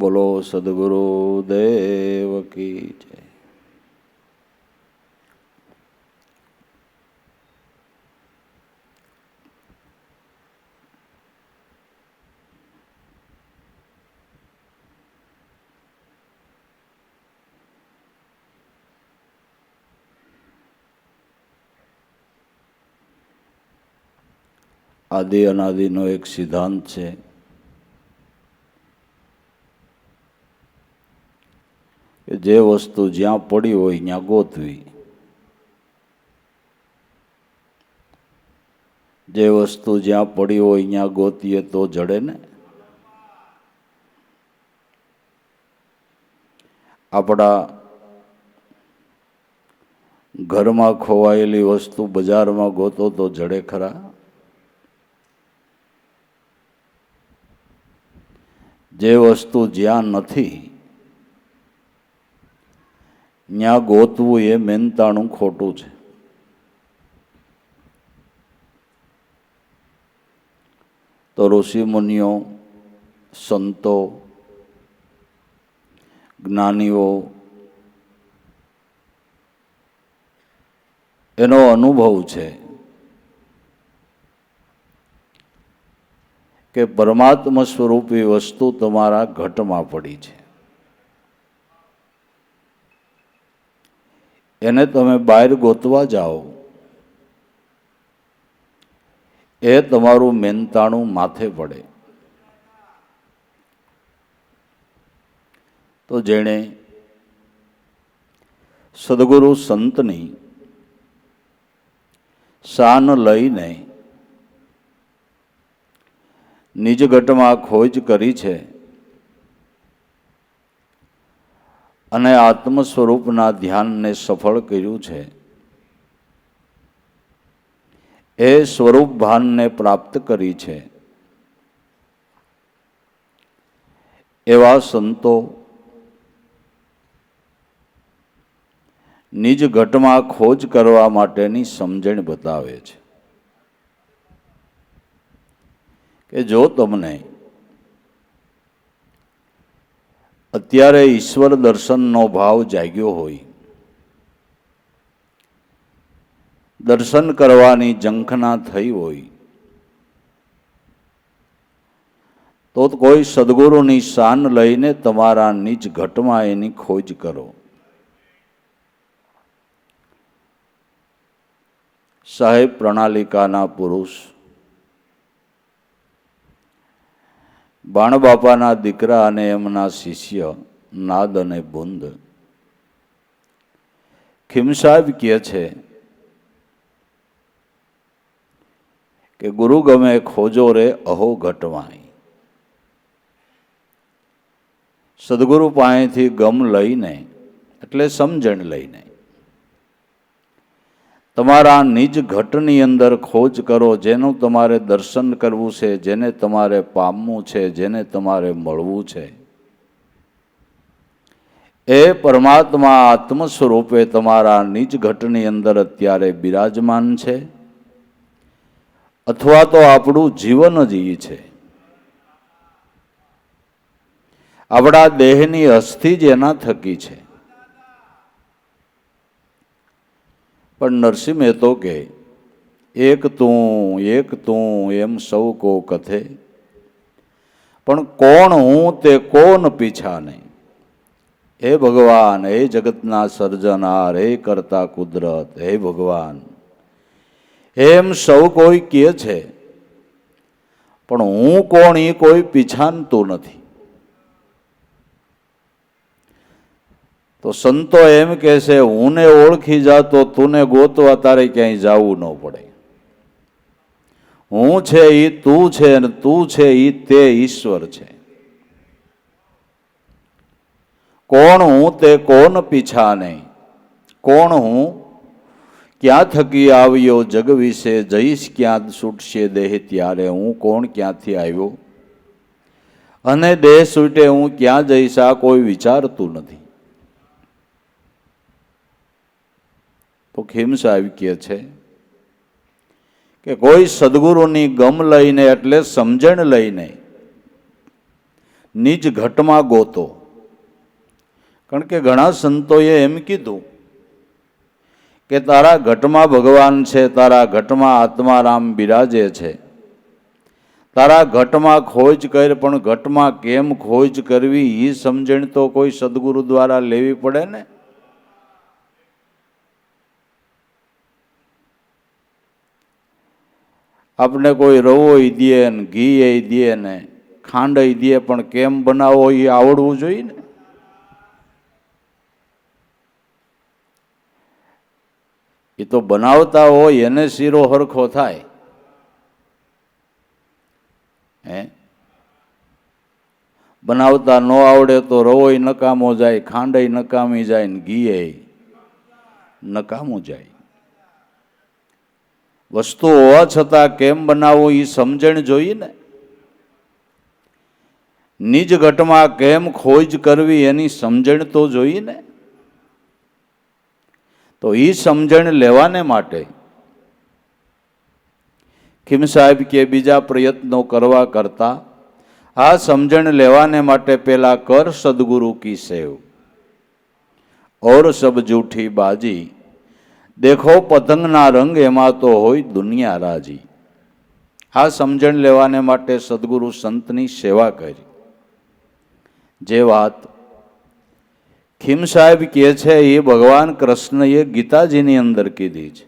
બોલો સદગુરુ દેવ કી જય. આદિ અનાદિનો એક સિદ્ધાંત છે કે જે વસ્તુ જ્યાં પડી હોય ત્યાં ગોતવી. જે વસ્તુ જ્યાં પડી હોય ત્યાં ગોતીએ તો જડે ને. આપણા ઘરમાં ખોવાયેલી વસ્તુ બજારમાં ગોતો તો જડે ખરા? જે વસ્તુ જ્યાં નથી ત્યાં ગોતવું એ મહેનતાણું ખોટું છે. તો ઋષિ મુનિઓ, સંતો, જ્ઞાનીઓ એનો અનુભવ છે કે પરમાત્મા સ્વરૂપી વસ્તુ તમારા ઘટમાં પડી છે. એને તમે બહાર ગોતવા જાઓ એ તમારું મહેનતાણું માથે પડે. તો જેણે સદગુરુ સંતની શાન લઈને નિજ ઘટમાં ખોજ કરી છે અને આત્મ સ્વરૂપના ધ્યાનને સફળ કર્યું છે, એ સ્વરૂપ ભાનને પ્રાપ્ત કરી છે, એવા સંતો નિજ ઘટમાં ખોજ કરવા માટેની સમજણ બતાવે છે કે જો તમને અત્યારે ઈશ્વર દર્શનનો ભાવ જાગ્યો હોય, દર્શન કરવાની ઝંખના થઈ હોય, તો કોઈ સદગુરુની શાન લઈને તમારા નિજ ઘટમાં એની ખોજ કરો. સાહેબ પ્રણાલિકાના પુરુષ, બાણબાપાના દીકરા અને એમના શિષ્ય નાદ અને બુંદ ખીમસાહેબ કહે છે કે ગુરુ ગમે ખોજો રે અહો ઘટવાય. સદગુરુ પાસેથી ગમ લઈને એટલે સમજણ લઈને તમારા નિજ ઘટની અંદર ખોજ કરો. જેનું તમારે દર્શન કરવું છે, જેને તમારે પામવું છે, જેને તમારે મળવું છે, એ પરમાત્મા આત્મ સ્વરૂપે તમારા નિજ ઘટની અંદર અત્યારે બિરાજમાન છે, અથવા તો આપણું જીવન જ ઈ છે. આપણા દેહની અસ્થિ જ એના થકી છે. પણ નરસિંહ મહેતો કે એક તું એમ સૌ કો કથે, પણ કોણ હું તે કોણ પીછા નહીં. હે ભગવાન, હે જગતના સર્જનાર, હે કરતા કુદરત, હે ભગવાન, એમ સૌ કોઈ કહે છે, પણ હું કોણ એ કોઈ પીછાનતું નથી. તો સંતો એમ કહે છે, હું ને ઓળખી જા તો તુને ગોતવા તારે ક્યાંય જવું ન પડે. હું છે એ તું છે અને તું છે એ તે ઈશ્વર છે. કોણ હું તે કોણ પીછા નહીં. કોણ હું, ક્યાં થકી આવ્યો જગ વિશે, જઈશ ક્યાં છૂટશે દેહ ત્યારે. હું કોણ, ક્યાંથી આવ્યો અને દેહ છૂટે હું ક્યાં જઈશ, આ કોઈ વિચારતું નથી. તો ખીમ સાહેબ કહે છે કે કોઈ સદગુરુની ગમ લઈને એટલે સમજણ લઈને નિજ ઘટમાં ગોતો. કારણ કે ઘણા સંતોએ એમ કીધું કે તારા ઘટમાં ભગવાન છે, તારા ઘટમાં આત્મારામ બિરાજે છે, તારા ઘટમાં ખોજ કર, પણ ઘટમાં કેમ ખોજ કરવી એ સમજણ તો કોઈ સદગુરુ દ્વારા લેવી પડે ને. આપણે કોઈ રવો દે ને ઘી દે ને ખાંડ દે, પણ કેમ બનાવો એ આવડવું જોઈએ ને. એ તો બનાવતા હોય એને શીરો હરખો થાય. બનાવતા ન આવડે તો રવોય નકામો જાય, ખાંડય નકામી જાય ને ઘી નકામું જાય. વસ્તુ હોવા છતાં કેમ બનાવવું એ સમજણ જોઈએ ને. નિજ ઘટમાં કેમ ખોજ કરવી એની સમજણ તો જોઈએ ને. તો એ સમજણ લેવાને માટે ખીમ સાહેબ કે બીજા પ્રયત્નો કરવા કરતા આ સમજણ લેવાને માટે પેલા કર સદગુરુ કી સેવ, ઓર સબ જૂઠી બાજી, દેખો પતંગના રંગ એમાં તો હોય દુનિયા રાજી. આ સમજણ લેવાને માટે સદગુરુ સંતની સેવા કરી. જે વાત ખીમ સાહેબ કહે છે એ ભગવાન કૃષ્ણએ ગીતાજીની અંદર કીધી છે.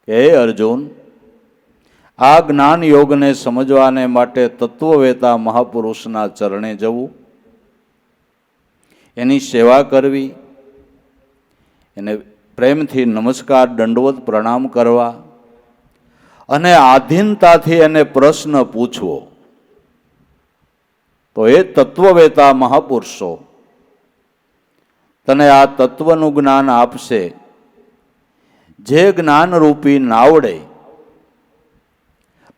હે અર્જુન, આ જ્ઞાન યોગને સમજવાને માટે તત્વવેતા મહાપુરુષના ચરણે જવું, એની સેવા કરવી, એને પ્રેમથી નમસ્કાર દંડવત પ્રણામ કરવા અને આધીનતાથી એને પ્રશ્ન પૂછવો, તો એ તત્વવેતા મહાપુરુષો તને આ તત્વનું જ્ઞાન આપશે. જે જ્ઞાનરૂપી નાવડે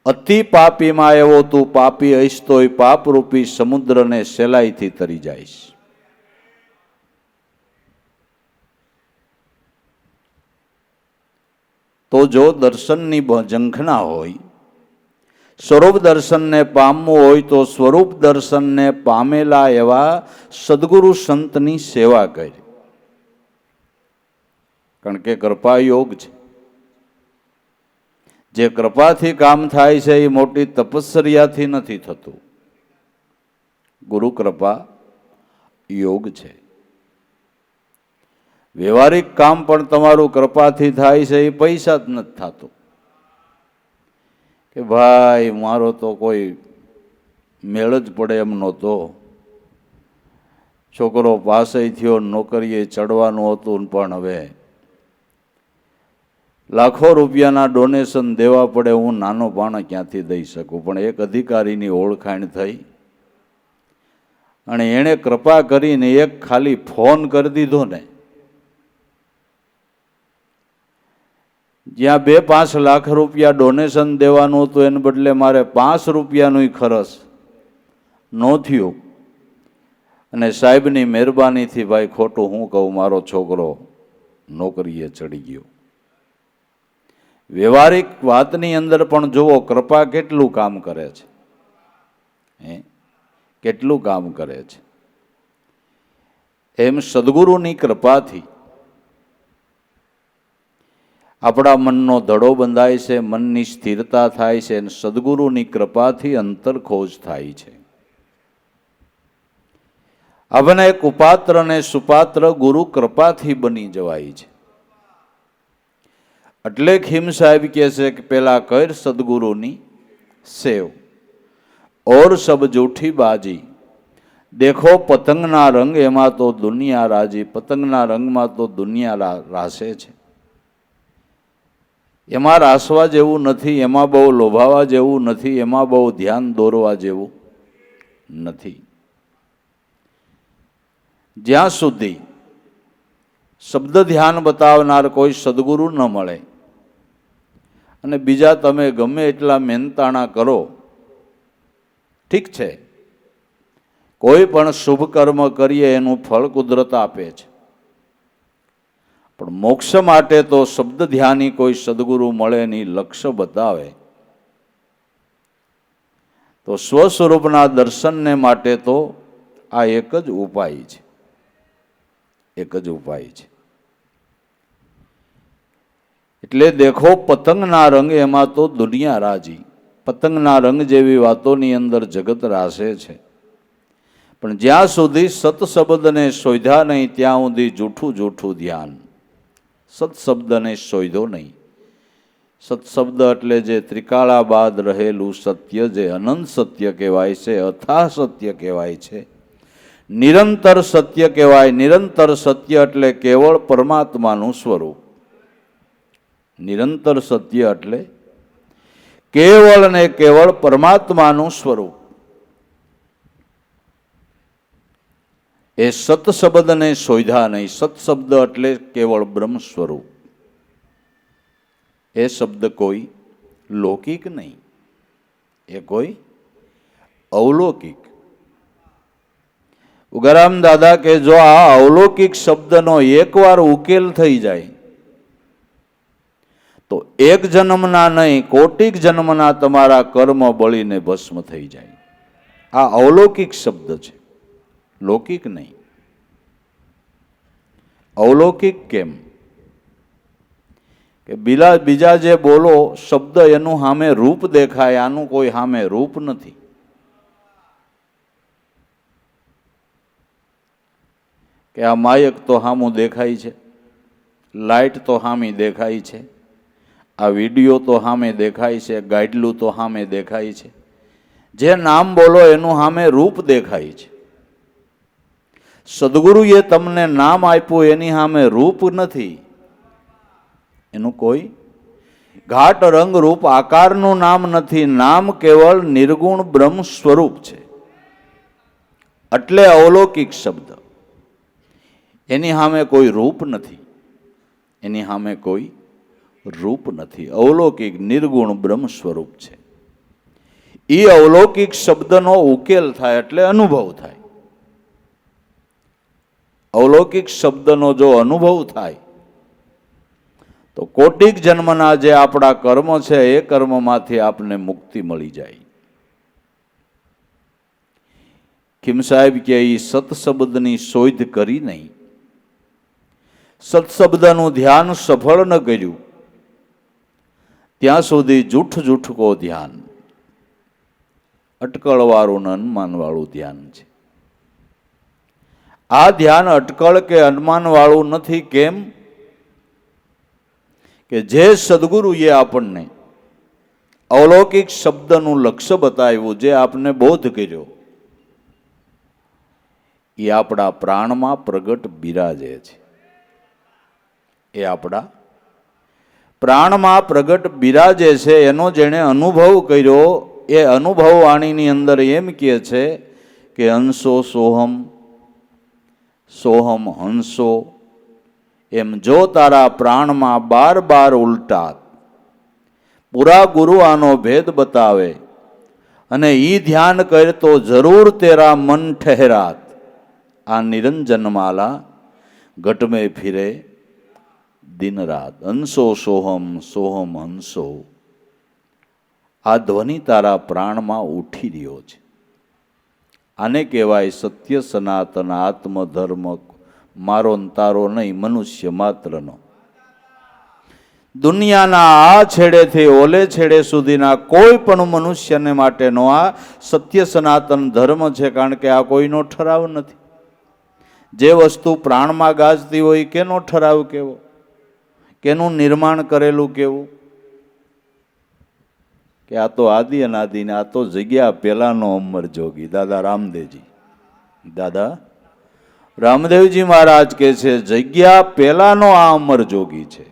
અતિ પાપીમાં એવો તું પાપી હઈશ તોય પાપરૂપી સમુદ્રને સહેલાઈથી તરી જઈશ. તો જો દર્શનની ઝંખના હોય, સ્વરૂપ દર્શનને પામવું હોય તો સ્વરૂપ દર્શનને પામેલા એવા સદગુરુ સંતની સેવા કરી. કારણ કે કૃપા યોગ છે. જે કૃપાથી કામ થાય છે એ મોટી તપસ્યાથી નથી થતું. ગુરુ કૃપા યોગ છે. વ્યવહારિક કામ પણ તમારું કૃપાથી થાય છે, એ પૈસા જ નથી થતું. કે ભાઈ મારો તો કોઈ મેળ જ પડે એમ નહોતો, છોકરો પાસે થયો, નોકરીએ ચડવાનું હતું, પણ હવે લાખો રૂપિયાના ડોનેશન દેવા પડે, હું નાનો બાણ ક્યાંથી દઈ શકું. પણ એક અધિકારીની ઓળખાણ થઈ અને એણે કૃપા કરીને એક ખાલી ફોન કરી દીધો ને, જ્યાં 2-5 લાખ રૂપિયા ડોનેશન દેવાનું હતું એને બદલે મારે 5 રૂપિયાનું ખર્ચ ન થયું. અને સાહેબની મહેરબાનીથી, ભાઈ ખોટું હું કહું, મારો છોકરો નોકરીએ ચડી ગયો. વ્યવહારિક વાતની અંદર પણ જુઓ કૃપા કેટલું કામ કરે છે. કેટલું કામ કરે છે. એમ સદગુરુની કૃપાથી આપણા મનનો ધડો બંધાય છે, મનની સ્થિરતા થાય છે, અને સદગુરુની કૃપાથી અંતર ખોજ થાય છે. આપણને કુપાત્ર અને સુપાત્ર ગુરુ કૃપાથી બની જવાય છે. એટલે ખીમ સાહેબ કહે છે કે પેલા કર સદગુરુની સેવ, ઓર સબ જૂઠી બાજી, દેખો પતંગના રંગ એમાં તો દુનિયા રાજી. પતંગના રંગમાં તો દુનિયા રાસે છે. એમાં રાસવા જેવું નથી, એમાં બહુ લોભાવા જેવું નથી, એમાં બહુ ધ્યાન દોરવા જેવું નથી. જ્યાં સુધી શબ્દ ધ્યાન બતાવનાર કોઈ સદગુરુ ન મળે અને બીજા તમે ગમે એટલા મહેનતાણા કરો, ઠીક છે, કોઈ પણ શુભ કર્મ કરીએ એનું ફળ કુદરત આપે છે. પણ મોક્ષ માટે તો શબ્દ ધ્યાની કોઈ સદગુરુ મળે નહીં, લક્ષ્ય બતાવે તો સ્વસ્વરૂપના દર્શનને માટે તો આ એક જ ઉપાય છે, એક જ ઉપાય છે. એટલે દેખો પતંગના રંગ એમાં તો દુનિયા રાજી. પતંગના રંગ જેવી વાતોની અંદર જગત રાસે છે, પણ જ્યાં સુધી સત શબ્દને શોધ્યા નહીં ત્યાં સુધી જૂઠું જૂઠું ધ્યાન. સત શબ્દને શોધ્યો નહીં. સત્શબ્દ એટલે જે ત્રિકાળા બાદ રહેલું સત્ય, જે અનંત સત્ય કહેવાય છે, અથાહ સત્ય કહેવાય છે, નિરંતર સત્ય કહેવાય. નિરંતર સત્ય એટલે કેવળ પરમાત્માનું સ્વરૂપ. નિરંતર સત્ય એટલે કેવળ ને કેવળ પરમાત્માનું સ્વરૂપ. એ સત શબ્દને શોધ્યા નહીં. સત શબ્દ એટલે કેવળ બ્રહ્મ સ્વરૂપ. એ શબ્દ કોઈ લૌકિક નહીં, એ કોઈ અવલૌકિક. ઉગારામ દાદા કે જો આ અવલૌકિક શબ્દનો એકવાર ઉકેલ થઈ જાય તો એક જન્મના નહીં, કોટિક જન્મના તમારા કર્મ બળીને ભસ્મ થઈ જાય. આ અવલૌકિક શબ્દ છે, લૌકિક નહીં. અવલૌકિક કેમ કે બીજા જે બોલો શબ્દ એનું સામે રૂપ દેખાય, આનું કોઈ સામે રૂપ નથી. કે આ માયક તો સામું દેખાય છે, લાઇટ તો સામી દેખાય છે, આ વિડીયો તો સામે દેખાય છે, ગાઈડલું તો સામે દેખાય છે. જે નામ બોલો એનું સામે રૂપ દેખાય છે. સદગુરુએ તમને નામ આપ્યું એની સામે રૂપ નથી, એનું કોઈ ઘાટ રંગ રૂપ આકારનું નામ નથી. નામ કેવળ નિર્ગુણ બ્રહ્મ સ્વરૂપ છે. એટલે અવલૌકિક શબ્દ. એની સામે કોઈ રૂપ નથી, એની સામે કોઈ રૂપ નથી. અવલૌકિક નિર્ગુણ બ્રહ્મ સ્વરૂપ છે. એ અવલૌકિક શબ્દનો ઉકેલ થાય એટલે અનુભવ થાય. અવલૌકિક શબ્દનો જો અનુભવ થાય તો કોટિક જન્મના જે આપણા કર્મ છે એ કર્મમાંથી આપને મુક્તિ મળી જાય. ખીમ સાહેબ કે એ સત્શબ્દની શોધ કરી નહીં, સત્શબ્દનું ધ્યાન સફળ ન કર્યું ત્યાં સુધી જૂઠ જૂઠ કો ધ્યાન. અટકળવાળું ને અનુમાનવાળું ધ્યાન છે. આ ધ્યાન અટકળ કે અનુમાનવાળું નથી. કેમ કે જે સદગુરુએ આપણને અવલૌકિક શબ્દનું લક્ષ્ય બતાવ્યું, જે આપને બોધ કર્યો, એ આપણા પ્રાણમાં પ્રગટ બિરાજે છે. એ આપણા પ્રાણમાં પ્રગટ બિરાજે છે. એનો જેણે અનુભવ કર્યો એ અનુભવ વાણીની અંદર એમ કહે છે કે હંસો સોહમ, સોહમ હંસો. એમ જો તારા પ્રાણમાં બાર બાર ઉલટાત, પૂરા ગુરુ આનો ભેદ બતાવે અને ઈ ધ્યાન કર તો જરૂર તેરા મન ઠહેરાત. આ નિરંજન માલા ઘટ में ફિરે દિન રાત. હંસો સોહમ, સોહમ હંસો. આ ધ્વનિ તારા પ્રાણમાં ઉઠી રહ્યો છે. આને કહેવાય સત્ય સનાતન આત્મધર્મ, મારો તારો નહીં, મનુષ્ય માત્રનો. દુનિયાના આ છેડેથી ઓલે છેડે સુધીના કોઈ પણ મનુષ્યને માટેનો આ સત્ય સનાતન ધર્મ છે. કારણ કે આ કોઈનો ઠરાવ નથી. જે વસ્તુ પ્રાણમાં ગાજતી હોય કેનો ઠરાવ કેવો, કેનું નિર્માણ કરેલું કેવું? કે આ તો આદિ અનાદિ ને આ તો જગ્યા પેલાનો અમર જોગી દાદા રામદેવજી. દાદા રામદેવજી મહારાજ કે છે જગ્યા પેલાનો આ અમર જોગી છે.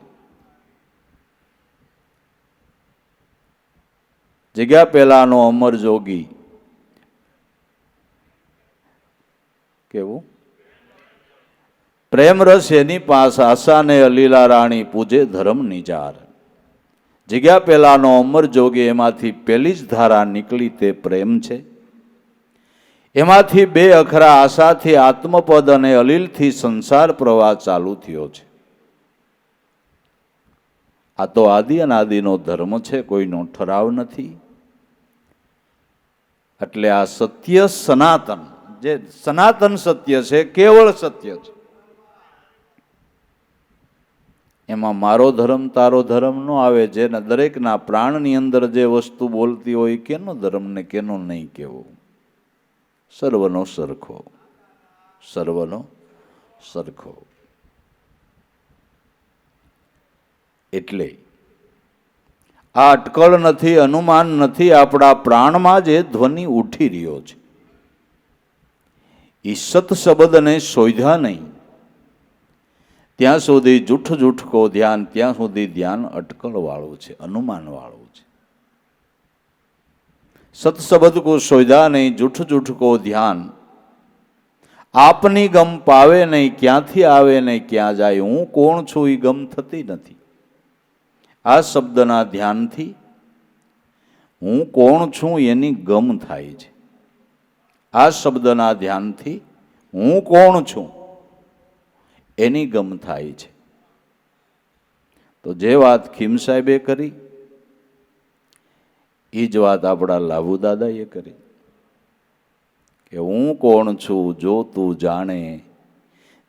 જગ્યા પેલાનો અમર જોગી કેવું? પ્રેમ રસ એની પાસ, આશા ને અલીલા રાણી પૂજે ધર્મ નિજાર. જગ્યા પેલાનો અમર જોગી, એમાંથી પેલી જ ધારા નીકળી તે પ્રેમ છે. એમાંથી બે અખરા આશાથી આત્મપદ અને અલીલથી સંસાર પ્રવાહ ચાલુ થયો છે. આ તો આદિ અનાદિનો ધર્મ છે, કોઈનો ઠરાવ નથી. એટલે આ સત્ય સનાતન, જે સનાતન સત્ય છે, કેવળ સત્ય છે. એમાં મારો ધર્મ તારો ધર્મ ન આવે. જેને દરેકના પ્રાણની અંદર જે વસ્તુ બોલતી હોય, કેનો ધર્મ ને કેનો નહીં કેવો. સર્વનો સરખો, સર્વનો સરખો. એટલે આ અટકળ નથી, અનુમાન નથી, આપણા પ્રાણમાં જે ધ્વનિ ઉઠી રહ્યો છે એ સત શબ્દને શોધ્યા નહીં ત્યાં સુધી જૂઠ જૂઠ કો ધ્યાન, ત્યાં સુધી ધ્યાન અટકળ વાળું છે, અનુમાન વાળું છે. સત શબ્દ કો શોધ્યા નહીં, જૂઠ જૂઠ કો ધ્યાન, આપની ગમ પાવે નહીં, ક્યાંથી આવે નહીં ક્યાં જાય. હું કોણ છું એ ગમ થતી નથી. આ શબ્દના ધ્યાનથી હું કોણ છું એની ગમ થાય છે. આ શબ્દના ધ્યાનથી હું કોણ છું એની ગમ થાય છે. તો જે વાત ખીમ સાહેબે કરી એ જ વાત આપણા લાભુ દાદાએ કરી કે હું કોણ છું જો તું જાણે,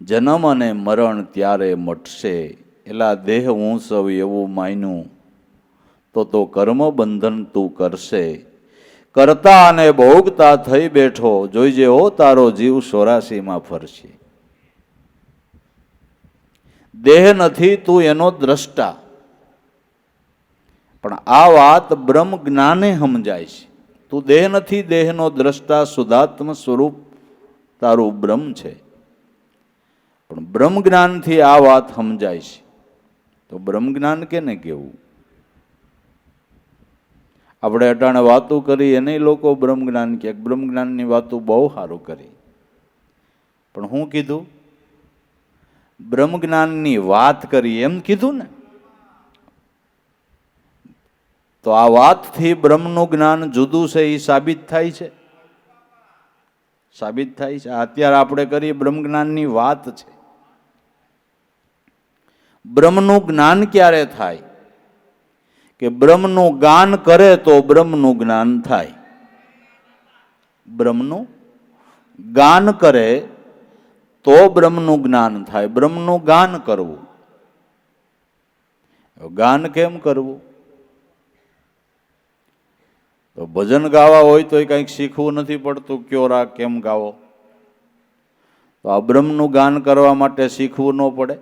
જન્મ અને મરણ ત્યારે મટશે. એલા દેહ હું સૌ એવું માન્યું તો કર્મ બંધન તું કરશે. કરતા અને ભોગતા થઈ બેઠો, જોઈજે હો તારો જીવ 84માં ફરશે. દેહ નથી તું એનો દ્રષ્ટા, પણ આ વાત બ્રહ્મ જ્ઞાને સમજાય છે. તું દેહ નથી, દેહનો દ્રષ્ટા, શુદ્ધાત્મ સ્વરૂપ તારું બ્રહ્મ છે. પણ બ્રહ્મ જ્ઞાનથી આ વાત સમજાય છે. તો બ્રહ્મ જ્ઞાન કેને કેવું? આપણે અટાણે વાતો કરી એને લોકો બ્રહ્મ જ્ઞાન કહે. બ્રહ્મ જ્ઞાનની વાતો બહુ સારું કરી, પણ હું કીધું બ્રહ્મ જ્ઞાનની વાત કરી એમ કીધું ને. તો આ વાતથી બ્રહ્મનું જ્ઞાન જુદું છે એ સાબિત થાય છે, સાબિત થાય છે. અત્યારે આપણે કરીએ બ્રહ્મ જ્ઞાનની વાત છે. બ્રહ્મનું જ્ઞાન ક્યારે થાય? કે બ્રહ્મનું ગાન કરે તો બ્રહ્મનું જ્ઞાન થાય. બ્રહ્મનું ગાન કરે તો બ્રહ્મનું જ્ઞાન થાય. બ્રહ્મનું ગાન કરવું. ગાન કેમ કરવું? તો ભજન ગાવા હોય તો કંઈક શીખવું નથી પડતું, કયો રાગ કેમ ગાવો. તો આ બ્રહ્મનું ગાન કરવા માટે શીખવું ન પડે.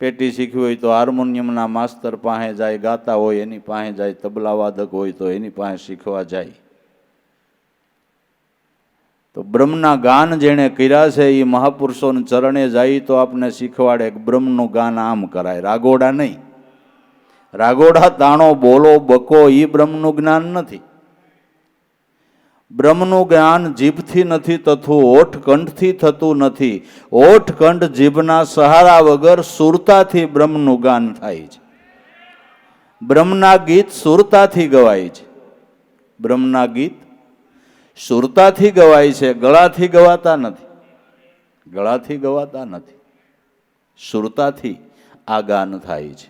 પેટી શીખવી હોય તો હાર્મોનિયમના માસ્તર પાસે જાય, ગાતા હોય એની પાસે જાય, તબલા વાદક હોય તો એની પાસે શીખવા જાય. તો બ્રહ્મના ગાન જેણે કર્યા છે એ મહાપુરુષોને ચરણે જાય તો આપને શીખવાડે કે બ્રહ્મનું ગાન આમ કરાય, રાગોડા નહીં. રાગોડા તાણો બોલો બકો એ બ્રહ્મનું જ્ઞાન નથી. બ્રહ્મનું જ્ઞાન જીભથી નથી થતું, ઓઠકંઠથી થતું નથી. ઓઠકંઠ જીભના સહારા વગર સુરતાથી બ્રહ્મનું ગાન થાય છે. બ્રહ્મના ગીત સુરતાથી ગવાય છે. બ્રહ્મના ગીત સુરતાથી ગવાય છે, ગળાથી ગવાતા નથી. ગળાથી ગવાતા નથી, સુરતાથી આ ગાન થાય છે.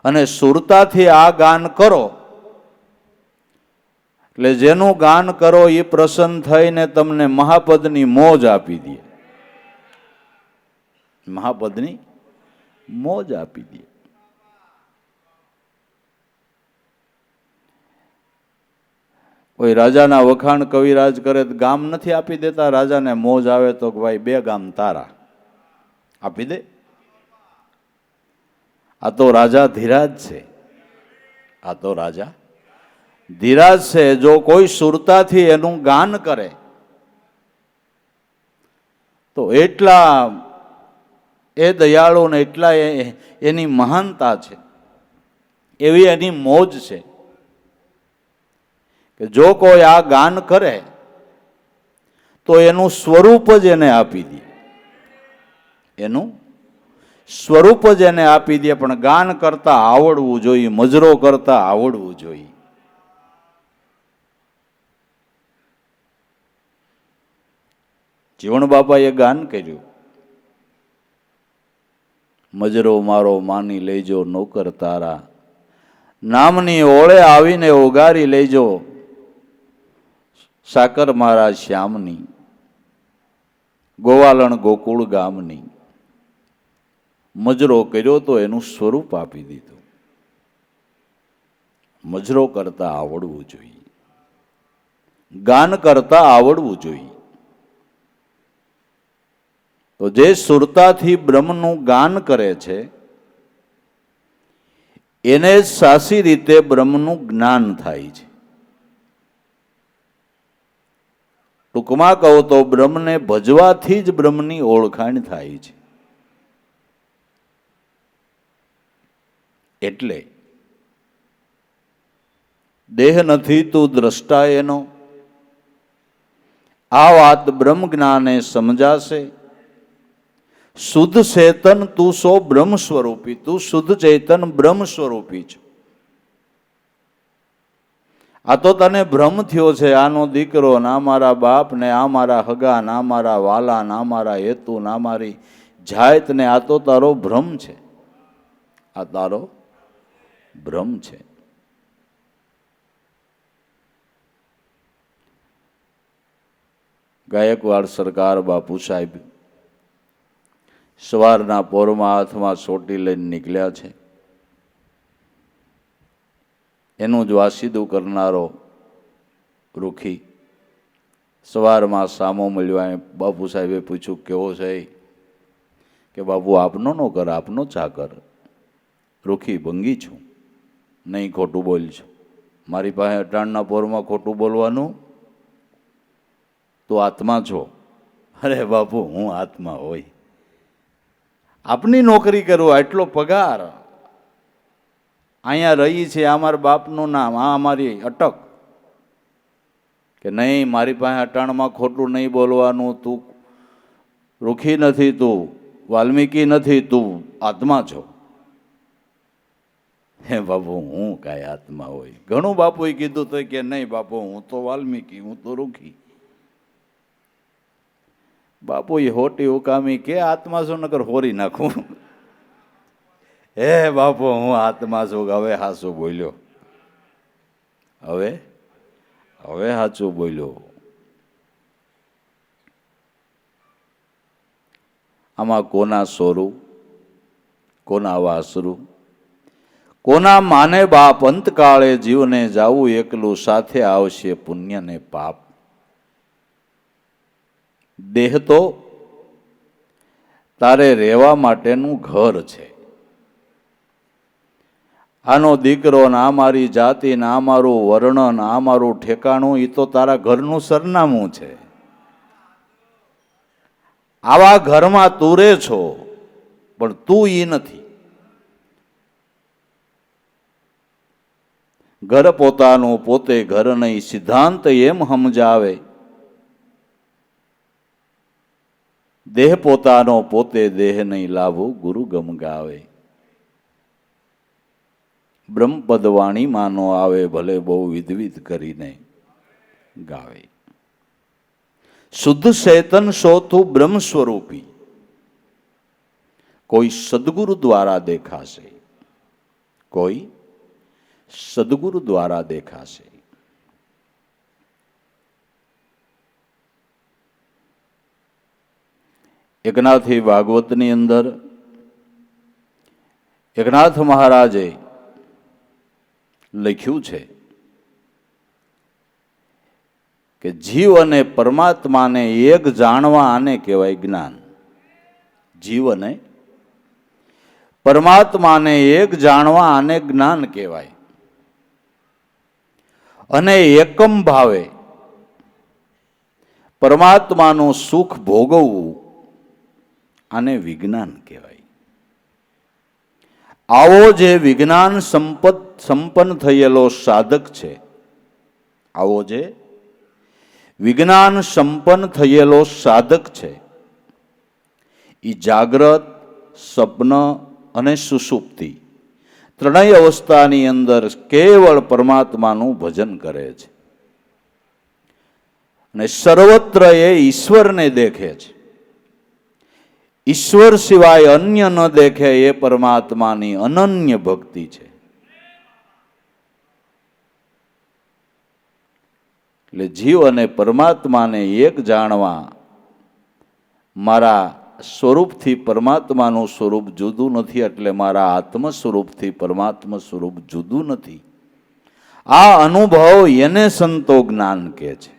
અને સુરતાથી આ ગાન કરો એટલે જેનું ગાન કરો એ પ્રસન્ન થઈને તમને મહાપદની મોજ આપી દે. મહાપદની મોજ આપી દે. કોઈ રાજાના વખાણ કવિરાજ કરે તો ગામ નથી આપી દેતા. રાજાને મોજ આવે તો ભાઈ 2 ગામ તારા આપી દે. આ તો રાજા ધીરાજ છે. આ તો રાજા ધીરાજ છે. જો કોઈ સુરતાથી એનું ગાન કરે તો એટલા એ દયાળુ ને એટલા એની મહાનતા છે, એવી એની મોજ છે કે જો કોઈ આ ગાન કરે તો એનું સ્વરૂપ જ એને આપી દે. એનું સ્વરૂપ જ એને આપી દે. પણ ગાન કરતા આવડવું જોઈએ, મજરો કરતા આવડવું જોઈએ. જીવણ બાપાએ ગાન કર્યું, મજરો મારો માની લેજો નોકર તારા, નામની ઓળે આવીને ઉગારી લેજો સાકર મારા શ્યામની, ગોવાલણ ગોકુળ ગામની. મજરો કર્યો તો એનું સ્વરૂપ આપી દીધું. મજરો કરતા આવડવું જોઈએ, ગાન કરતા આવડવું જોઈએ. તો જે સુરતાથી બ્રહ્મનું ગાન કરે છે એને સાચી રીતે બ્રહ્મનું જ્ઞાન થાય છે. ટૂંકમાં કહો તો બ્રહ્મને ભજવાથી જ બ્રહ્મની ઓળખાણ થાય છે. એટલે દેહ નથી તું દ્રષ્ટા એનો, આ વાત બ્રહ્મ જ્ઞાને સમજાશે. શુદ્ધ ચેતન તું સો બ્રહ્મ સ્વરૂપી, તું શુદ્ધ ચેતન બ્રહ્મ સ્વરૂપી છે. આ તો તને ભ્રમ થયો છે, આનો દીકરો, ના મારા બાપ ને, આ મારા હગા, ના મારા વાલા, ના મારા હેતુ, ના મારી જાત ને, આ તો તારો ભ્રમ છે. આ તારો ભ્રમ છે. ગાયકવાડ સરકાર બાપુ સાહેબ સવારના પોરમાં હાથમાં સોટી લઈને નીકળ્યા છે. એનું જ વાસીદું કરનારો રૂખી સવારમાં સામો મળ્યો. બાપુ સાહેબે પૂછ્યું કેવો છે? કે બાપુ આપનો નો કર, આપનો ચા કર. રૂખી ભંગી છું, નહીં ખોટું બોલજો. મારી પાસે અટાણના પોરમાં ખોટું બોલવાનું? તો આત્મા છો. અરે બાપુ હું આત્મા હોય, આપની નોકરી કરું, આટલો પગાર, અહીંયા રહી છે, આ મારા બાપનું નામ, આ અમારી અટક. કે નહીં, મારી પાસે અટાણમાં ખોટું નહીં બોલવાનું. તું રૂખી નથી, તું વાલ્મીકી નથી, તું આત્મા છો. હે બાપુ હું કાંઈ આત્મા હોય? ઘણું બાપુએ કીધું તો કે નહીં બાપુ હું તો વાલ્મીકી, હું તો રૂખી. બાપુ એ હોટી ઉકામી કે આત્મા છો, નકર હોરી નાખું. હે બાપુ હું આત્મા છું. હવે હાચું બોલ્યો, હવે હાચું બોલ્યો. આમાં કોના સોરું, કોના વાસરું, કોના માને બાપ? અંતકાળે જીવને જાવું એકલું, સાથે આવશે પુણ્ય ને પાપ. દેહ તો તારે રહેવા માટેનું ઘર છે. આનો દીકરો, ના મારી જાતિ, ના મારું વર્ણ, ના મારું ઠેકાણું, એ તો તારા ઘરનું સરનામું છે. આવા ઘરમાં તું રે છો, પણ તું ઈ નથી. ઘર પોતાનું પોતે ઘર નહીં, સિદ્ધાંત એમ સમજાવે. દેહ પોતાનો પોતે દેહ નહીં, લાભું ગુરુ ગમ ગાવે. બ્રહ્મપદ વાણી માનો આવે, ભલે બહુ વિધવિધ કરીને ગાવે. શુદ્ધ ચેતન સો તું બ્રહ્મ સ્વરૂપી. કોઈ સદગુરુ દ્વારા દેખાશે, કોઈ સદગુરુ દ્વારા દેખાશે. એકનાથી ભાગવતની અંદર એકનાથ મહારાજે લખ્યું છે કે જીવ અને પરમાત્માને એક જાણવા, આને કહેવાય જ્ઞાન. જીવ અને પરમાત્માને એક જાણવા, આને જ્ઞાન કહેવાય. અને એકમ ભાવે પરમાત્માનું સુખ ભોગવવું, આને વિજ્ઞાન કહેવાય. આવો જે વિજ્ઞાન સંપન્ન થયેલો સાધક છે, આવો જે વિજ્ઞાન સંપન્ન થયેલો સાધક છે, એ જાગ્રત, સ્વપ્ન અને સુષુપ્તિ ત્રણેય અવસ્થાની અંદર કેવળ પરમાત્માનું ભજન કરે છે. અને સર્વત્ર એ ઈશ્વરને દેખે છે. ઈશ્વર સિવાય અન્ય ન દેખે, એ પરમાત્માની અનન્ય ભક્તિ છે. એટલે જીવ અને પરમાત્માને એક જાણવા મારા સ્વરૂપથી પરમાત્માનું સ્વરૂપ જુદું નથી, એટલે મારા આત્મ સ્વરૂપથી પરમાત્મા સ્વરૂપ જુદું નથી. આ અનુભવ એને સંતો જ્ઞાન કહે છે.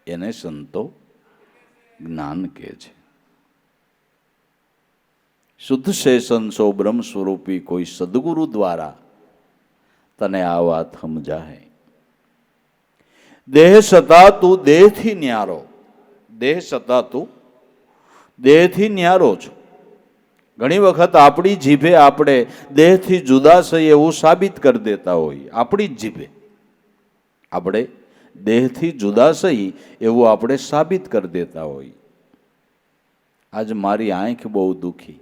એને સંતો જ્ઞાન કહે છે. શુદ્ધ શેષન સો બ્રહ્મ સ્વરૂપી કોઈ સદગુરુ દ્વારા તને આ વાત સમજાય. દેહ સતા તું દેહથી ન્યારો, દેહ સતા તું દેહથી ન્યારો છો. ઘણી વખત આપણી જીભે આપણે દેહથી જુદા છીએ એવું સાબિત કરી દેતા હોઈએ. આપણી જ જીભે આપણે દેહથી જુદા છીએ એવું આપણે સાબિત કરી દેતા હોઈએ. આજ મારી આંખ બહુ દુખી,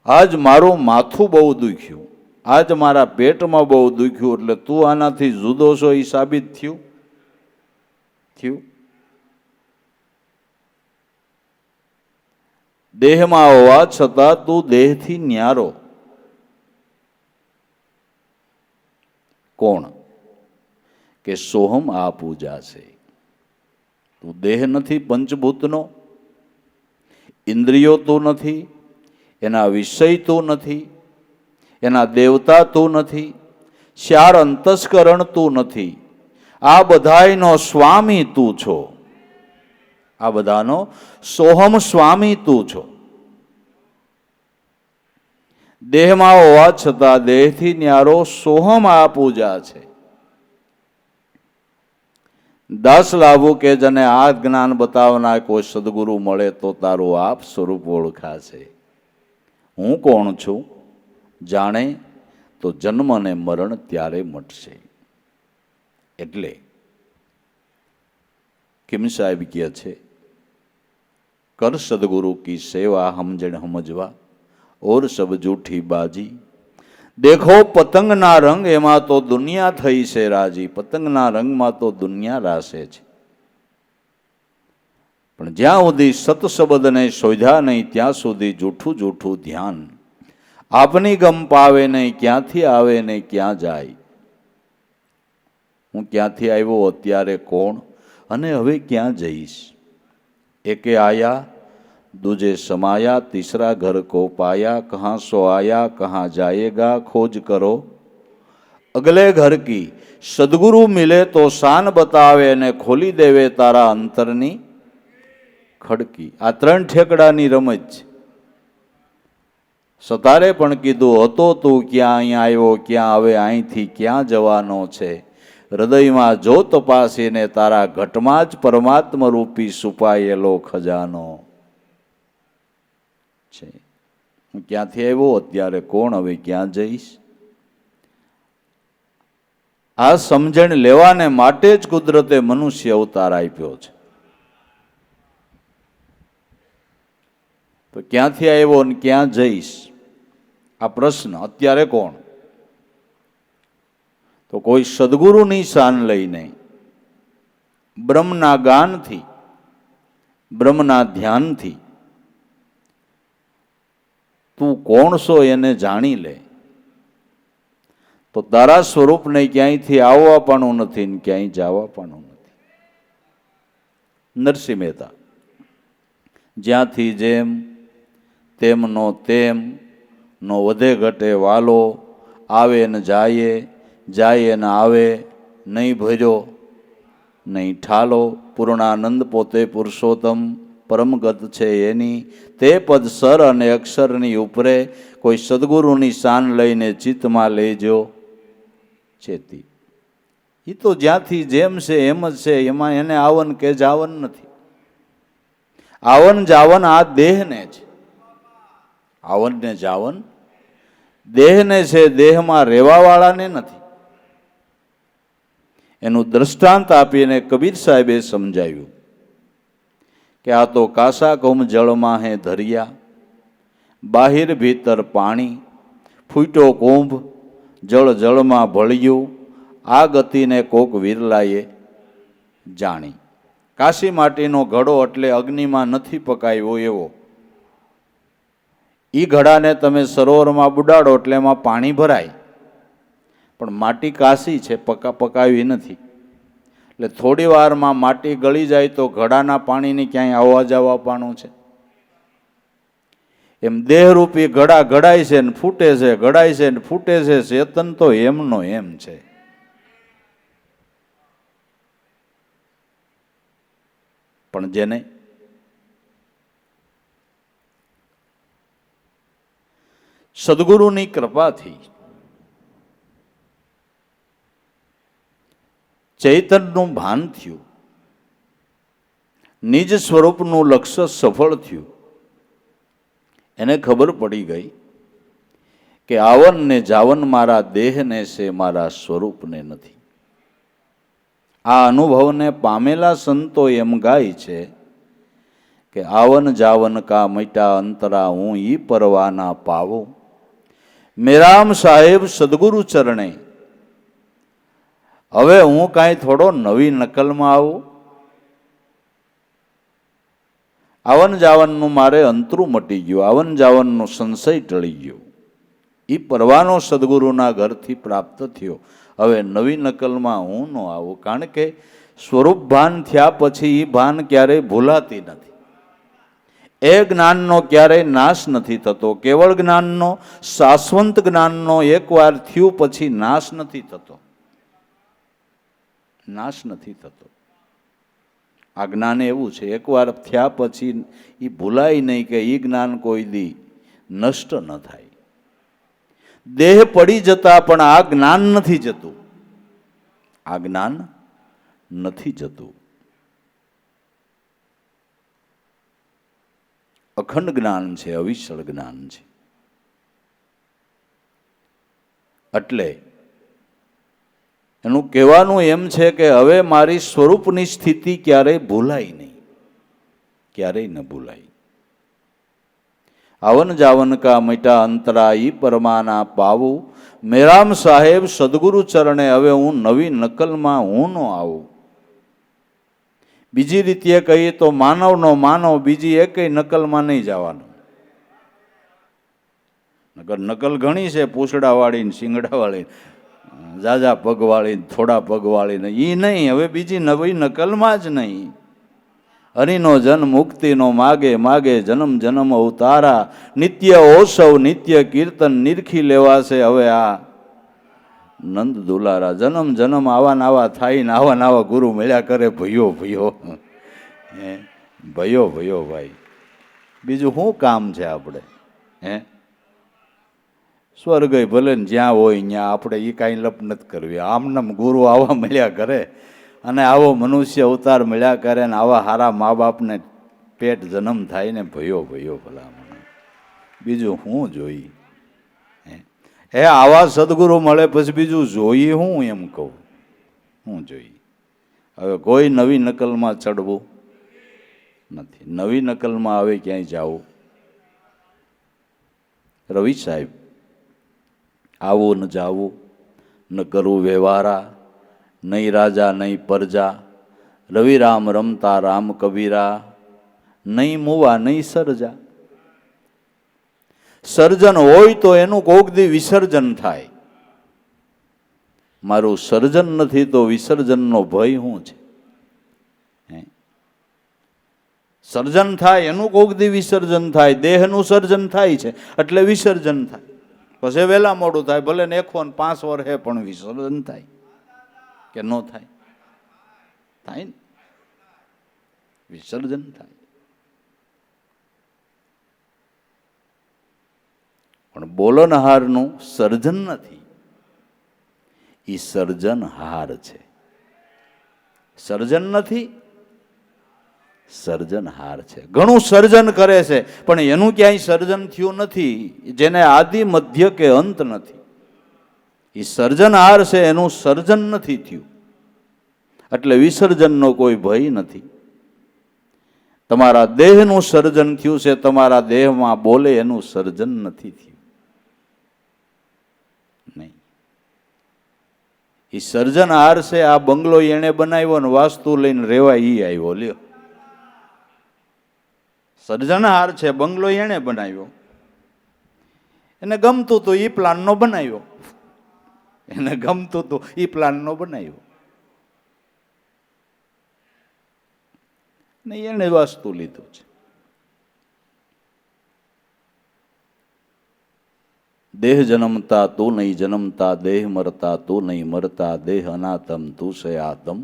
આજ મારું માથું બહુ દુખ્યું, આજ મારા પેટમાં બહુ દુખ્યું, એટલે તું આનાથી જુદો છો એ સાબિત થયું? દેહમાં હોવા છતાં તું દેહથી ન્યારો. કોણ? કે સોહમ આ પૂજા છે. તું દેહ નથી પંચભૂતનો, ઇન્દ્રિયો તું નથી, એના વિષય તું નથી, એના દેવતા તું નથી, ચાર અંતસ્કરણ તું નથી. આ બધાયનો સ્વામી તું છો. આ બધાનો સોહમ સ્વામી તું છો. દેહમાં હોવા છતાં દેહથી ન્યારો સોહમ આ પૂજા છે. દાસ લાભુ કે જને આ જ્ઞાન બતાવનાર કોઈ સદગુરુ મળે તો તારું આપ સ્વરૂપ ઓળખાશે. હું કોણ છું જાણે તો જન્મ અને મરણ ત્યારે મટશે. એટલે કિમ સાહેબ કહે છે, કર સદગુરુ કી સેવા સમજણ સમજવા ઓર સબ જૂઠી બાજી. દેખો પતંગના રંગ એમાં તો દુનિયા થઈ છે રાજી. પતંગના રંગમાં તો દુનિયા રાસે છે, પણ જ્યાં સુધી સત શબ્દને શોધ્યા નહીં ત્યાં સુધી જૂઠું જૂઠું ધ્યાન. આપની ગમ પાવે નહીં, ક્યાંથી આવે ને ક્યાં જાય. હું ક્યાંથી આવ્યો, અત્યારે કોણ, અને હવે ક્યાં જઈશ. એકે આયા दूजे समाया, तीसरा घर को पाया, कहाँ सो आया कहाँ जाएगा खोज करो. अगले घर की सदगुरु मिले तो शान बतावे ने खोली देवे तारा अंतरनी खड़की. आ त्रण ठेकડાની રમત. સતારે પણ કીધું હતો તું ક્યાં અહીં આવ્યો, ક્યાં હવે અહીંથી ક્યાં જવાનો છે. હૃદયમાં જો તપાસીને તારા ઘટમાં જ પરમાત્મા રૂપી છુપાયેલો ખજાનો છે. હું ક્યાંથી આવ્યો, અત્યારે કોણ, હવે ક્યાં જઈશ. આ સમજણ લેવાને માટે જ કુદરતે મનુષ્ય અવતાર આપ્યો છે. તો ક્યાંથી આવ્યો ને ક્યાં જઈશ, આ પ્રશ્ન. અત્યારે કોણ? તો કોઈ સદગુરુની શાન લઈને બ્રહ્મના ગાનથી, બ્રહ્મના ધ્યાનથી તું કોણ છો એને જાણી લે તો તારા સ્વરૂપને ક્યાંયથી આવવા પણ નથી ને ક્યાંય જવા પણ નથી. નરસિંહ મહેતા જ્યાંથી જેમ તેમનો તેમ નો વધે ઘટે વાલો, આવે ને જાય, જાય ને આવે, નહીં ભર્યો નહીં ઠાલો. પૂર્ણાનંદ પોતે પુરુષોત્તમ પરમગત છે એની, તે પદ સર અને અક્ષરની ઉપરે કોઈ સદગુરુની શાન લઈને ચિત્તમાં લેજો ચેતી. એ તો જ્યાંથી જેમ છે એમ જ છે, એમાં એને આવન કે જાવન નથી. આવન જાવન આ દેહને છે. આવન ને જાવન દેહને છે, દેહમાં રહેવાવાળાને નથી. એનું દ્રષ્ટાંત આપીને કબીર સાહેબે સમજાવ્યું કે આ તો કાસા કોમ જળમાં હે ધરિયા, બાહિર ભીતર પાણી, ફૂટ્યો કુંભ જળ જળમાં ભળ્યું, આ ગતિને કોક વિરલાએ જાણી. કાશી માટીનો ઘડો એટલે અગ્નિમાં નથી પકાવ્યો એવો. એ ઘડાને તમે સરોવરમાં બુડાડો એટલે એમાં પાણી ભરાય, પણ માટી કાશી છે, પકાવી નથી. એટલે થોડી વારમાં માટી ગળી જાય તો ઘડાના પાણીની ક્યાંય આવવા જવા પાણું છે? એમ દેહરૂપી ઘડા ઘડાય છે ને ફૂટે છે, ઘડાય છે ને ફૂટે છે. ચેતન તો એમનો એમ છે. પણ જેને સદગુરુની કૃપાથી ચૈતન્યનું ભાન થયું, નિજ સ્વરૂપનું લક્ષ્ય સફળ થયું, એને ખબર પડી ગઈ કે આવન ને જાવન મારા દેહને છે, મારા સ્વરૂપને નથી. આ અનુભવને પામેલા સંતો એમ ગાય છે કે આવન જાવન કા મટા અંતરા હું ઈ પરવાના પાવો. મેરામ સાહેબ સદગુરુ ચરણે હવે હું કાંઈ થોડો નવી નકલમાં આવું? આવન જાવનનું મારે અંતરું મટી ગયું, આવન જાવનનો સંશય ટળી ગયો. એ પરવાનો સદગુરુના ઘરથી પ્રાપ્ત થયો. હવે નવી નકલમાં હું ન આવું, કારણ કે સ્વરૂપ ભાન થયા પછી એ ભાન ક્યારેય ભૂલાતી નથી. એ જ્ઞાનનો ક્યારેય નાશ નથી થતો. કેવળ જ્ઞાનનો, શાશ્વત જ્ઞાનનો એકવાર થયું પછી નાશ નથી થતો. નાશ નથી થતો. આ જ્ઞાન એવું છે, એકવાર થયા પછી એ ભૂલાય નહીં કે એ જ્ઞાન કોઈ દી નષ્ટ ન થાય. દેહ પડી જતા પણ આ જ્ઞાન નથી જતું. આ જ્ઞાન નથી જતું. અખંડ જ્ઞાન છે, અવિચળ જ્ઞાન છે. એટલે એનું કહેવાનું એમ છે કે હવે મારી સ્વરૂપની સ્થિતિ ક્યારેય ભૂલાય નહીં, ક્યારેય ન ભૂલાય. આવન જાવન કા મટા અંતરા ઈ પરમાના પાવું. મેરામ સાહેબ સદગુરુ ચરણે હવે હું નવી નકલમાં હું ન આવું. બીજી રીતે કહીએ તો માનવનો માનવ બીજી એકેય નકલમાં નહીં જવાનું. નકલ ઘણી છે, પૂછડાવાળી ને શિંગડાવાળી, જાજા પગવાળી, થોડા પગવાળી ને એ નહીં. હવે બીજી નવી નકલમાં જ નહીં. હરિનો જન મુક્તિનો માગે માગે જન્મ જન્મ અવતારા. નિત્ય ઓસવ નિત્ય કીર્તન નિરખી લેવાશે હવે આ નંદ દુલારા. જન્મ જન્મ આવા નાવા થાય ને આવા નાવા ગુરુ મળ્યા કરે. ભયો ભયો ભયો ભયો ભાઈ, બીજું શું કામ છે આપણે? સ્વર્ગ ભલે ને જ્યાં હોય ત્યાં આપણે એ કાંઈ લપ નથી કરવી. આમનામ ગુરુ આવા મળ્યા કરે અને આવો મનુષ્ય અવતાર મળ્યા કરે ને આવા હારા મા બાપને પેટ જન્મ થાય ને ભયો ભયો ભલામણ. બીજું શું જોઈ? આવા સદગુરુ મળે પછી બીજું જોઈએ હું? એમ કહું, હું જોઈ? હવે કોઈ નવી નકલમાં ચડવું નથી. નવી નકલમાં હવે ક્યાંય જાવું? રવિ સાહેબ, આવું ન જાવું, ન કરવું વ્યવહારા, નહીં રાજા નહીં પરજા. રવિરામ રમતા રામ કબીરા, નહીં મુવા નહીં સર્જા. સર્જન હોય તો એનું કોક દી વિસર્જન થાય. મારું સર્જન નથી તો વિસર્જનનો ભય શું છે? સર્જન થાય એનું કોક દી વિસર્જન થાય. દેહનું સર્જન થાય છે એટલે વિસર્જન થાય. પછી વહેલા મોડું થાય, ભલે ને 105 વર્ષે પણ વિસર્જન થાય કે ન થાય? થાય ને, વિસર્જન થાય. પણ બોલનહારનું સર્જન નથી, એ સર્જનહાર છે. સર્જન નથી, સર્જનહાર છે. ઘણું સર્જન કરે છે પણ એનું ક્યાંય સર્જન થયું નથી. જેને આદિ મધ્ય કે અંત નથી, એ સર્જનહાર છે, એનું સર્જન નથી થયું. એટલે વિસર્જનનો કોઈ ભય નથી. તમારા દેહનું સર્જન થયું છે, તમારા દેહમાં બોલે એનું સર્જન નથી થયું. નહીં, એ સર્જનહાર છે. આ બંગલો એણે બનાવ્યો ને વાસ્તુ લઈને રેવા ઈ આવ્યો. લ્યો, સર્જનહાર છે, બંગલો એણે બનાવ્યો. એને ગમતું હતું એ પ્લાનનો બનાવ્યો. એને ગમતું હતું એ પ્લાનનો બનાવ્યો. ને એને વાસ્તુ લીધું છે. દેહ જન્મતા તું નહીં જન્મતા, દેહ મરતા તું નહીં મરતા, દેહ અનાતમ તું સે આતમ.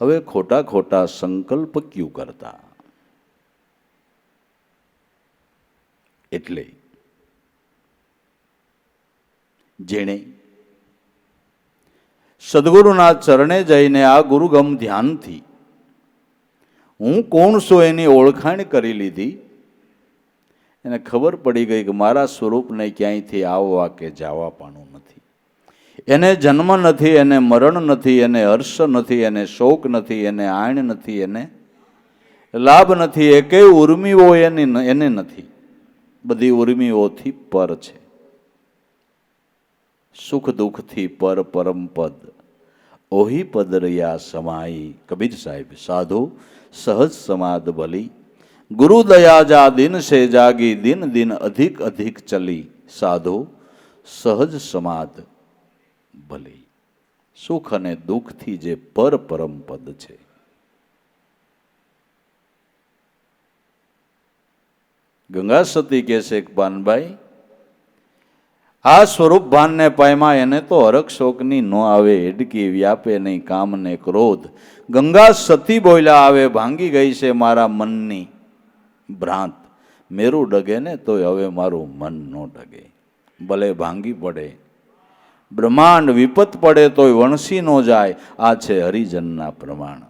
હવે ખોટા ખોટા સંકલ્પ ક્યું કરતા. એટલે જેણે સદગુરુના ચરણે જઈને આ ગુરુગમ ધ્યાનથી હું કોણ છું એની ઓળખાણ કરી લીધી, એને ખબર પડી ગઈ કે મારા સ્વરૂપને ક્યાંયથી આવવા કે જવા પાનું નથી. એને જન્મ નથી, એને મરણ નથી, એને હર્ષ નથી, એને શોક નથી, એને આણ નથી, એને લાભ નથી, એકેય ઉર્મિઓ એને નથી. બધી ઉર્મિઓથી પર છે. સુખ દુઃખથી પર પરમ પદ, ઓહી પદ રહ્યા સમાઈ. કબીર સાહેબ. સાધુ સહજ સમાદ ભલી, ગુરુ દયા જા દિન સે જાગી, દિન દિન અધિક અધિક ચલી. સાધુ સહજ સમાદ ભલી. સુખ અને દુઃખથી જે પર પરમ પદ છે. ગંગા સતી કહે છે કે પાનભાઈ, આ સ્વરૂપ ભાનને પાયમાં એને તો હરખ શોકની ન આવે, હેડકી વ્યાપે નહીં કામ ને ક્રોધ. ગંગા સતી બોલ્યા આવે ભાંગી ગઈ છે મારા મનની ભ્રાંત. મેરું ડગે ને તોય હવે મારું મન ન ડગે. ભલે ભાંગી પડે બ્રહ્માંડ, વિપત પડે તોય વણસી ન જાય. આ છે હરિજનના પ્રમાણ.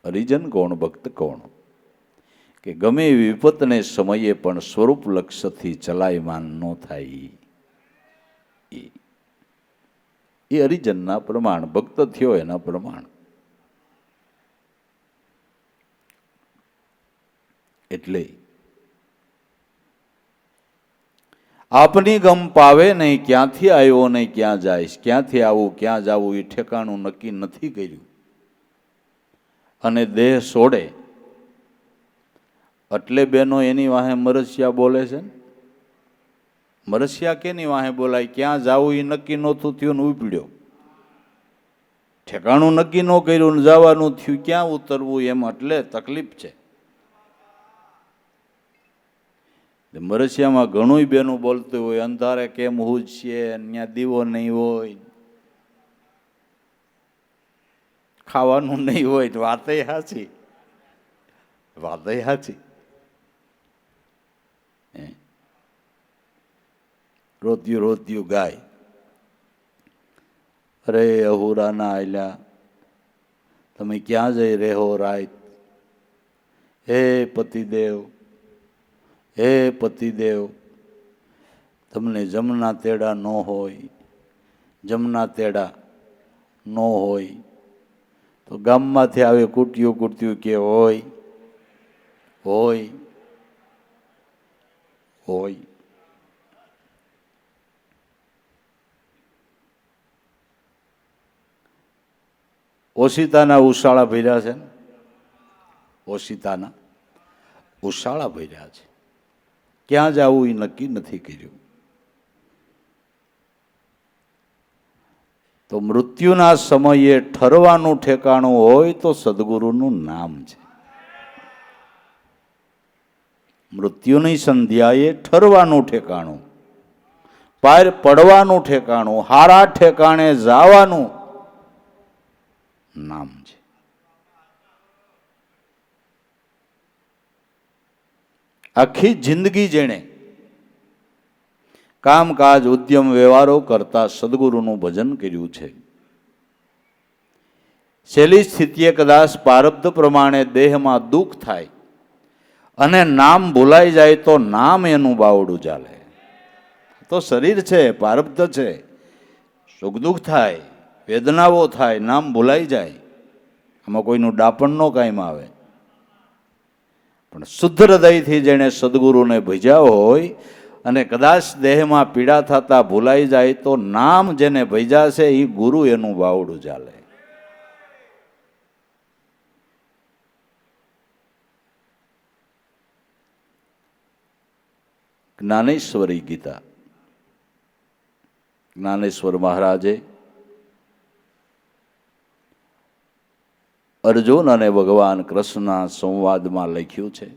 હરિજન કોણ, ભક્ત કોણ? કે ગમે વિપતને સમયે પણ સ્વરૂપ લક્ષ્યથી ચલાયમાન ન થાય. એ હરિજનના પ્રમાણ. ભક્ત થયો એના પ્રમાણ. એટલે આપની ગમ પાવે નહીં, ક્યાંથી આવ્યો નહીં ક્યાં જાય, ક્યાંથી આવું ક્યાં જાવું એ ઠેકાણું નક્કી નથી કર્યું. અને દેહ છોડે એટલે બેનો એની વાહે મરસિયા બોલે છે. મરસિયા કેની વાહે બોલાય? ક્યાં જાવું એ નક્કી નહોતું થયું ને ઉપડ્યો. ઠેકાણું નક્કી ન કર્યું ને જવાનું થયું, ક્યાં ઉતરવું એમ. એટલે તકલીફ છે. મરસિયામાં ઘણું બેનું બોલતું હોય, અંધારે કેમ હું જ છે, ત્યાં દીવો નહીં હોય, ખાવાનું નહીં હોય. વાતય સાચી, વાતય સાચી. રોત્યું રોત્યું ગાય, અરે અહુરાના આયલા તમે ક્યાં જઈ રહ્યો રાત? હે પતિદેવ, હે પતિદેવ, તમને જમના તેડા ન હોય, જમના તેડા ન હોય તો ગામમાંથી આવે કૂટ્યું કૂટ્યું કે હોય હોય હોય. ઓશિતાના ઉશાળા ભર્યા છે. ઓશિતાના ઉશાળા ભર્યા છે. ક્યાં જવું એ નક્કી નથી કર્યું. તો મૃત્યુના સમયે ઠરવાનું ઠેકાણું હોય તો સદગુરુનું નામ છે. મૃત્યુની સંધ્યાએ ઠરવાનું ઠેકાણું, પાર પડવાનું ઠેકાણું, હારા ઠેકાણે જવાનું નામ છે. આખી જિંદગી જેણે કામકાજ ઉદ્યમ વ્યવહારો કરતા સદગુરુનું ભજન કર્યું છે. છેલ્લી સ્થિતિએ કદાચ પ્રારબ્ધ પ્રમાણે દેહમાં દુઃખ થાય અને નામ ભૂલાઈ જાય તો નામ એનું બાવડું ચાલે. તો શરીર છે, પ્રારબ્ધ છે, સુખ દુઃખ થાય, વેદનાઓ થાય, નામ ભૂલાઈ જાય. આમાં કોઈનું ડાપણ ન કાયમ આવે. પણ શુદ્ધ હૃદયથી જેણે સદગુરુને ભજ્યા હોય અને કદાચ દેહમાં પીડા થતા ભૂલાઈ જાય તો નામ જેને ભજ્યા છે એ ગુરુ એનું બાવડું ચાલે. જ્ઞાનેશ્વરી ગીતા, જ્ઞાનેશ્વર મહારાજે અર્જુન અને ભગવાન કૃષ્ણના સંવાદમાં લખ્યું છે.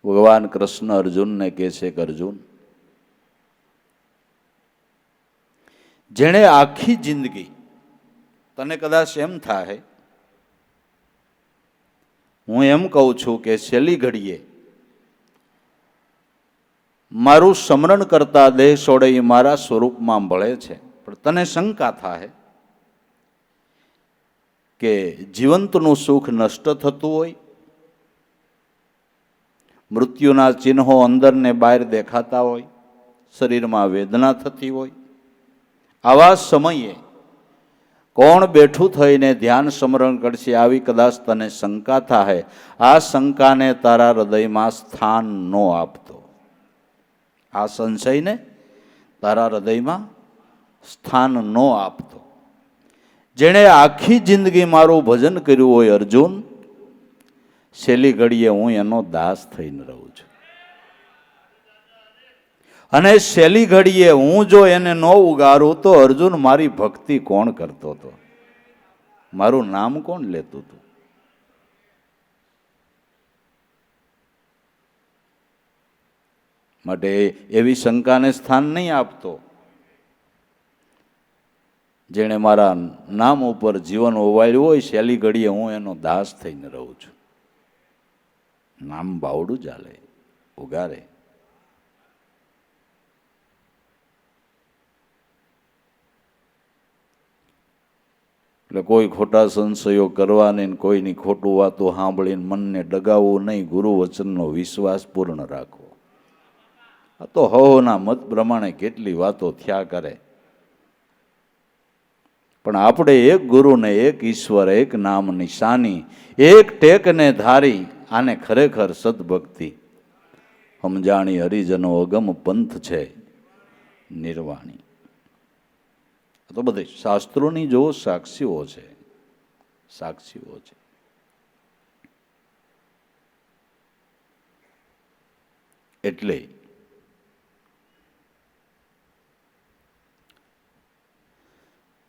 ભગવાન કૃષ્ણ અર્જુનને કહે છે કે અર્જુન, જેણે આખી જિંદગી, તને કદાચ એમ થાય, હું એમ કહું છું કે છેલ્લી ઘડીએ મારું સ્મરણ કરતા દેહ છોડે એ મારા સ્વરૂપમાં ભળે છે, પણ તને શંકા થાય કે જીવંતનું સુખ નષ્ટ થતું હોય, મૃત્યુના ચિહ્નો અંદર ને બહાર દેખાતા હોય, શરીરમાં વેદના થતી હોય, આવા સમયે કોણ બેઠું થઈને ધ્યાન સ્મરણ કરશે, આવી કદાચ તને શંકા થાય. આ શંકાને તારા હૃદયમાં સ્થાન ન આપતો, આ સંશયને તારા હૃદયમાં સ્થાન ન આપતો. જેણે આખી જિંદગી મારું ભજન કર્યું હોય અર્જુન, છેલ્લી ઘડીએ હું એનો દાસ થઈને રહું છું. અને છેલ્લી ઘડીએ હું જો એને ન ઉગારું તો અર્જુન મારી ભક્તિ કોણ કરતો હતો, મારું નામ કોણ લેતું હતું? માટે એવી શંકાને સ્થાન નહીં આપતો. જેણે મારા નામ ઉપર જીવન ઓવાળ્યું હોય, છેલ્લી ઘડીએ હું એનો દાસ થઈને રહું છું. નામ બાવડું ચાલે, ઉગારે. એટલે કોઈ ખોટા સંશયો કરવા નહીં, કોઈની ખોટું વાતો સાંભળીને મનને ડગાવવું નહીં, ગુરુ વચનનો વિશ્વાસ પૂર્ણ રાખવો. આ તો હવના મત પ્રમાણે કેટલી વાતો થયા કરે, પણ આપણે એક ગુરુને, એક ઈશ્વર, એક નામ નિશાની, એક ટેકને ધારી, આને ખરેખર સદભક્તિ સમજાણી. હરિજનો અગમ પંથ છે નિર્વાણી. તો બધે શાસ્ત્રોની જો સાક્ષીઓ છે, સાક્ષીઓ છે. એટલે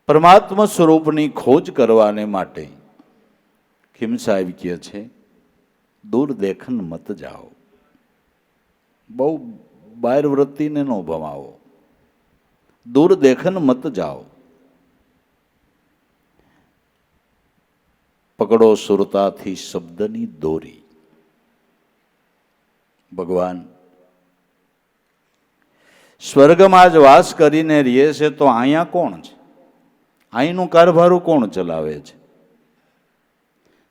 પરમાત્મા સ્વરૂપની ખોજ કરવાને માટે ખીમ સાહેબ કહે છે, દૂર દેખન મત જાઓ. બહુ બાર વૃત્તિને ન ભમાવો, દૂર દેખન મત જાઓ. પકડો સુરતાથી શબ્દની દોરી. ભગવાન સ્વર્ગમાં જ વાસ કરીને રહે છે, તો અહીંયા કોણ છે? અહીંનું કારભારું કોણ ચલાવે છે?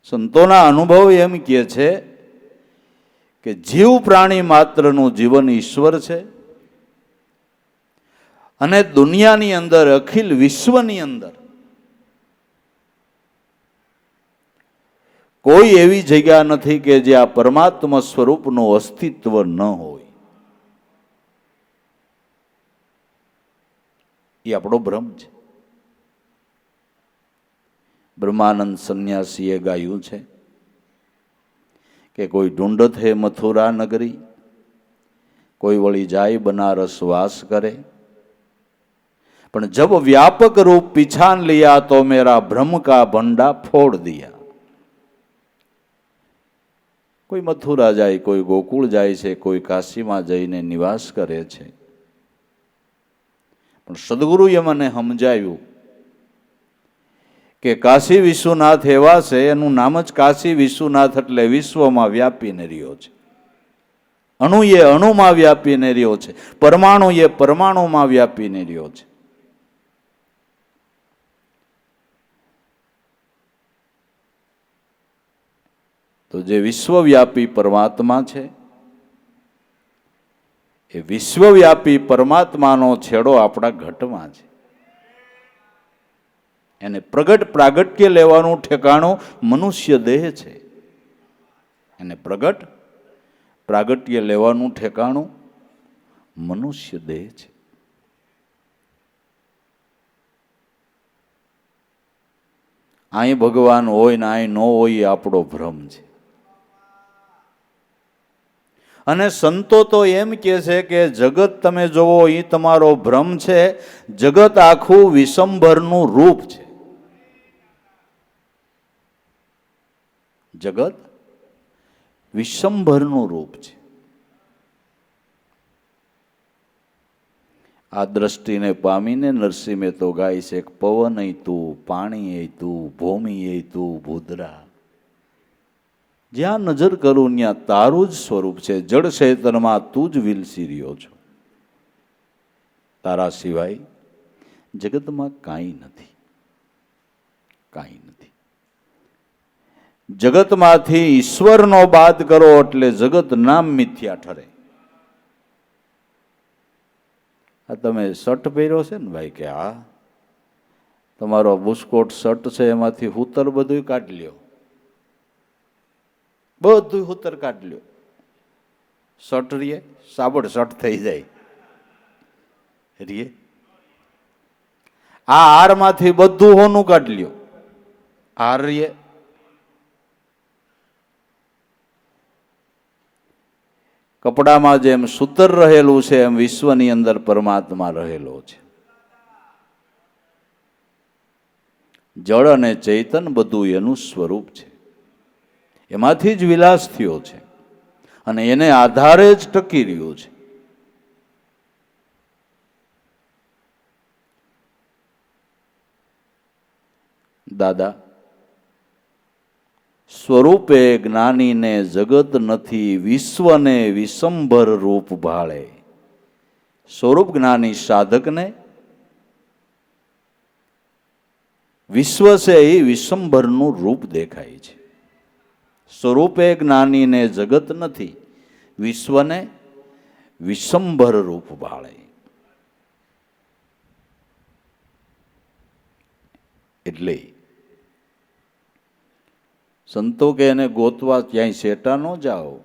સંતોના અનુભવ એમ કહે છે કે જીવ પ્રાણી માત્રનું જીવન ઈશ્વર છે, અને દુનિયાની અંદર, અખિલ વિશ્વની અંદર કોઈ એવી જગ્યા નથી કે જે આ પરમાત્મા સ્વરૂપનું અસ્તિત્વ ન હોય. એ આપણો ભ્રમ છે. બ્રહ્માનંદ સંન્યાસીએ ગાયું છે કે કોઈ ઢૂંઢત હે મથુરા નગરી, કોઈ વળી જાય બનારસ વાસ કરે, પણ જબ વ્યાપક રૂપ पिछान लिया तो मेरा भ्रम का भंडा फोड़ दिया. કોઈ મથુરા જાય, કોઈ ગોકુળ જાય છે, કોઈ કાશીમાં જઈને નિવાસ કરે છે, પણ સદગુરુએ મને સમજાવ્યું કે કાશી વિશ્વનાથ એવા છે, એનું નામ જ કાશી વિશ્વનાથ, એટલે વિશ્વમાં વ્યાપીને રહ્યો છે. અણુ એ અણુમાં વ્યાપીને રહ્યો છે, પરમાણુ એ પરમાણુમાં વ્યાપીને રહ્યો છે. તો જે વિશ્વવ્યાપી પરમાત્મા છે, એ વિશ્વવ્યાપી પરમાત્માનો છેડો આપણા ઘટમાં છે. એને પ્રગટ પ્રાગટ્ય લેવાનું ઠેકાણું મનુષ્ય દેહ છે. એને પ્રગટ પ્રાગટ્ય લેવાનું ઠેકાણું મનુષ્ય દેહ છે. અહીં ભગવાન હોય ને અહીં ન હોય, એ આપણો ભ્રમ છે. અને સંતો તો એમ કહે છે કે જગત તમે જોવો એ તમારો ભ્રમ છે, જગત આખું વિશંભરનું રૂપ છે. જગત વિશ્વંભરનું રૂપ છે. આ દ્રષ્ટિને પામીને નરસિંહ મહેતો ગાય છે કે પવન તું, પાણી તું, ભૂમિ તું, ભૂદરા, જ્યાં નજર કરું ત્યાં તારું જ સ્વરૂપ છે. જળ ચેતનમાં તું જ વિલસી રહ્યો છો. તારા સિવાય જગતમાં કાંઈ નથી, કાંઈ નથી. જગતમાંથી ઈશ્વરનો બાદ કરો એટલે જગત નામ મિથ્યા ઠરે. આ તમે શર્ટ પહેર્યો છે ને ભાઈ, કે હા તમારો બુસ્કોટ શર્ટ છે, એમાંથી હુતર બધું કાઢી લ્યો, બધું હુતર કાઢી લ્યો, શર્ટ રીએ સાબડ શર્ટ થઈ જાય રીએ. આ હારમાંથી બધું હોનું કાઢી લ્યો, હાર રીએ. કપડામાં જેમ સૂતર રહેલું છે એમ વિશ્વની અંદર પરમાત્મા રહેલો છે. જળ અને ચૈતન બધું એનું સ્વરૂપ છે. એમાંથી જ વિલાસ થયો છે અને એને આધારે જ ટકી રહ્યો છે. દાદા, સ્વરૂપે જ્ઞાનીને જગત નથી, વિશ્વને વિશ્વંભર રૂપ ભાળે. સ્વરૂપ જ્ઞાની સાધકને વિશ્વ છે એ વિશ્વંભરનું રૂપ દેખાય છે. સ્વરૂપે જ્ઞાનીને જગત નથી, વિશ્વને વિશ્વંભર રૂપ ભાળે. એટલે સંતો કે એને ગોતવા ક્યાંય શેટા ન જાઓ.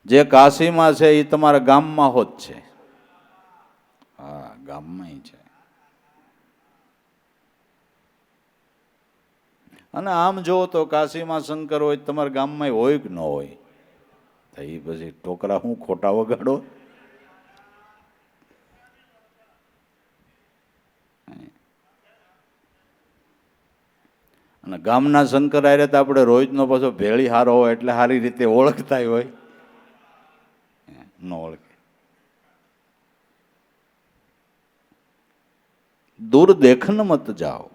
જે કાશીમાં છે એ તમારા ગામમાં હોત છે. હા, ગામમાં છે. અને આમ જોવો તો કાશીમાં શંકર હોય, તમારા ગામમાં હોય કે ન હોય, તો એ પછી ટોકરા હું ખોટા વગાડો. અને ગામના શંકર આરે તો આપણે રોજનો પાછો ભેળી હારો હોય એટલે સારી રીતે ઓળખતા હોય, ન ઓળખે. દૂર દેખન મત જાઓ.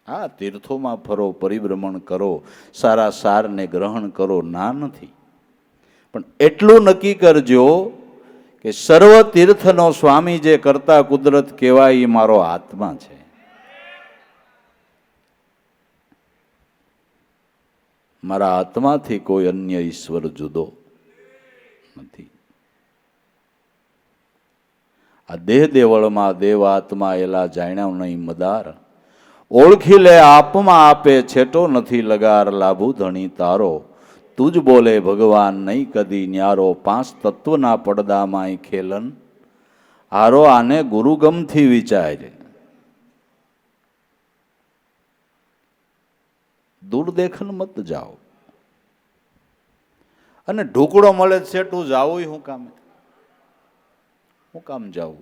હા, તીર્થોમાં ફરો, પરિભ્રમણ કરો, સારા સારને ગ્રહણ કરો, ના નથી. પણ એટલું નક્કી કરજો કે સર્વ તીર્થનો સ્વામી જે કરતા કુદરત કહેવાય એ મારો આત્મા છે. મારા આત્માથી કોઈ અન્ય ઈશ્વર જુદો નથી. આ દેહ દેવળમાં દેવ આત્મા એલા જાણ્યા નહીં મદાર, ઓળખી લે આપમાં આપે છેટો નથી લગાર, લાભુ ધણી તારો તું જ બોલે ભગવાન નહીં કદી ન્યારો. પાંચ તત્વના પડદામાં ખેલન હારો, આને ગુરુગમથી વિચાર. દૂર દેખન મત જાઓ. અને ઢોકળો મળે છેટું જાવું શું કામ? શું કામ જાવું?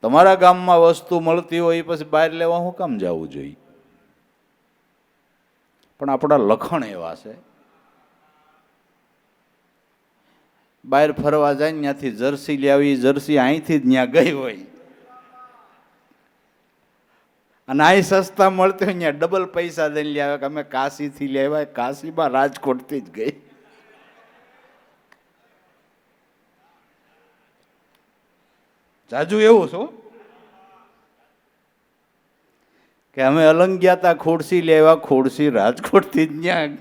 તમારા ગામમાં વસ્તુ મળતી હોય પછી બહાર લેવા શું કામ જવું જોઈએ? પણ આપણા લખણ એવા છે, બહાર ફરવા જાય ત્યાંથી જર્સી લાવી, જર્સી અહીંથી જ ત્યાં ગઈ હોય, અને અહીં સસ્તા મળતી હોય ત્યાં ડબલ પૈસા દઈને લાવે કે અમે કાશીથી લેવાય, કાશીમાં રાજકોટથી જ ગઈ. જાજુ એવું છું કે અમે અલંગ ગયા હતા, ખોડસી લેવા, ખોડસી રાજકોટથી જ ત્યાં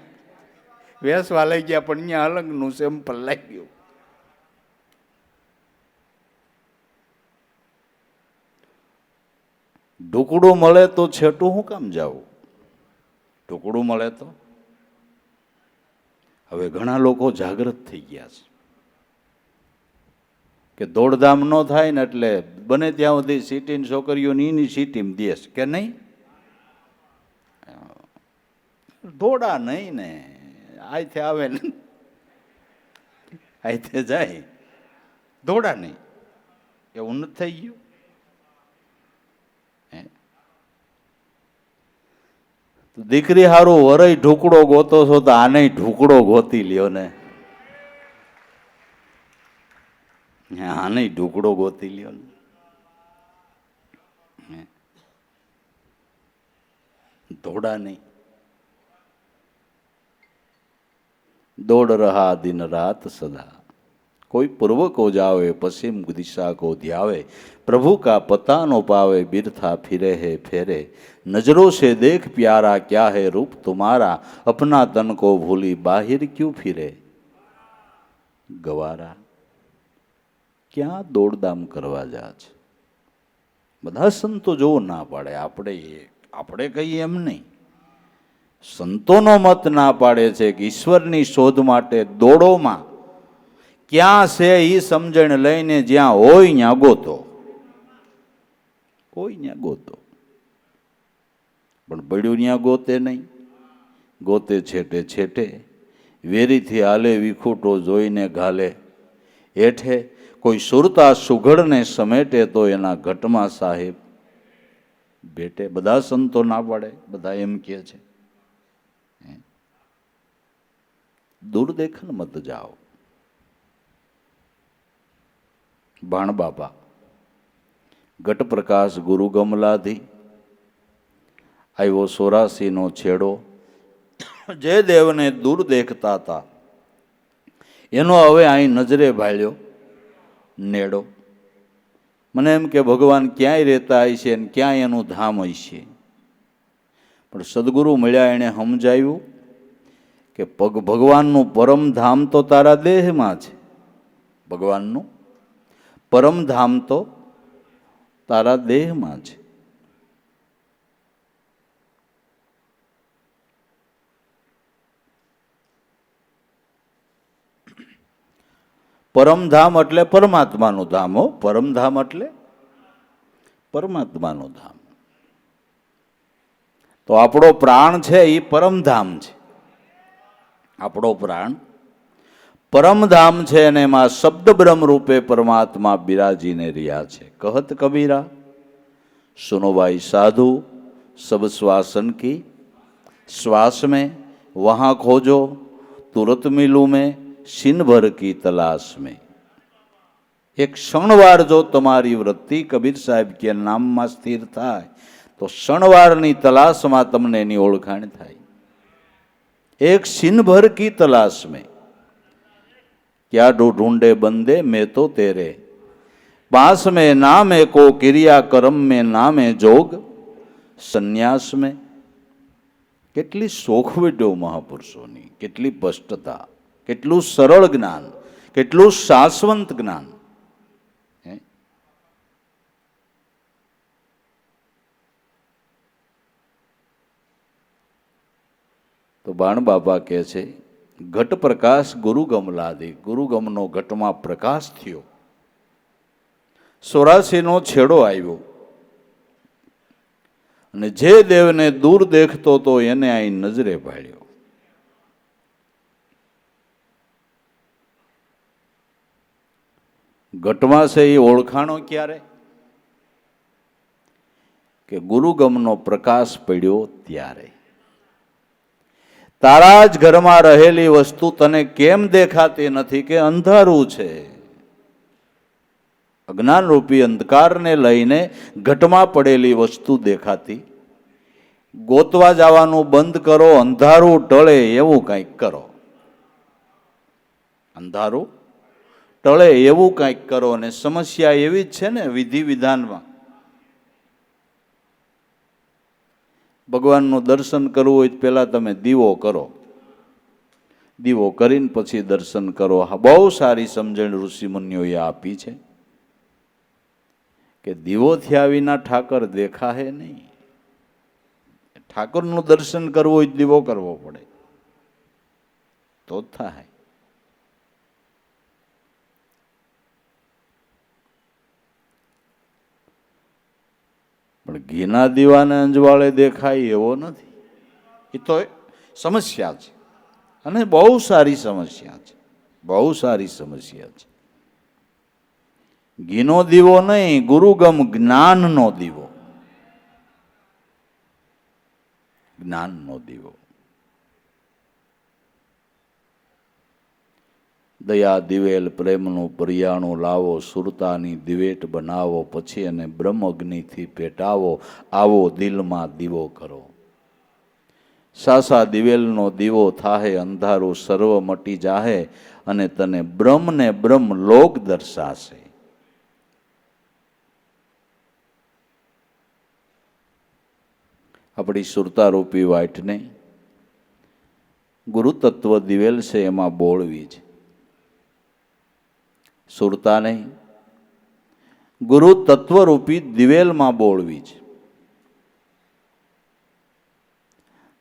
વેસવા લઈ ગયા, પણ ત્યાં અલંગનું સેમ્પલ લાગ્યું. ઢોકળું મળે તો છેટું શું કામ જાવું? ઢોકળું મળે તો. હવે ઘણા લોકો જાગૃત થઈ ગયા છે કે દોડધામ ન થાય ને એટલે બને ત્યાં સુધી સિટીની છોકરીઓની એની સિટીમાં દેશ કે નહીં, દોડા નહીં ને, આયથે આવે ને આયથે જાય, દોડા નહીં, એવું નથી થઈ ગયું. દીકરી હારું વરઈ ઢુકડો ગોતો છો તો આને ઢુકડો ગોતી લ્યો ને, આને ઢુકડો ગોતી લ્યો ને. દોડા નહીં. दौड़ रहा दिन रात सदा, कोई पूर्व को जावे पश्चिम दिशा को ध्यावे, प्रभु का पता न पावे बिरथा फिरे है फेरे, नजरों से देख प्यारा क्या है रूप तुम्हारा, अपना तन को भूली बाहिर क्यों फिरे गवारा. ક્યાં દોડધામ કરવા જા છે? બધા સંતો જો ના પાડે, આપણે કહીએ એમ નહીં. સંતોનો મત ના પાડે છે કે ઈશ્વરની શોધ માટે દોડોમાં ક્યાં છે એ સમજણ લઈને જ્યાં હોય ત્યાં ગોતો, હોય ત્યાં ગોતો. પણ બળ્યું ત્યાં ગોતે નહીં, ગોતે છેટે છેટે વેરીથી હાલે વિખૂટો જોઈને ઘાલે હેઠે, કોઈ સુરતા સુઘડને સમેટે તો એના ઘટમાં સાહેબ બેટે. બધા સંતો ના પાડે, બધા એમ કહે છે દૂરદેખન મત જાઓ. ભાણ બાપા ઘટ પ્રકાશ ગુરુ ગમલાધી આવ્યો 84નો છેડો. જે દેવને દૂર દેખતા હતા એનો હવે અહીં નજરે ભાળ્યો નેડો. મને એમ કે ભગવાન ક્યાંય રહેતા હશે ને ક્યાંય એનું ધામ હશે, પણ સદગુરુ મળ્યા એણે સમજાવ્યું કે ભગવાનનું પરમ ધામ તો તારા દેહમાં છે. ભગવાનનું પરમ ધામ તો તારા દેહમાં છે. પરમધામ એટલે પરમાત્માનું ધામ. હો, પરમધામ એટલે પરમાત્માનું ધામ. તો આપણો પ્રાણ છે એ પરમધામ છે. આપણો પ્રાણ પરમધામ છે અને એમાં શબ્દ બ્રહ્મ રૂપે પરમાત્મા બિરાજીને રહ્યા છે. કહત કબીરા સુનો ભાઈ સાધુ સબ શ્વાसन की, श्वास में वहाँ खोजो तुरंत मिलूं मैं सीन भर की तलाश में. एक क्षणवार जो તમારી વૃત્તિ કબીર સાહેબ કે નામમાં સ્થિર થાય તો ક્ષણવારની તલાશમાં તમને એની ઓળખાણ થાય. एक सीन भर की तलाश में क्या ढूंढे बंदे मैं तो तेरे, पास में नाम है को क्रिया कर्म में नाम है जोग संन्यास में. કેટલી સોખવટો મહાપુરુષોની, કેટલી સ્પષ્ટતા, કેટલું સરળ જ્ઞાન, કેટલું શાશ્વત જ્ઞાન. તો બાણ બાબા કહે છે ઘટ પ્રકાશ ગુરુ ગમલાદી, ગુરુગમનો ઘટમાં પ્રકાશ થયો. 84નો છેડો આવ્યો અને જે દેવને દૂર દેખતો તો એને અહીં નજરે ભાળ્યો. ઘટમાં છે એ ઓળખાણો ક્યારે કે ગુરુગમનો પ્રકાશ પડ્યો ત્યારે. તારા જ ઘરમાં રહેલી વસ્તુ તને કેમ દેખાતી નથી કે અંધારું છે? અજ્ઞાન રૂપી અંધકારને લઈને ઘટમાં પડેલી વસ્તુ દેખાતી. ગોતવા જવાનું બંધ કરો, અંધારું ટળે એવું કંઈક કરો. અંધારું ટળે એવું કંઈક કરો. અને સમસ્યા એવી જ છે ને વિધિ વિધાનમાં. ભગવાનનું દર્શન કરવું હોય તો પહેલાં તમે દીવો કરો, દીવો કરીને પછી દર્શન કરો. હા, બહુ સારી સમજણ ઋષિમુનિઓએ આપી છે કે દીવો થયા વિના ઠાકર દેખાહે નહીં. ઠાકરનું દર્શન કરવું હોય દીવો કરવો પડે તો જ થાય. પણ ઘીના દીવાને અંજવાળે દેખાય એવો નથી. એ તો સમસ્યા છે અને બહુ સારી સમસ્યા છે, બહુ સારી સમસ્યા છે. ઘીનો દીવો નહીં, ગુરુગમ જ્ઞાનનો દીવો. જ્ઞાનનો દીવો. દયા દિવેલ પ્રેમનું પર્યાણું લાવો, સુરતાની દિવેટ બનાવો, પછી એને બ્રહ્મ અગ્નિથી પેટાવો, આવો દિલમાં દીવો કરો. સાસા દિવેલનો દીવો થાહે, અંધારું સર્વ મટી જાહે, અને તને બ્રહ્મ ને બ્રહ્મ લોક દર્શાશે. આપણી સુરતારૂપી વાઇટને ગુરુ તત્વ દિવેલ છે એમાં બોળવી છે. સુરતા નહીં, ગુરુ તત્વરૂપી દિવેલમાં બોળવી છે.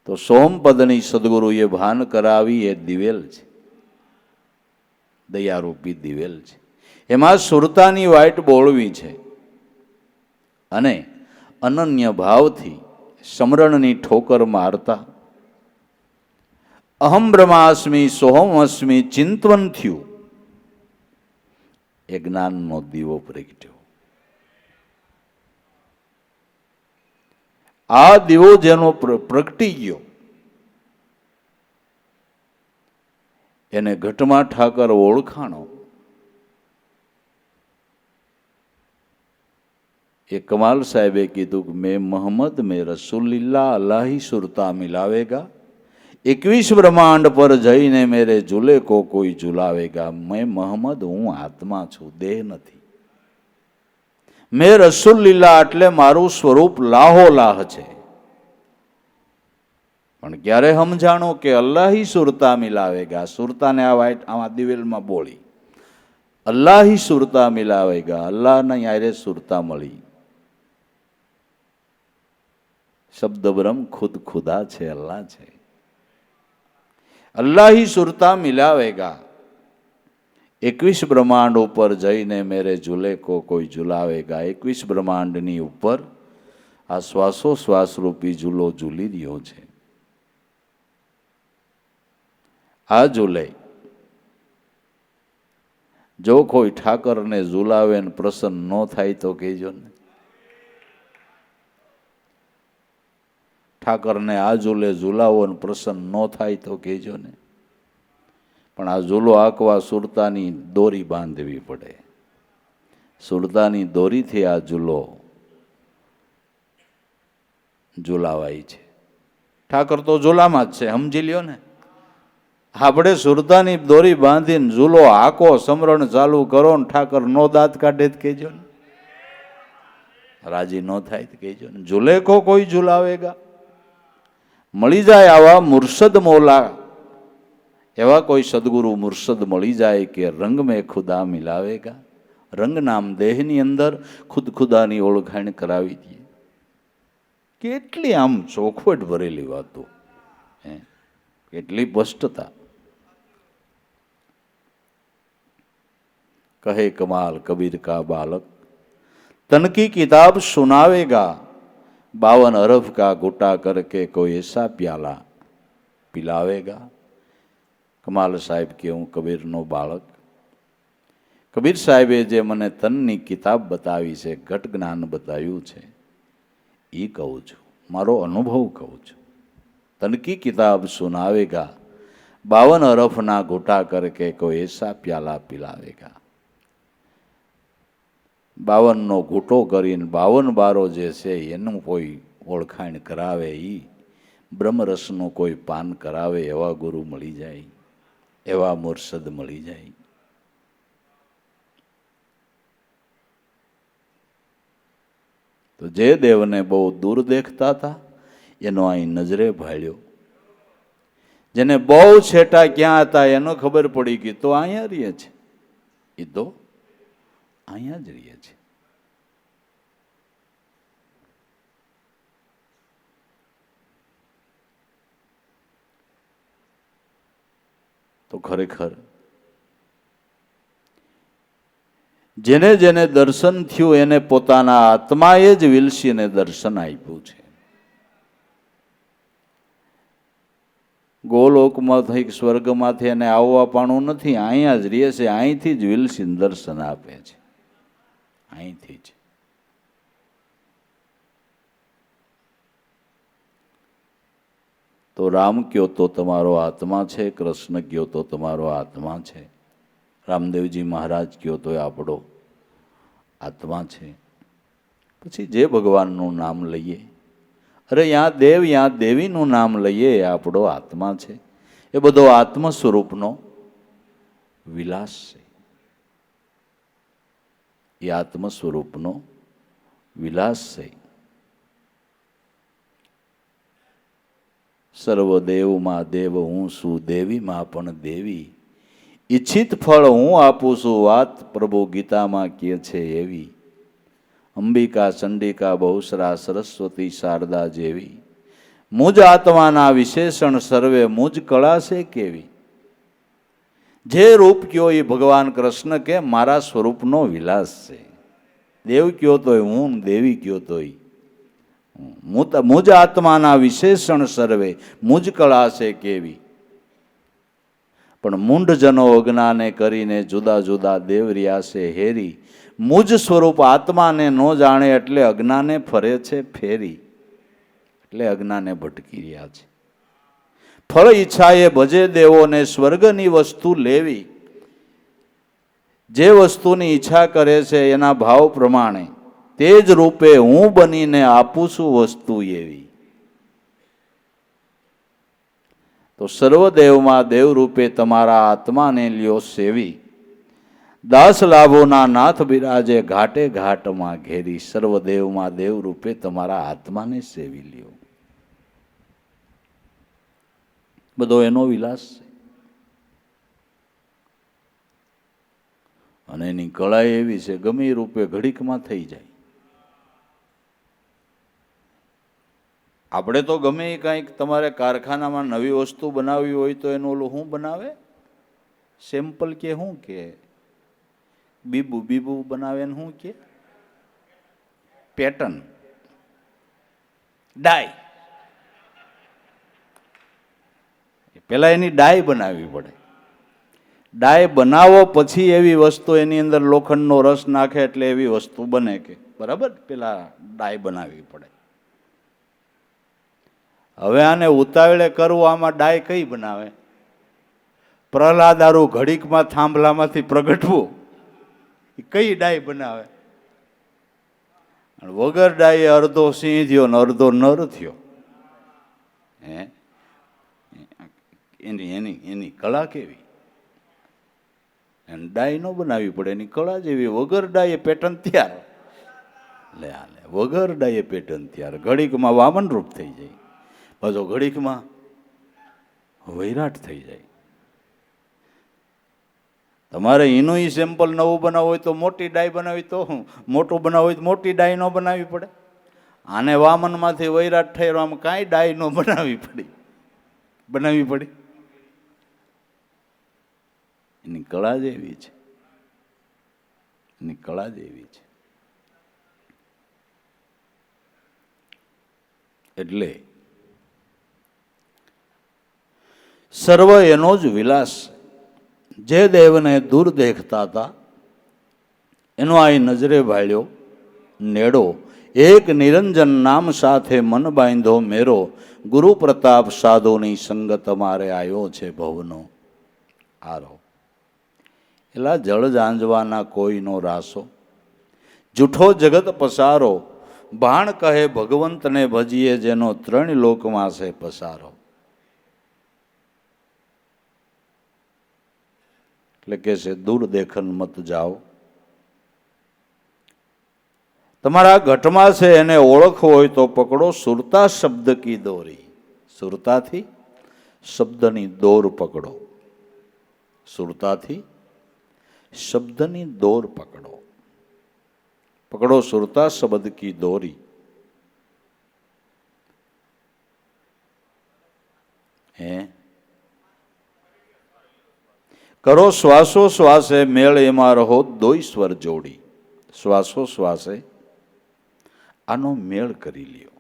તો સોમપદની સદગુરુએ ભાન કરાવી એ દિવેલ છે, દયારૂપી દિવેલ છે. એમાં સુરતાની વાઇટ બોળવી છે અને અનન્ય ભાવથી સમરણની ઠોકર મારતા અહમ બ્રહ્માસ્મિ સોહમ અસ્મિ ચિંતવન થયું. એ જ્ઞાનનો દીવો પ્રગટ્યો. આ દીવો જેનો પ્રગટી ગયો એને ઘટમાં ઠાકર ઓળખાણો. એ કમાલ સાહેબે કીધું કે મેં મોહમ્મદ મેં રસુલ્લિલ્લાહ અલ્લાહી સુરતા મિલાવેગા, 21 બ્રહ્માંડ પર જઈને મેરે ઝૂલે કો કોઈ ઝુલાવેગા. મેં મોહમ્મદ હું આત્મા છું, દેહ નથી. મેં રસુલ્લિલ્લાહ એટલે મારું સ્વરૂપ લાહો લાહ છે. પણ ક્યારે સમજાણો કે અલ્લાહી સુરતા મિલાવેગા. સુરતાને આ વાઇટ આમાં દિવેલમાં બોળી, અલ્લાહી સુરતા મિલાવેગા. અલ્લાહના યારે સુરતા મળી. શબ્દ બ્રહ્મ ખુદ ખુદા છે, અલ્લાહ છે. અલ્લાહી સુરતા મિલાવેગા. 21 બ્રહ્માંડ ઉપર જઈને મેરે ઝૂલે કો કોઈ ઝુલાવેગા. 21 બ્રહ્માંડની ઉપર આ શ્વાસોશ્વાસ રૂપી ઝૂલો ઝૂલી રહ્યો છે. આ ઝૂલે જો કોઈ ઠાકરને ઝુલાવે ને પ્રસન્ન ન થાય તો કહેજો ને. ઠાકરને આ ઝૂલે ઝુલાવો ને પ્રસન્ન ન થાય તો કહેજો ને. પણ આ ઝૂલો આંકવા સુરતાની દોરી બાંધવી પડે. સુરતાની દોરીથી આ ઝૂલો ઝુલાવાય છે. ઠાકર તો ઝૂલામાં જ છે, સમજી લ્યો ને. આપણે સુરતાની દોરી બાંધીને ઝૂલો આકો, સમરણ ચાલુ કરો ને ઠાકર નો દાંત કાઢે જ કહેજો ને. રાજી ન થાય તો કહેજો ને. ઝૂલે કો કોઈ ઝુલાવેગા. મળી જાય આવા મુર્શદ મોલા, એવા કોઈ સદગુરુ મુર્શદ મળી જાય કે રંગ મેં ખુદા મિલાવેગા. રંગ નામ દેહની અંદર ખુદ ખુદાની ઓળખાણ કરાવી દે. કેટલી આમ ચોખવટ ભરેલી વાતો, કેટલી સ્પષ્ટતા. કહે કમાલ કબીર કા બાલક, તનકી કિતાબ સુનાવેગા. 52 अरब का घुटा करके कोई ऐसा प्याला पिलावेगा. કમાલ સાહેબ કે હું કબીરનો બાળક. કબીર સાહેબે જે મને તનની કિતાબ બતાવી છે, ઘટ જ્ઞાન બતાવ્યું છે, એ કહું છું, મારો અનુભવ કહું છું. તનકી કિતાબ સુનાવેગા, 52 અરફના ઘૂટા કરકે કોઈ એસા પ્યાલા પિલાવેગા. 52નો ઘૂંટો કરીને 52 બારો જે છે એનું કોઈ ઓળખાણ કરાવે, એ બ્રહ્મરસનું કોઈ પાન કરાવે, એવા ગુરુ મળી જાય, એવા મુર્શદ મળી જાય. તો જે દેવને બહુ દૂર દેખતા હતા એનો અહીં નજરે ભાળ્યો. જેને બહુ છેટા ક્યાં હતા એનો ખબર પડી ગઈ તો અહીંયા રહીએ છે, એ તો અહીંયા જ રહીએ છે. તો ખરેખર જેને જેને દર્શન થયું એને પોતાના આત્માએ જ વિલસીને દર્શન આપ્યું છે. ગોલોકમાંથી સ્વર્ગમાંથી એને આવવા પાણું નથી, અહીંયા જ રહે છે, અહીંથી જ વિલસીને દર્શન આપે છે, અહીંથી જ. તો રામ કયો તો તમારો આત્મા છે, કૃષ્ણ કયો તો તમારો આત્મા છે, રામદેવજી મહારાજ કયો તો એ આપણો આત્મા છે. પછી જે ભગવાનનું નામ લઈએ, અરે યાં દેવ યાં દેવીનું નામ લઈએ, એ આપણો આત્મા છે. એ બધો આત્મ સ્વરૂપનો વિલાસ છે. એ આત્મ સ્વરૂપનો વિલાસ છે. સર્વદેવમાં દેવ હું છું, દેવીમાં પણ દેવી, ઈચ્છિત ફળ હું આપું છું, વાત પ્રભુ ગીતામાં કહે છે એવી. અંબિકા ચંડિકા બહુસરા સરસ્વતી શારદા જેવી, મુજ આત્માના વિશેષણ સર્વે મુજ કળા છે કેવી. જે રૂપ કયો એ ભગવાન કૃષ્ણ કે મારા સ્વરૂપનો વિલાસ છે. દેવ કયો તોય હું, દેવી કયો તોય મુજ આત્માના વિશેષણ સર્વે મુજ કળા છે કેવી. પણ મૂંઢજનો અજ્ઞાને કરીને જુદા જુદા દેવ રહ્યા છે હેરી. મુજ સ્વરૂપ આત્માને ન જાણે એટલે અજ્ઞાને ફરે છે ફેરી. એટલે અજ્ઞાને ભટકી રહ્યા છે. ફળ ઈચ્છાએ ભજે દેવોને સ્વર્ગની વસ્તુ લેવી. જે વસ્તુની ઈચ્છા કરે છે એના ભાવ પ્રમાણે તે જ રૂપે હું બનીને આપું છું વસ્તુ એવી. તો સર્વદેવમાં દેવ રૂપે તમારા આત્માને લ્યો સેવી. દાસ લાભોના નાથ બિરાજે ઘાટે ઘાટમાં ઘેરી. સર્વદેવમાં દેવ રૂપે તમારા આત્માને સેવી લ્યો. બધો એનો વિલાસ છે. અને એની કળા એવી છે, ગમે એ રૂપે ઘડીકમાં થઈ જાય. આપણે તો ગમે એ કંઈક તમારે કારખાનામાં નવી વસ્તુ બનાવવી હોય તો એનું ઓલું શું બનાવે, સેમ્પલ કે શું કે બીબુ બનાવે ને શું કે પેટર્ન, ડાય. પેલા એની ડાય બનાવવી પડે. ડાય બનાવો પછી એવી વસ્તુ એની અંદર લોખંડનો રસ નાખે એટલે એવી વસ્તુ બને કે બરાબર. પેલા ડાય બનાવવી પડે. હવે આને ઉતાવળે કરવું, આમાં ડાય કઈ બનાવે? પ્રહલાદારું ઘડીકમાં થાંભલામાંથી પ્રગટવું, એ કઈ ડાય બનાવે? વગર ડાય અડધો સિંહ થયો ને અડધો નર થયો. હે, એની કળા કેવી? ડાય ન બનાવવી પડે, એની કળા જેવી. વગર ડાય પેટર્ન તૈયાર. લે વગર ડાય પેટર્ન તૈયાર. ઘડીકમાં વામન રૂપ થઈ જાય, પાછો ઘડીકમાં વૈરાટ થઈ જાય. તમારે એનું ઈ સેમ્પલ નવું બનાવવું હોય તો મોટી ડાય બનાવી, તો મોટું બનાવવું હોય તો મોટી ડાય ન બનાવવી પડે. આને વામનમાંથી વૈરાટ થઈ રહ્યો, આમ કાંઈ ડાય ન બનાવવી પડી. એની કળા જ એવી છે. એની કળા જ એવી છે. એટલે સર્વ એનો જ વિલાસ. જે દેવને દૂર દેખતા હતા એનો આ નજરે ભાળ્યો નેડો. એક નિરંજન નામ સાથે મન બાંધો મેરો. ગુરુ પ્રતાપ સાધુની સંગત મારે આવ્યો છે ભવનો આરો. એલા જળ જાંજવાના કોઈનો રાસો, જૂઠો જગત પસારો. ભાણ કહે ભગવંતને ભજીએ, જેનો ત્રણ લોકમાં છે પસારો. એટલે કે છે દૂર દેખન મત જાઓ. તમારા ઘટમાં છે એને ઓળખવો હોય તો પકડો સુરતા શબ્દ કી દોરી. સુરતાથી શબ્દની દોર પકડો. સુરતાથી શબ્દની દોર પકડો. પકડો સુરતા શબ્દ કી દોરી. હે, કરો શ્વાસો શ્વાસે મેળ એમાં રહો દોય સ્વર જોડી. શ્વાસો શ્વાસે આનો મેળ કરી લ્યો.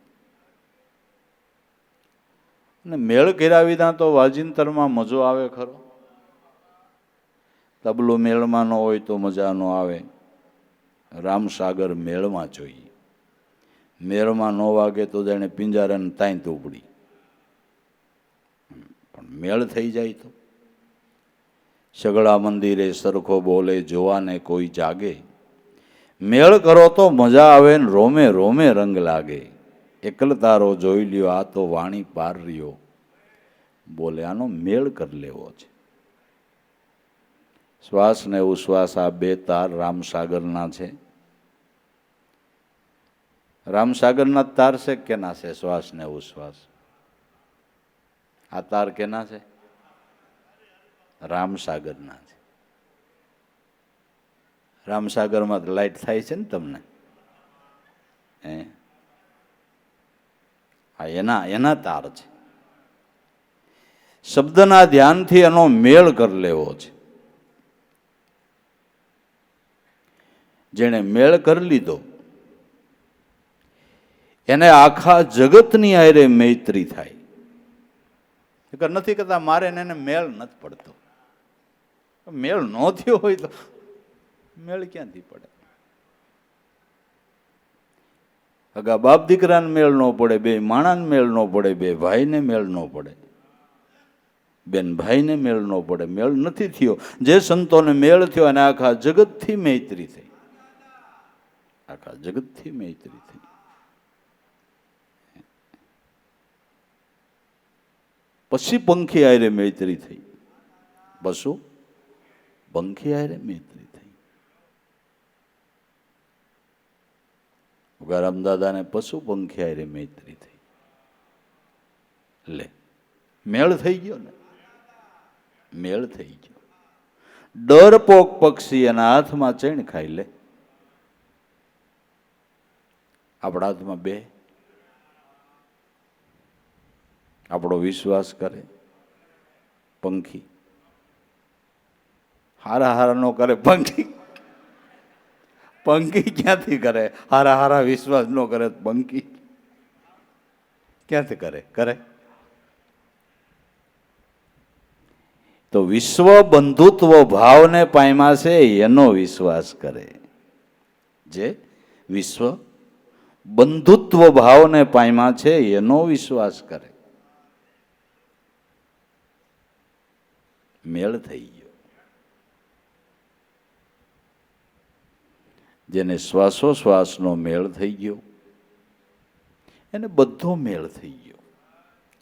અને મેળ કર્યા વિના તો વાજિંતરમાં મજો આવે ખરો? તબલું મેળમાં ન હોય તો મજા ન આવે. રામસાગર મેળમાં જોઈએ. મેળમાં ન વાગે તો જાણે પિંજારાને તાંય ઉપડી. પણ મેળ થઈ જાય તો સગળા મંદિરે સરખો બોલે જોવાને કોઈ જાગે, મેળ કરો તો મજા આવે ને રોમે રોમે રંગ લાગે, એકલ તારો જોઈ લ્યો આ તો વાણી પાર રહ્યો, બોલે આનો મેળ કરી લેવો છે. શ્વાસ ને ઉશ્વાસ આ બે તાર રામસાગરના છે. રામસાગરના તાર છે કેના છે? શ્વાસ ને ઉશ્વાસ. આ તાર કેના છે? રામસાગરના છે. રામસાગરમાં લાઈટ થાય છે ને તમને? એના તાર છે. શબ્દના ધ્યાનથી એનો મેળ કરી લેવો છે. જેણે મેળ કરી લીધો એને આખા જગતની હારે મૈત્રી થાય. નથી કરતા મારે એને મેળ નથી પડતો. મેળ ન થયો હોય તો મેળ ક્યાંથી પડે? અગા બાપ દીકરાને મેળ ન પડે, બે માણાને મેળ ન પડે, બે ભાઈને મેળ ન પડે, બેન ભાઈને મેળ ન પડે. મેળ નથી થયો. જે સંતોને મેળ થયો અને આખા જગતથી મૈત્રી થઈ. આખા જગતથી મૈત્રી થઈ. પછી પંખી હારે મૈત્રી થઈ. પશુ પંખી હારે મૈત્રી થઈ. ઉગારામ દાદાને પશુ પંખી હારે મૈત્રી થઈ. લે મેળ થઈ ગયો ને? મેળ થઈ ગયો. ડરપોક પક્ષી એના હાથમાં ચણ ખાઈ લે. આપણા હાથમાં બે. આપણો વિશ્વાસ કરે. પંખી હારા હારા નો કરે. પંખી પંખી ક્યાંથી કરે? હારા હારા વિશ્વાસ નો કરે પંખી ક્યાંથી કરે? કરે તો વિશ્વ બંધુત્વ ભાવને પામ્યા છે એનો વિશ્વાસ કરે. જે વિશ્વ બંધુત્વ ભાવને પામ્યા છે એનો વિશ્વાસ કરે. મેળ થઈ ગયો. જેને શ્વાસોશ્વાસનો મેળ થઈ ગયો એને બધો મેળ થઈ ગયો.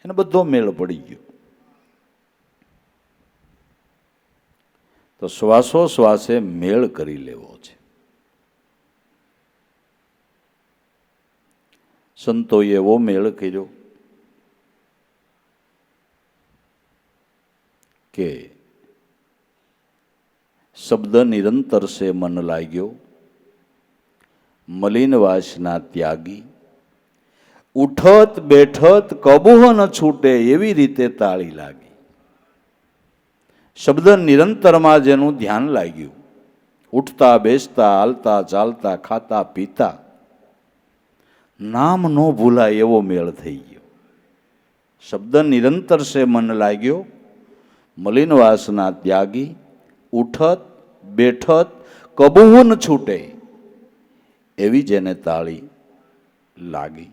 એને બધો મેળ પડી ગયો. તો શ્વાસોશ્વાસે મેળ કરી લેવો છે. સંતોએ એવો મેળ કર્યો કે શબ્દ નિરંતર સે મન લાગ્યો, મલિન વાસના ત્યાગી, ઉઠત બેઠત કબૂહ ન છૂટે એવી રીતે તાળી લાગી. શબ્દ નિરંતરમાં જેનું ધ્યાન લાગ્યું, ઉઠતા બેસતા હાલતા ચાલતા ખાતા પીતા નામ નો ભૂલાય એવો મેળ થઈ ગયો. શબ્દ નિરંતર સે મન લાગ્યો, મલિન વાસના ત્યાગી, ઉઠત બેઠત કબૂહ ન છૂટે એવી જેને તાળી લાગી.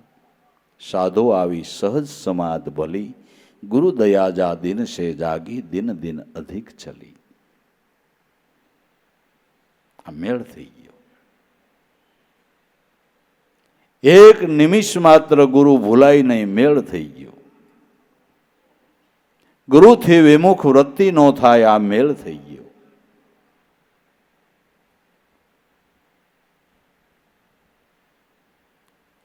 સાધો આવી સહજ સમાધ ભલી, ગુરુ દયા જા દિન સે જાગી, દિન દિન અધિક ચલી. આ મેળ થઈ ગયો. એક નિમિષ માત્ર ગુરુ ભૂલાય નહીં, મેળ થઈ ગયો. ગુરુથી વિમુખ વૃત્તિ નો થાય, આ મેળ થઈ ગયો.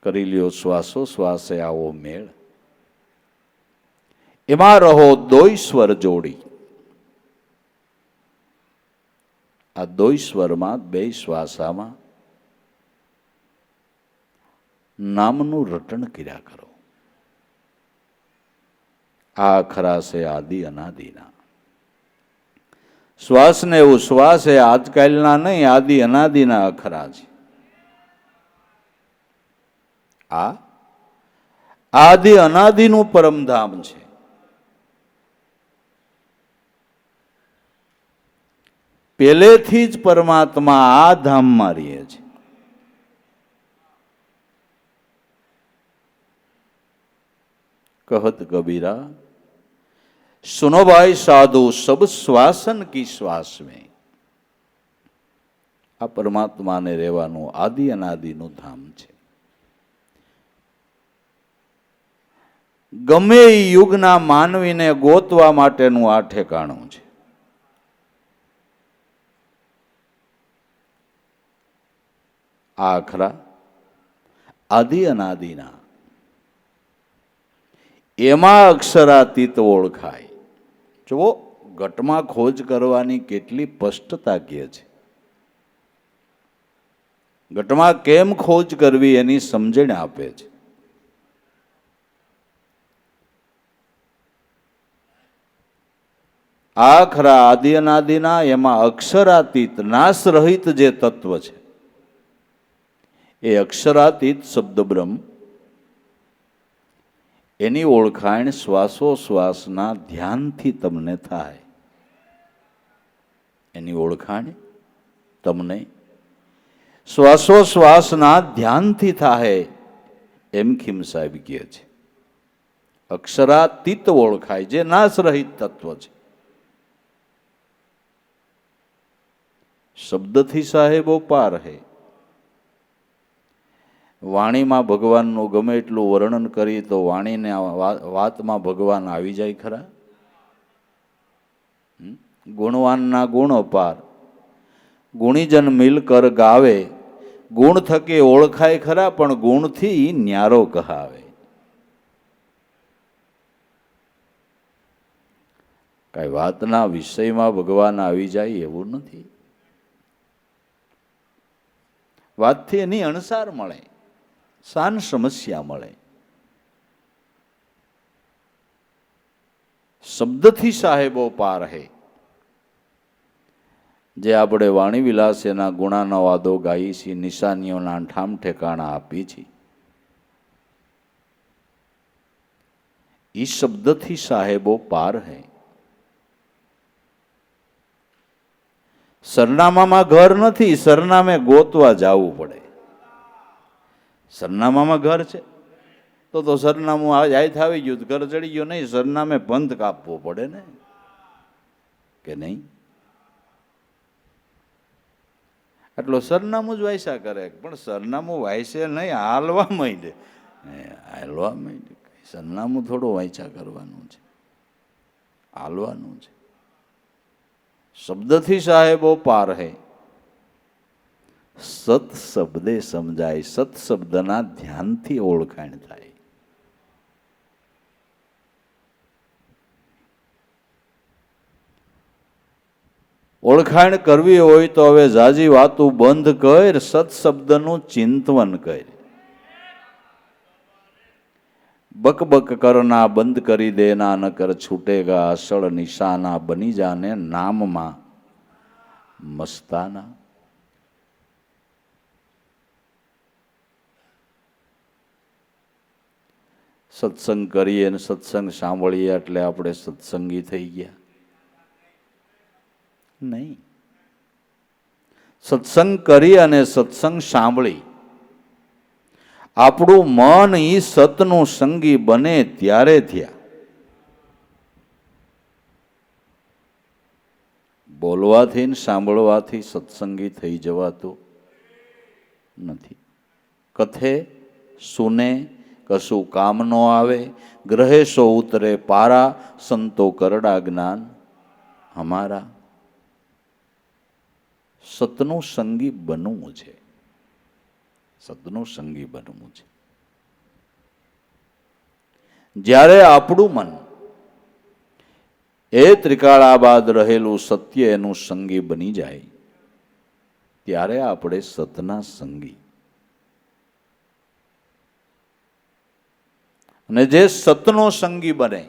કરી લ્યો શ્વાસોશ્વાસે આવો મેળ. એમાં રહો દોય સ્વર જોડી. આ દોય સ્વરમાં બે શ્વાસામાં નામનું રટણ કર્યા કરો. આ અખરા છે આદિ અનાદિના. શ્વાસ ને ઉશ્વાસ એ આજકાલના નહીં, આદિ અનાદિના અખરા છે. આ આદિ અનાદિનું પરમધામ છે. પહેલેથી જ પરમાત્મા આ ધામમાં રહે છે. કહત કબીરા सुनो भाई साधु सब श्वासन की श्वास में। આ પરમાત્માને રહેવાનું આદિ અનાદિનું ધામ છે. ગમે એ યુગના માનવીને ગોતવા માટેનું આ ઠેકાણું છે. આ ખરા આદિ અનાદિના એમાં અક્ષરાતીત ઓળખાય. જુઓ, ઘટમાં ખોજ કરવાની કેટલી સ્પષ્ટતા કહે છે. ઘટમાં કેમ ખોજ કરવી એની સમજણ આપે છે. આ ખરા આદિ અનાદિના એમાં અક્ષરાતીત નાશ રહિત જે તત્વ છે એ અક્ષરાતીત શબ્દ બ્રહ્મ, એની ઓળખાણ શ્વાસોશ્વાસના ધ્યાનથી તમને થાય. એની ઓળખાણ તમને શ્વાસોશ્વાસના ધ્યાનથી થાય એમ ખીમ સાહેબ કહે છે. અક્ષરાતીત ઓળખાય જે નાશ રહિત તત્વ છે. શબ્દથી સાહેબો પાર હે. વાણીમાં ભગવાનનું ગમે એટલું વર્ણન કરી તો વાણીને વાતમાં ભગવાન આવી જાય ખરા? ગુણવાનના ગુણ અપાર, ગુણીજન મિલ કર ગાવે. ગુણ થકે ઓળખાય ખરા, પણ ગુણથી ન્યારો કહાવે. કઈ વાતના વિષયમાં ભગવાન આવી જાય એવું નથી. વાતથી એની અણસાર મળે, સાન સમસ્યા મળે. શબ્દથી સાહેબો પાર હે. જે આપણે વાણી વિલાસ એના ગુણાના વાદો ગાઈ છીએ, નિશાનીઓના ઠામ ઠેકાણા આપી છે, એ શબ્દથી સાહેબો પાર હે. સરનામામાં ઘર નથી, સરનામે ગોતવા જવું પડે. સરનામામાં ઘર છે તો સરનામું આયથ આવી ગયું, ઘર ચડી ગયું નહીં, સરનામે પંથ કાપવો પડે ને, કે નહીં? એટલો સરનામું જ વાયસા કરે, પણ સરનામું વાયસે નહીં, હાલવા માંડે. હાલવા માંડે. સરનામું થોડું વાંચા કરવાનું છે, હાલવાનું છે. શબ્દથી સાહેબો પાર હે. સત શબ્દે સમજાય, સત શબ્દના ધ્યાનથી ઓળખાણ થાય. ઓળખાણ કરવી હોય તો હવે ઝાઝી વાતું બંધ કર, સત શબ્દનું ચિંતવન કર. બક બક કરના બંધ કરી દેના, ન કર છૂટેગા અસળ નિશાના, બની જાને નામમાં મસ્તાના. સત્સંગ કરીએ ને સત્સંગ સાંભળીએ એટલે આપણે સત્સંગી થઈ ગયા? નહીં. સત્સંગ કરી અને સત્સંગ સાંભળી આપણું મન ઈ સતનું સંગી બને ત્યારે થયા. બોલવાથી ને સાંભળવાથી સત્સંગી થઈ જવાતું નથી. કથે સુને કશું કામ નો આવે, ગ્રહે સો ઉતરે પારા, સંતો કરડા જ્ઞાન હમારા. સતનું સંગી બનવું છે, સતનું સંગી બનવું છે. જ્યારે આપણું મન એ ત્રિકાળાબાદ રહેલું સત્ય એનું સંગી બની જાય ત્યારે આપણે સતના સંગી. અને જે સતનો સંગી બને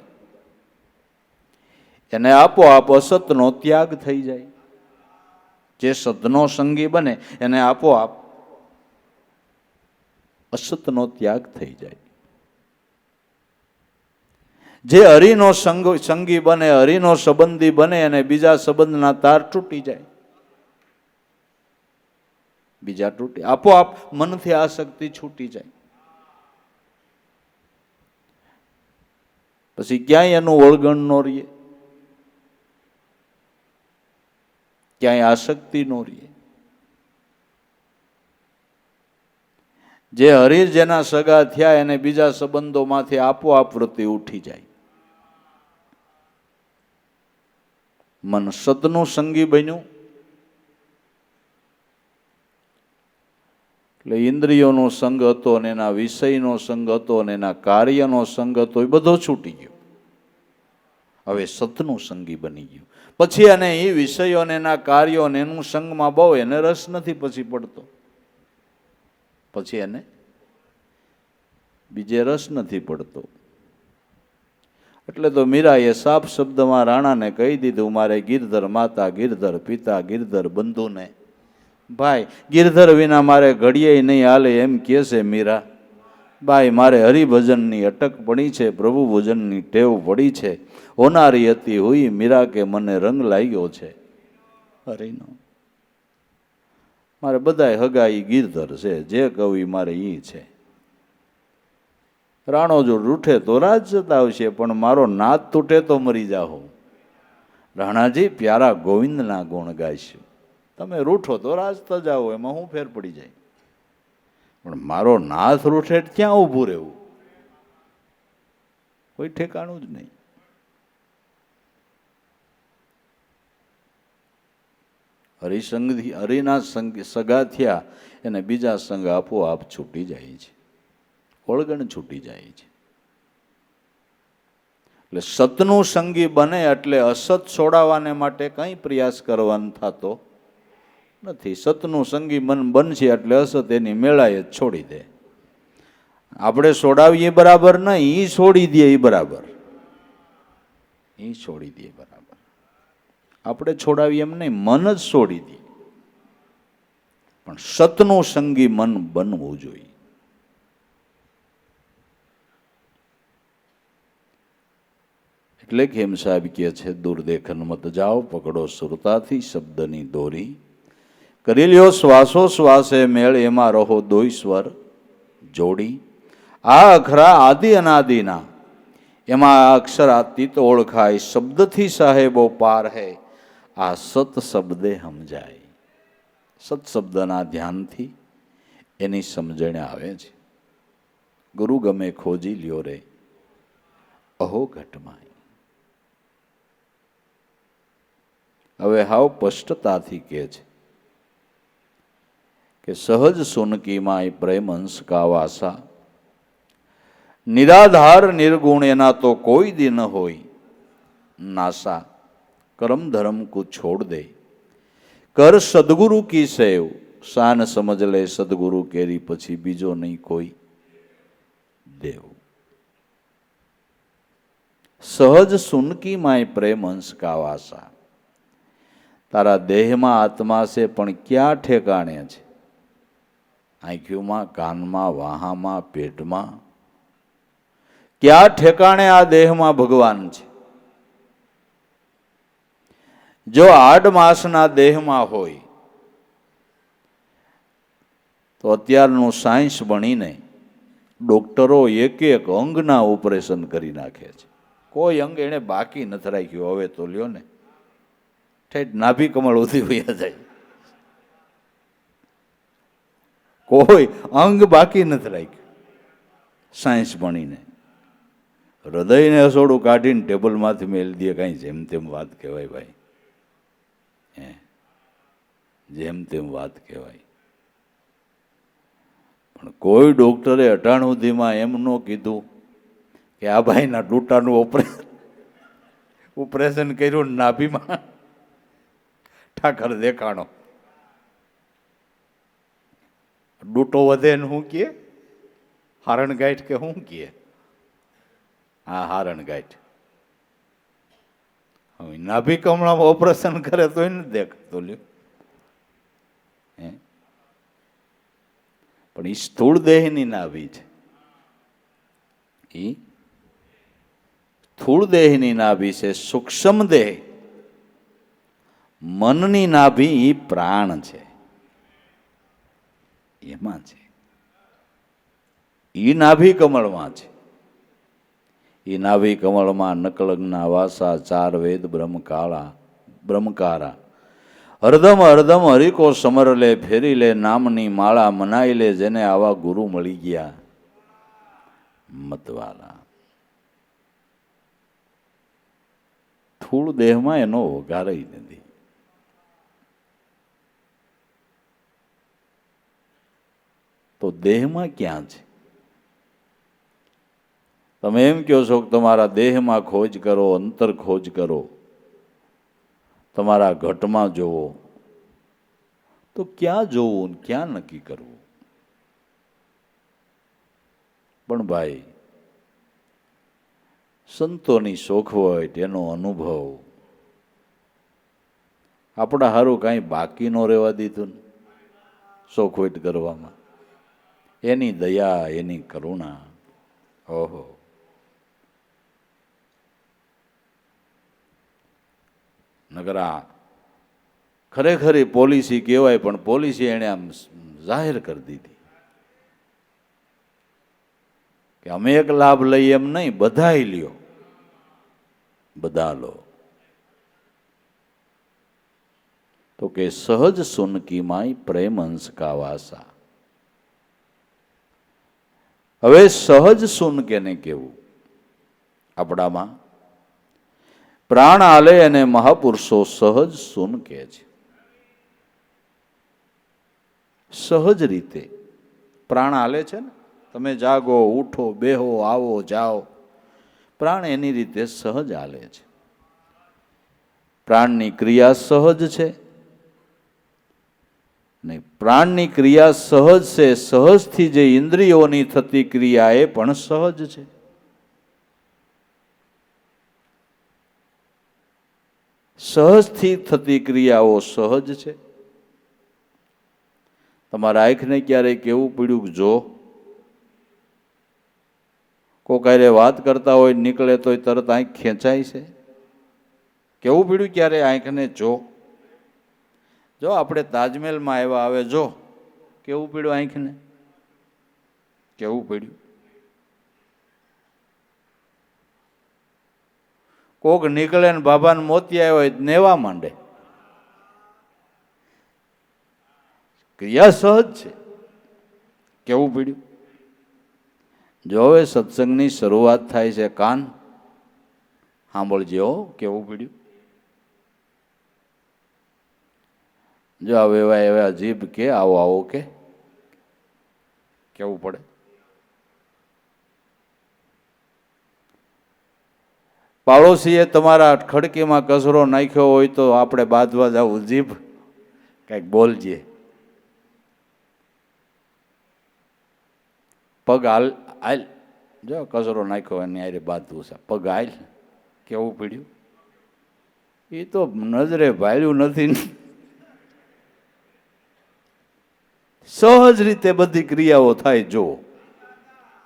એને આપોઆપ અસતનો ત્યાગ થઈ જાય. જે સતનો સંગી બને એને આપોઆપ અસતનો ત્યાગ થઈ જાય. જે હરિનો સંગી બને, હરિનો સંબંધી બને અને બીજા સંબંધના તાર તૂટી જાય. બીજા તૂટી આપોઆપ મનથી આસક્તિ છૂટી જાય. પછી ક્યાંય એનું વળગણ ન રહીએ. ક્યાંય આસક્તિ ન રહે. જે હરીર જેના સગા થયા એને બીજા સંબંધોમાંથી આપોઆપ વૃત્તિ ઉઠી જાય. મન સતનું સંગી બન્યું એટલે ઇન્દ્રિયોનો સંગ હતો અને એના વિષયનો સંગ હતો અને એના કાર્યનો સંગ હતો, એ બધો છૂટી ગયો. હવે સતનું સંગી બની ગયું. પછી એને એ વિષયો અને એના કાર્યો અને એનું સંગમાં બહુ એને રસ નથી પછી પડતો. પછી એને બીજે રસ નથી પડતો. એટલે તો મીરાએ સાફ શબ્દમાં રાણાને કહી દીધું, મારે ગિરધર માતા, ગિરધર પિતા, ગિરધર બંધુને, ભાઈ ગિરધર વિના મારે ઘડીએ નહીં હાલે એમ કહે છે મીરા. ભાઈ મારે હરિભજનની અટક પડી છે, પ્રભુ ભજનની ટેવ પડી છે. હોનારી હતી હુઈ મીરા કે મને રંગ લાગ્યો છે હરિનો. મારે બધાય હગા ઈ ગિરધર છે, જે કહું મારે ઈ છે. રાણો જો રૂઠે તો રાજ જતા આવશે, પણ મારો નાદ તૂટે તો મરી જાઓ. રાણાજી પ્યારા ગોવિંદના ગુણ ગાઈશું. તમે રૂઠો તો રાજતા જાઓ, એમાં હું ફેર પડી જાય, પણ મારો નાથ રૂઠે ક્યાં ઊભું રહેવું? કોઈ ઠેકાણું જ નહીં. હરિના સગા થયા એને બીજા સંગ આપોઆપ છૂટી જાય છે, ઓળગણ છૂટી જાય છે. એટલે સતનું સંગી બને એટલે અસત છોડાવવાને માટે કંઈ પ્રયાસ કરવાનો થતો નથી. સતનું સંગી મન બનશે એટલે અસત એની મેળાએ જ છોડી દે. આપણે છોડાવીએ બરાબર નહીં, એ છોડી દે એ બરાબર. એ છોડી દે બરાબર. આપણે છોડાવીએ એમ નહીં, મન જ છોડી દે. પણ સતનું સંગી મન બનવું જોઈએ. એટલે કે હેમ સાહેબ કહે છે, દુર્દેખન મત જાઓ, પકડો સુરતાથી શબ્દની દોરી, કરી લ્યો શ્વાસો શ્વાસે મેળ, એમાં રહો દોઈ સ્વર જોડી. આ અખરા આદિ અનાદિના, એમાં અક્ષરાતીત ઓળખાય, શબ્દથી સાહેબો પાર હે, આ સત શબ્દે સમજાય. સત શબ્દના ધ્યાનથી એની સમજણ આવે છે. ગુરુ ગમે ખોજી લ્યો રે અહો ઘટમાય. હવે હાવ સ્પષ્ટતાથી કહે છે કે સહજ સુનકીમાં પ્રેમ અંશ કા વાસા, નિરાધાર નિર્ગુણ એના તો કોઈ દી ન હોય નાસા. કર્મ ધર્મ કો છોડ દે, કર સદગુરુ કી સેવ, શાન સમજ લે સદગુરુ કેરી, પછી બીજો નહીં કોઈ દેવ. સહજ સુનકી માય પ્રેમ અંશ કા વાસા. તારા દેહમાં આત્મા છે, પણ ક્યાં ઠેકાણે છે? આંખીઓમાં, કાનમાં, વાહામાં, પેટમાં, ક્યાં ઠેકાણે આ દેહમાં ભગવાન છે? જો 8 માસના દેહમાં હોય તો અત્યારનું સાયન્સ ભણીને ડોક્ટરો એક એક અંગના ઓપરેશન કરી નાખે છે. કોઈ અંગ એને બાકી નથી રાખ્યું. હવે તો લ્યો ને, ઠેઠ નાભી કમળ ઉધી વયા જાય, કોઈ અંગ બાકી નથી રાખ્યું સાયન્સ ભણીને. હૃદયને હસોડું કાઢીને ટેબલમાંથી મેળ દે, કાંઈ જેમ તેમ વાત કહેવાય ભાઈ, જેમ તેમ વાત કહેવાય. પણ કોઈ ડોક્ટરે 98 સુધીમાં એમ ન કીધું કે આ ભાઈના ડૂટાનું ઓપરેશન કર્યું, નાભીમાં ઠાકર દેખાણો. ડૂટો વધે ને શું કહે? હારણ ગાંઠ કે શું કહે? હા, હારણ ગાંઠ. હવે નાભી કમળામાં ઓપરેશન કરે તો એને દેખાતો લ્યો. પણ એ સ્થૂળ દેહની નાભી છે. એ સ્થૂળ દેહની નાભી છે. સૂક્ષ્મ દેહ મનની નાભી એ પ્રાણ છે, એમાં છે. એ નાભી કમળમાં છે. એ નાભી કમળમાં નકલગ્ના વાસા, 4 વેદ બ્રહ્મકારા, હરદમ હરદમ હરિકો સમર લે, ફેરી લે નામની માળા, મનાઈ લે જેને આવા ગુરુ મળી ગયા મતવાલા. સ્થૂળ દેહમાં એનો વઘારય નથી. તો દેહમાં ક્યાં છે? તમે એમ કહો છો કે તમારા દેહમાં ખોજ કરો, અંતર ખોજ કરો, તમારા ઘટમાં જોવો, તો ક્યાં જોવું ક્યાં નક્કી કરવું? પણ ભાઈ, સંતોની શોખવટ, એનો અનુભવ આપણા હારું કાંઈ બાકી ન રહેવા દીધું ને શોખવટ કરવામાં. એની દયા, એની કરુણા, ઓહો. નગરા ખરેખર પોલિસી કહેવાય, પણ પોલિસી એણે આમ જાહેર કરી દીધી કે અમે એક લાભ લઈએ એમ નહીં, બધાય લ્યો, બધા લો. તો કે સહજ સુનકી માય પ્રેમ અંશ કા વાસા. હવે સહજ સુન કેને કેવું? આપણામાં પ્રાણ આલે અને મહાપુરુષો સહજ સુન કહે છે. સહજ રીતે પ્રાણ આલે છે ને, તમે જાગો, ઉઠો, બેહો, આવો, જાઓ, પ્રાણ એની રીતે સહજ આલે છે. પ્રાણની ક્રિયા સહજ છે ને, પ્રાણની ક્રિયા સહજ છે. સહજથી જે ઇન્દ્રિયોની થતી ક્રિયા એ પણ સહજ છે. સહજથી થતી ક્રિયાઓ સહજ છે. તમારા આંખને ક્યારેય કેવું પડ્યું કે જો? કોક હારે વાત કરતા હોય નીકળે તોય તરત આંખ ખેંચાય છે? કેવું પડ્યું ક્યારે આંખને જો? જો આપણે તાજમહેલમાં આવ્યા, આવે જો કેવું પડ્યું આંખને? કેવું પડ્યું? કોક નીકળે ને બાબાને મોતી આવ્યો હોય નેવા માંડે. ક્રિયા સહજ છે. કેવું પડ્યું? જો હવે સત્સંગની શરૂઆત થાય છે, કાન સાંભળજો, કેવું પડ્યું? જો હવે એવા એવા જીભ કે આવો આવો કે કેવું પડે? પાડોશીએ તમારા ખડકીમાં કચરો નાખ્યો હોય તો આપણે બાંધવા જવું, જીભ કંઈક બોલજે. પગ હાલ હાલ, જો કચરો નાખ્યો એની હારે બાંધવું છે, પગ હાલ, કેવું પડ્યું? એ તો નજરે ભાળ્યું નથી. સહજ રીતે બધી ક્રિયાઓ થાય. જો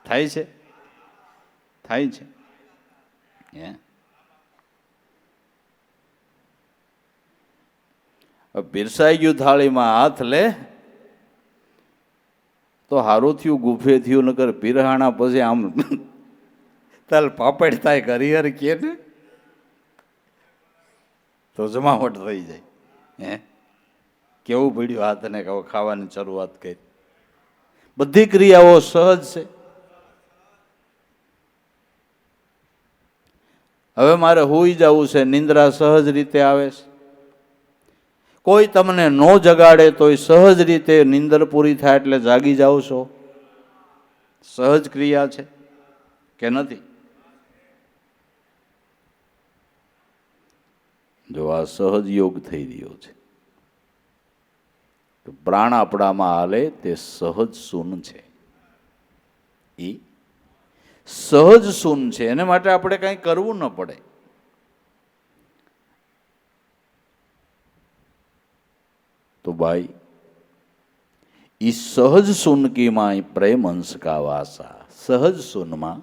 થાય છે, થાય છે. પીરસાઈ ગયું થાળીમાં, હાથ લે તો હારું થયું, ગુફે થયું, નકર પીરહાણા પછી આમ તાલ પાપડ થાય હરિહર કે ને તો જમાવટ થઈ જાય. કેવું પડ્યું? હાથને ખાવાની શરૂઆત કરી. બધી ક્રિયાઓ સહજ છે. હવે મારે હોઈ જવું છે, નિંદ્રા સહજ રીતે આવે છે. કોઈ તમને ન જગાડે તોય સહજ રીતે નિંદર પૂરી થાય એટલે જાગી જાઓ છો. સહજ ક્રિયા છે કે નથી? જો આ સહજ યોગ થઈ રહ્યો છે, તો પ્રાણ આપણામાં હાલે તે સહજ શૂન છે. એ સહજ શૂન છે, એને માટે આપણે કંઈ કરવું ન પડે. તો ભાઈ, ઈ સહજ સુન કી માં પ્રેમ અંશ કા વાસા. સહજ સુનમાં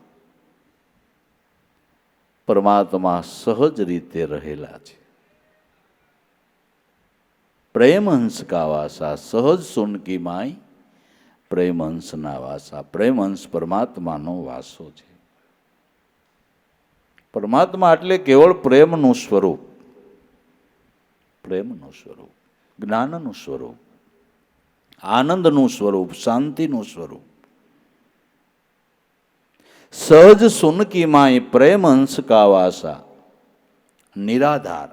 પરમાત્મા સહજ રીતે રહેલા છે. પ્રેમ અંશ કા વાસા, સહજ સુન કી માય પ્રેમ અંશના વાસા. પ્રેમ અંશ પરમાત્માનો વાસો છે. પરમાત્મા એટલે કેવળ પ્રેમનું સ્વરૂપ, પ્રેમનું સ્વરૂપ. જ્ઞાનનું સ્વરૂપ, આનંદનું સ્વરૂપ, શાંતિનું સ્વરૂપ. સહજ સુનકી માય પ્રેમ અંશ કા વાસા, નિરાધાર.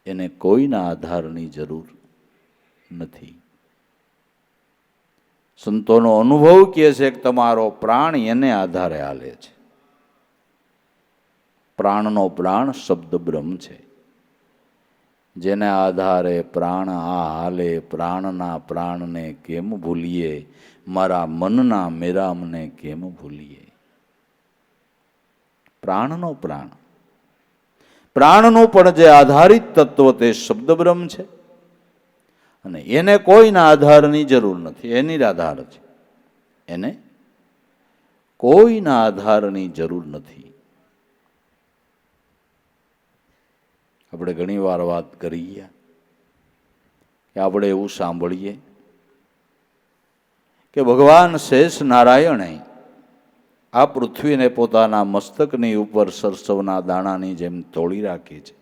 એને કોઈના આધારની જરૂર નથી. સંતોનો અનુભવ કહે છે કે તમારો પ્રાણ એને આધારે હાલે છે. પ્રાણનો પ્રાણ શબ્દ બ્રહ્મ છે. જેને આધારે પ્રાણ આ હાલે, પ્રાણના પ્રાણને કેમ ભૂલીએ, મારા મનના મેરામને કેમ ભૂલીએ. પ્રાણનો પ્રાણ, પ્રાણનું પણ જે આધારિત તત્વ તે શબ્દ બ્રહ્મ છે. અને એને કોઈના આધારની જરૂર નથી, એ નિરાધાર છે. એને કોઈના આધારની જરૂર નથી. આપણે ઘણી વાર વાત કરીએ કે આપણે એવું સાંભળીએ કે ભગવાન શેષ નારાયણે આ પૃથ્વીને પોતાના મસ્તકની ઉપર સરસવના દાણાની જેમ તોડી રાખી છે,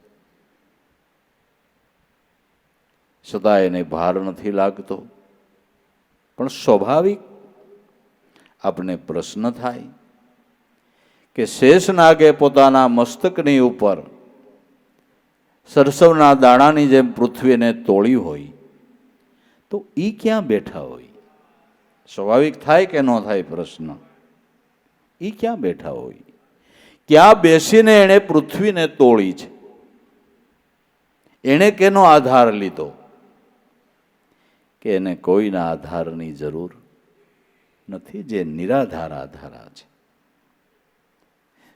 છતાં એને ભાર નથી લાગતો. પણ સ્વાભાવિક આપને પ્રશ્ન થાય કે શેષનાગે પોતાના મસ્તકની ઉપર સરસવના દાણાની જેમ પૃથ્વીને તોડી હોય તો ઈ ક્યાં બેઠા હોય? સ્વાભાવિક થાય કે ન થાય પ્રશ્ન? ઈ ક્યાં બેઠા હોય? ક્યાં બેસીને એણે પૃથ્વીને તોડી છે? એણે કેનો આધાર લીધો? કે એને કોઈના આધારની જરૂર નથી, જે નિરાધાર આધારા છે.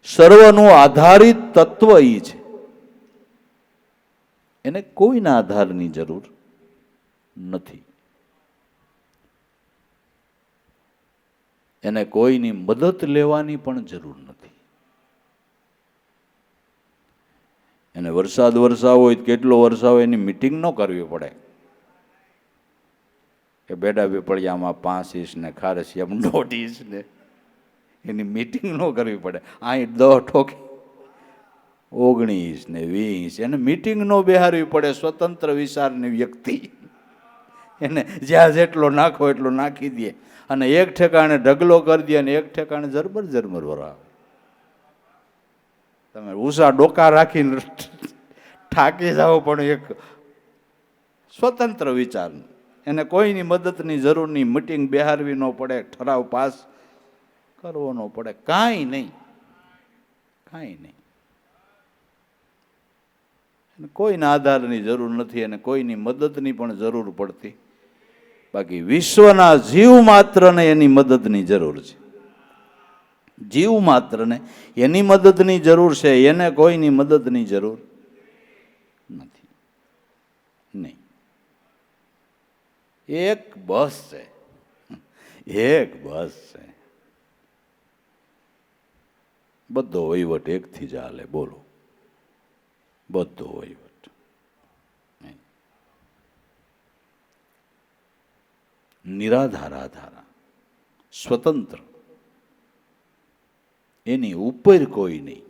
સર્વનું આધારિત તત્વ ઈ છે. એને કોઈના આધારની જરૂર નથી. એને કોઈની મદદ લેવાની પણ જરૂર નથી. એને વરસાદ વરસાવો હોય, કેટલો વરસાવો, એની મિટિંગ ન કરવી પડે કે બેડા પીપળિયામાં 5 ઇંચ ને ખારસિયામાં 1.5 ઇંચ ને, એની મિટિંગ ન કરવી પડે. અહીં 10 ઠોકી 19 ઇંચ ને 20 ઇંચ, એને મિટિંગ ન બેહારવી પડે. સ્વતંત્ર વિચારની વ્યક્તિ, એને જ્યાં જેટલો નાખો એટલો નાખી દે અને એક ઠેકાણે ઢગલો કરી દે અને એક ઠેકાણે ઝરમર ઝરમર વરાવે. તમે ઉષા ડોકા રાખીને ઠાકી જાઓ, પણ એક સ્વતંત્ર વિચાર, એને કોઈની મદદની જરૂર નહીં. મિટિંગ બેહારવી ન પડે, ઠરાવ પાસ કરવો ન પડે, કાંઈ નહીં, કાંઈ નહીં. કોઈના આધારની જરૂર નથી, અને કોઈની મદદની પણ જરૂર પડતી. બાકી વિશ્વના જીવ માત્રને એની મદદની જરૂર છે. જીવ માત્રને એની મદદની જરૂર છે, એને કોઈની મદદની જરૂર નથી. નહીં. એક બસ છે, એક બસ છે. બધો વહીવટ એકથી જ હાલે. બોલો, બધો વહીવટ. નિરાધાર આધારા, સ્વતંત્ર, એની ઉપર કોઈ નહીં.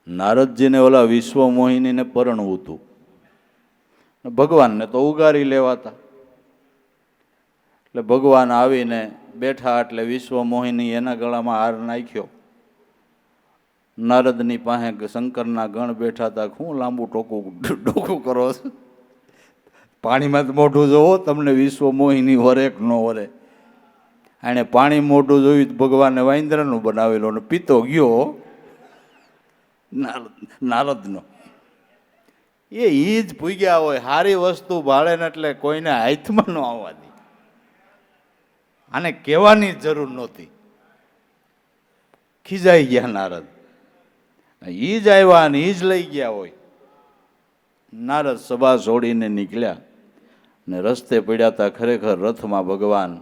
નારદજીને ઓલા વિશ્વ મોહિનીને પરણવું હતું, ભગવાનને તો ઉગારી લેવાતા. એટલે ભગવાન આવીને બેઠા એટલે વિશ્વ મોહિની એના ગળામાં હાર નાખ્યો. નારદની પાસે શંકરના ગણ બેઠા હતા. શું લાંબુ ડોકું કરો છો? પાણીમાં તો મોઢું જોવો, તમને વિશ્વ મોહિની વરે કે ન વરે. એણે પાણી મોઢું જોયું, ભગવાને વાંદરાનું બનાવેલું અને પીતો ગયો નારદનો. એ જ ભૂગ્યા હોય. સારી વસ્તુ ભાળે ને એટલે કોઈને હાથમાં ન આવવા દે. આને કહેવાની જરૂર નહોતી. ખીજાઈ ગયા નારદ. ઈ જ આવ્યા અને ઈ જ લઈ ગયા હોય. નારદ સભા છોડીને નીકળ્યા ને રસ્તે પડ્યા હતા. ખરેખર રથમાં ભગવાન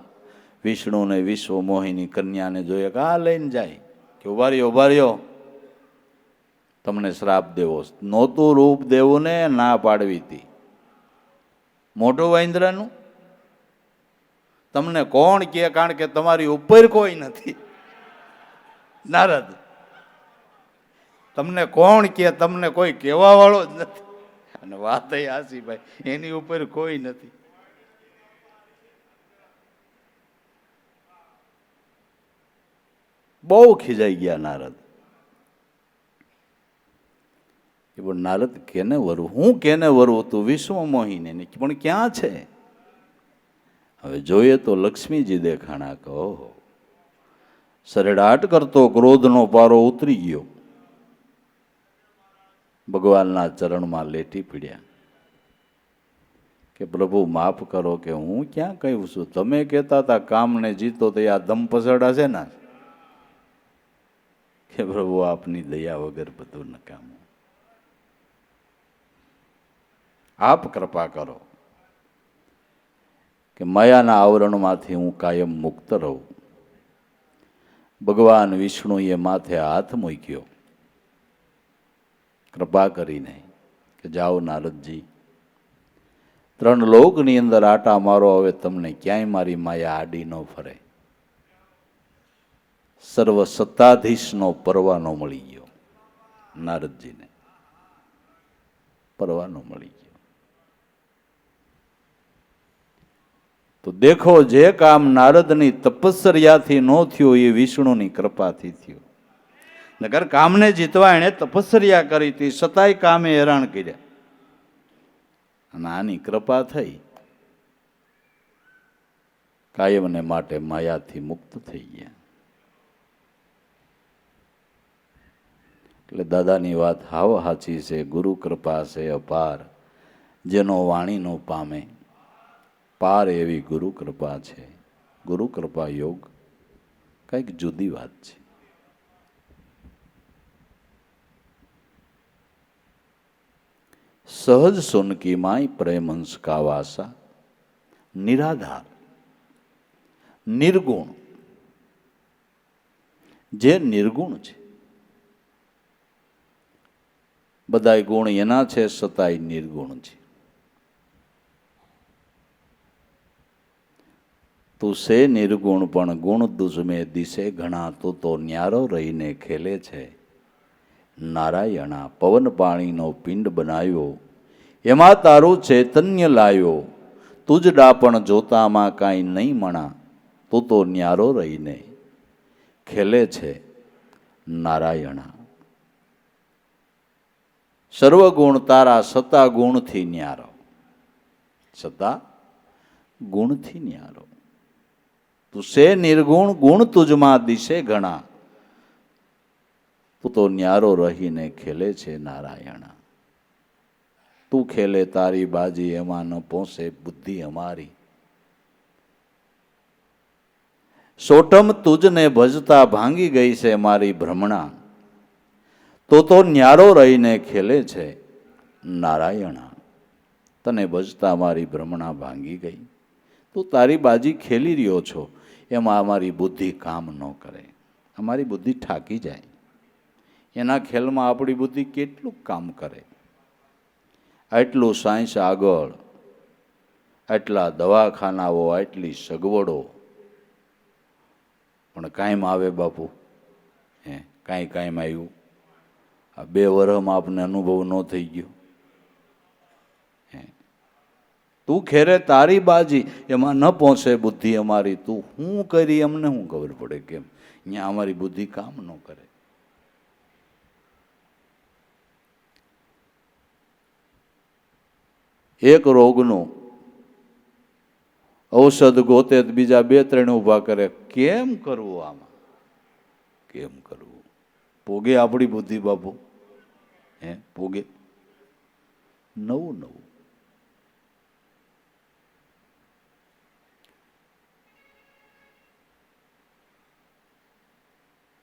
વિષ્ણુને વિશ્વ મોહિની કન્યાને જોઈએ કે આ લઈને જાય કે ઉભા રહ્યો, ઉભા રહ્યો, તમને શ્રાપ દેવો. નહોતું રૂપ દેવું ને ના પાડવી હતી. મોઢું વાંદરાનું તમને કોણ કે? કારણ કે તમારી ઉપર કોઈ નથી. નારદ તમને કોણ કે, તમને કોઈ કહેવા વાળો જ નથી. અને વાત એ હાસી ભાઈ, એની ઉપર કોઈ નથી. બહુ ખીજાઈ ગયા નારદ. એ પણ નારદ કેને વરવું, હું કેને વરવું, તું વિશ્વ મોહીને પણ ક્યાં છે? હવે જોઈએ તો લક્ષ્મીજી દેખાણા. કહો સરેડાટ કરતો ક્રોધનો પારો ઉતરી ગયો. ભગવાનના ચરણમાં લેટી પીડ્યા કે પ્રભુ માફ કરો, કે હું ક્યાં કહ્યું છું? તમે કહેતા હતા કામને જીતો, તો આ દમ પસડા છે ને, કે પ્રભુ આપની દયા વગર બધું નકામું. આપ કૃપા કરો કે માયાના આવરણમાંથી હું કાયમ મુક્ત રહું. ભગવાન વિષ્ણુએ માથે હાથ મૂક્યો કૃપા કરીને કે જાઓ નારદજી, 3 લોકની અંદર આટા મારો, હવે તમને ક્યાંય મારી માયા આડી ન ફરે. સર્વ સત્તાધીશનો પરવાનો મળી ગયો નારદજીને, પરવાનો મળી ગયો. તો દેખો, જે કામ નારદની તપસ્યાથી ન થયું એ વિષ્ણુની કૃપાથી થયું. નગર કામને જીતવા એણે તપસ્યા કરી હતી, છતાંય કામે હેરાન કર્યા, અને આની કૃપા થઈ, કાયમને માટે માયાથી મુક્ત થઈ ગયા. એટલે દાદાની વાત હાવ સાચી છે. ગુરુ કૃપા છે અપાર, જેનો વાણી નો પામે પાર, એવી ગુરુ કૃપા છે. ગુરુ કૃપા યોગ કંઈક જુદી વાત છે. સહજ સુનકી માય પ્રેમંશ કા વાસા, નિરાધાર નિર્ગુણ. જે નિર્ગુણ છે, બધાય ગુણ એના છે, છતાંય નિર્ગુણ છે. તું સે નિર્ગુણ પણ ગુણ દુજમે દિશે ઘણા, તું તો ન્યારો રહીને ખેલે છે નારાયણા. પવન પાણીનો પિંડ બનાવ્યો, એમાં તારું ચૈતન્ય લાવ્યો. તુજ ડાપણ જોતામાં કાંઈ નહીં મણા, તું તો ન્યારો રહીને ખેલે છે નારાયણા. સર્વગુણ તારા સતા ગુણથી ન્યારો, સતા ગુણથી ન્યારો. તું સે નિર્ગુણ ગુણ તુજમાં દિશે ઘણા, તું તો ન્યારો રહીને ખેલે છે નારાયણા. તું ખેલે તારી બાજી, એમાં ન પહોંચે બુદ્ધિ અમારી. સોટમ તુજને ભજતા ભાંગી ગઈ છે મારી ભ્રમણા, તો ન્યારો રહીને ખેલે છે નારાયણા. તને ભજતા મારી ભ્રમણા ભાંગી ગઈ, તું તારી બાજી ખેલી રહ્યો છો, એમાં અમારી બુદ્ધિ કામ ન કરે, અમારી બુદ્ધિ ઠાકી જાય. એના ખેલમાં આપણી બુદ્ધિ કેટલું કામ કરે. આટલું સાયન્સ આગળ, આટલા દવાખાનાઓ, આટલી સગવડો, પણ કાયમ આવે બાપુ? કાયમ આવ્યું? આ 2 વર્ષમાં આપને અનુભવ ન થઈ ગયો? તું ખેરે તારી બાજી, એમાં ન પહોંચે બુદ્ધિ અમારી. તું શું કરી અમને શું ખબર પડે? કેમ અહીંયા અમારી બુદ્ધિ કામ ન કરે? એક રોગનું ઔષધ ગોતે, બીજા 2-3 ઊભા કરે. કેમ કરવું આમાં? કેમ કરવું? પોગે આપણી બુદ્ધિ બાપુ? પોગે? નવું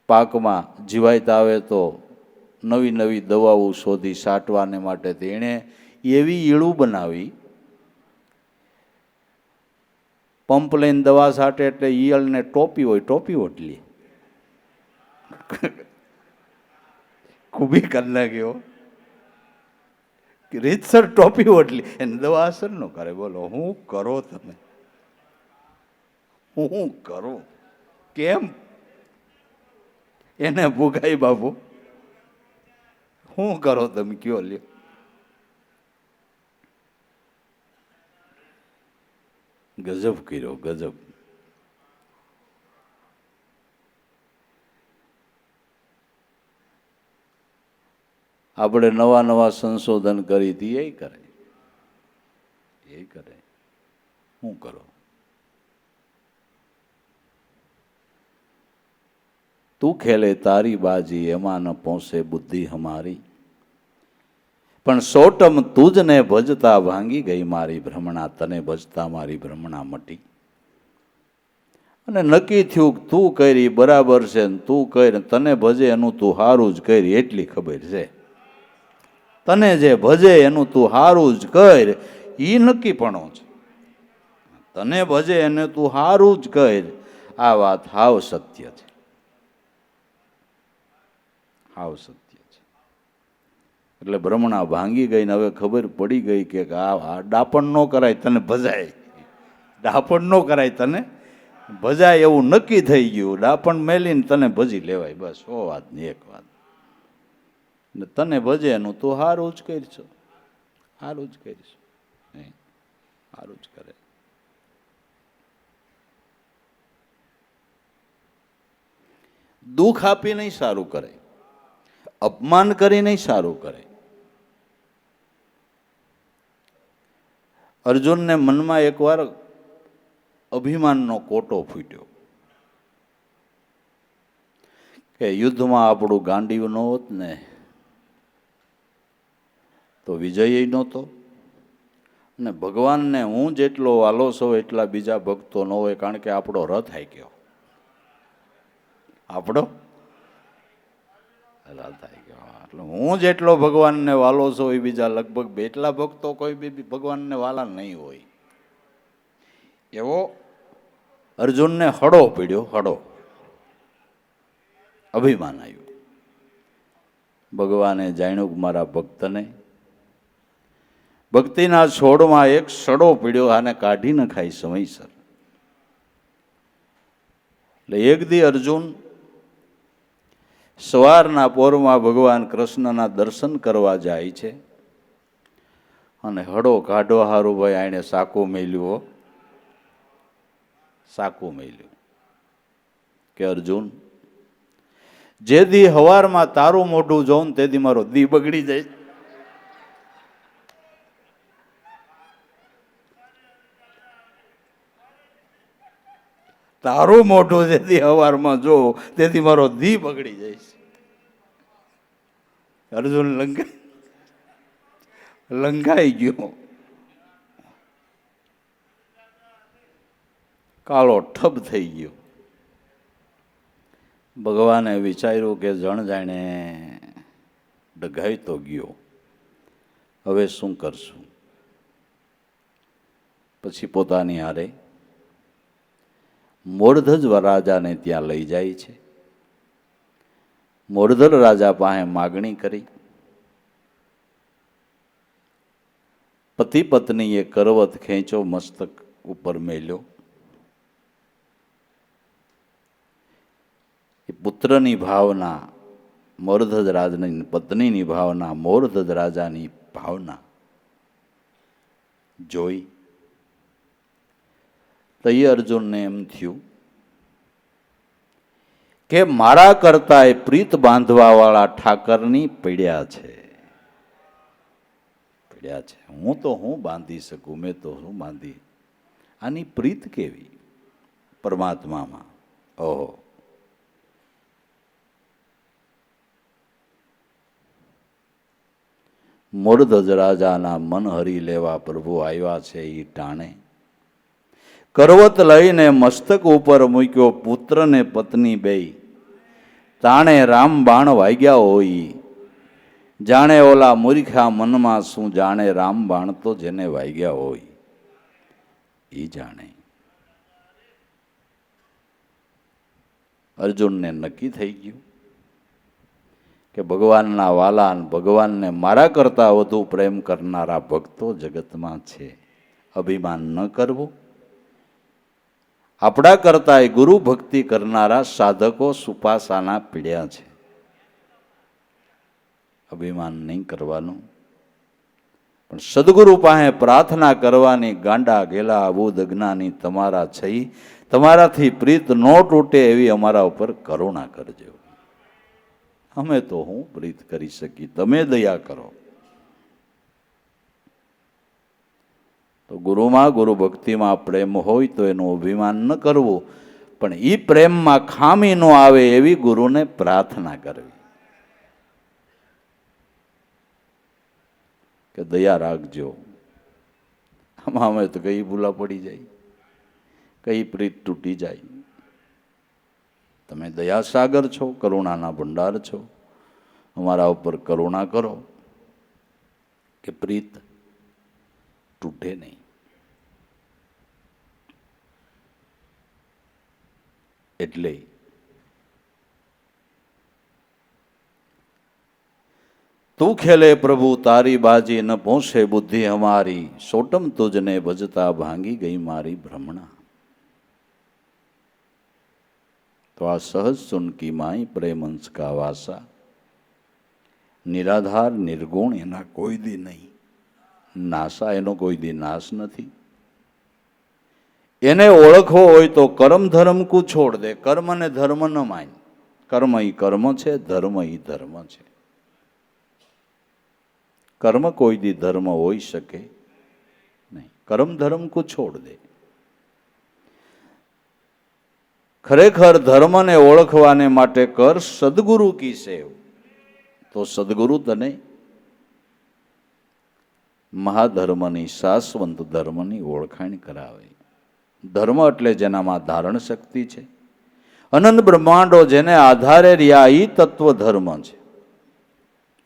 પાકમાં જીવાત આવે તો નવી દવાઓ શોધી છાંટવાને માટે એણે એવી ઈળું બનાવી, પંપ લઈને દવા છાંટે એટલે ઈયળને ટોપી હોય, ટોપી ઓટલી ખૂબી કરી નાખ્યો. રીતસર ટોપી ઓટલી, એને દવા અસર ન કરે. બોલો હું કરો તમે? હું કરો? કેમ એને ભૂગાઈ બાપુ? શું કરો તમે કયો લ્યો? ગજબ કર્યો, ગજબ. આપણે નવા નવા સંશોધન કરી હતી એ કરે, એ કરે. શું કરો? તું ખેલે તારી બાજી, એમાં ન પહોંચે બુદ્ધિ હમારી. પણ સોટમ તુજને ભજતા ભાંગી ગઈ મારી ભ્રમણા, તને ભજતા મારી ભ્રમણા મટી. અને નક્કી થયું તું કરી બરાબર છે ને તું કરી, તને ભજે એનું તું હારું જ કરી એટલી ખબર છે. તને જે ભજે એનું તું હારું જ કર ઈ નક્કીપણો છે. તને ભજે એને તું હારું જ કર, આ વાત હાવ સત્ય છે, હાવ સત્ય છે. એટલે ભ્રમણા ભાંગી ગઈ ને હવે ખબર પડી ગઈ કે આ ડાપણ ન કરાય તને ભજાય, ડાપણ ન કરાય તને ભજાય એવું નક્કી થઈ ગયું. ડાપણ મેલીને તને ભજી લેવાય, બસ સો વાત ની એક વાત. ને તને ભજે એનું તું હારું જ કરશો, હારું જ કરીશું, હારું જ કરે. દુઃખ આપી નહીં સારું કરે, અપમાન કરી નહીં સારું કરે. અર્જુનને મનમાં એકવાર અભિમાનનો કોટો ફૂટ્યો કે યુદ્ધમાં આપણું ગાંડિયું ન હોત ને તો વિજય નહોતો, અને ભગવાનને હું જેટલો વાલો છું એટલા બીજા ભક્તો ન હોય, કારણ કે આપણો રથ આવી ગયો, આપણો રથ આવી ગયો. એટલે હું જેટલો ભગવાનને વાલો છું એ બીજા લગભગ એટલા ભક્તો કોઈ બી ભગવાનને વાલા નહીં હોય. એવો અર્જુનને હડો પીડ્યો, હડો અભિમાન આવ્યું. ભગવાને જાણ્યું કે મારા ભક્તને ભક્તિના છોડમાં એક સડો પીડ્યો, આને કાઢી નખાય સમયસર. એટલે એક દી અર્જુન સવારના પોરમાં ભગવાન કૃષ્ણના દર્શન કરવા જાય છે, અને હડો કાઢવા હારું ભાઈ આણે સાકું મેલ્યું, સાકું મેલ્યું કે અર્જુન જે દી હવારમાં તારું મોઢું જોઉં તે દી મારો દી બગડી જાય. તારું મોઢું જેથી હવારમાં જો તેથી મારો દી બગડી જાય છે. અર્જુન લંઘાઈ ગયો, કાળો ઠબ થઈ ગયો. ભગવાને વિચાર્યું કે જણ જાણે ડઘાઈ તો ગયો, હવે શું કરશું? પછી પોતાની હારે મોરધજ રાજાને ત્યાં લઈ જાય છે. મોરધજ રાજા પાસે માગણી કરી. પતિ પત્નીએ કરવત ખેંચો, મસ્તક ઉપર મેલ્યો. એ પુત્રની ભાવના, મોરધજ રાજાની પત્નીની ભાવના, મોરધજ રાજાની ભાવના જોઈ તો એ અર્જુનને એમ થયું કે મારા કરતા એ પ્રીત બાંધવા વાળા ઠાકરની પડ્યા છે, પડ્યા છે. હું તો હું બાંધી શકું, મેં તો હું બાંધી. આની પ્રીત કેવી પરમાત્મામાં! ઓહો! મોરધજ રાજાના મન હરી લેવા પ્રભુ આવ્યા છે. એ ટાણે કરવત લઈને મસ્તક ઉપર મૂક્યો, પુત્ર ને પત્ની બેય તાણે રામ બાણ વાગ્યા હોય. જાણે ઓલા મૂર્ખા મનમાં શું જાણે, રામ બાણ તો જેને વાગ્યા હોય એ જાણે. અર્જુનને નક્કી થઈ ગયું કે ભગવાનના વાલા, ભગવાનને મારા કરતા વધુ પ્રેમ કરનારા ભક્તો જગતમાં છે. અભિમાન ન કરવું. આપણા કરતા એ ગુરુ ભક્તિ કરનારા સાધકો સુપાસાના પીડ્યા છે. અભિમાન નહીં કરવાનું, પણ સદગુરુ પાસે પ્રાર્થના કરવાની. ગાંડા ગેલા બુદ્ધ અજ્ઞાની તમારા છે, તમારાથી પ્રીત ન તૂટે એવી અમારા ઉપર કરુણા કરજો. અમે તો હું પ્રીત કરી શકી, તમે દયા કરો. તો ગુરુમાં, ગુરુ ભક્તિમાં પ્રેમ હોય તો એનું અભિમાન ન કરવું, પણ એ પ્રેમમાં ખામી ન આવે એવી ગુરુને પ્રાર્થના કરવી કે દયા રાખજો. આમાં અમે તો કઈ ભૂલા પડી જાય, કઈ પ્રીત તૂટી જાય. તમે દયા સાગર છો, કરુણાના ભંડાર છો, અમારા ઉપર કરુણા કરો કે પ્રીત તૂટે નહીં. એટલે તું ખેલે પ્રભુ તારી બાજી, ન પહોંચે બુદ્ધિ હમારી, સોટમ તુજને ભજતા ભાંગી ગઈ મારી ભ્રમણા. તો આ સહજ સુનકી માઈ પ્રેમંશ કા વાસા, નિરાધાર નિર્ગુણ એના કોઈ દી નહીં નાસા, એનો કોઈ દી નાશ નથી. એને ઓળખવો હોય તો કર્મ ધર્મ કુ છોડ દે. કર્મ ને ધર્મ ન માન. કર્મ ઈ કર્મ છે, ધર્મ ઈ ધર્મ છે. કર્મ કોઈ દી ધર્મ હોઈ શકે નહીં. કર્મ ધર્મ કુ છોડ દે. ખરેખર ધર્મને ઓળખવાને માટે કર સદગુરુ કી સેવ. તો સદગુરુ તને મહાધર્મની, શાશ્વત ધર્મની ઓળખાણ કરાવે. ધર્મ એટલે જેનામાં ધારણ શક્તિ છે, અનંત બ્રહ્માંડો જેને આધારે રહ્યા, ઈ તત્વ ધર્મ છે.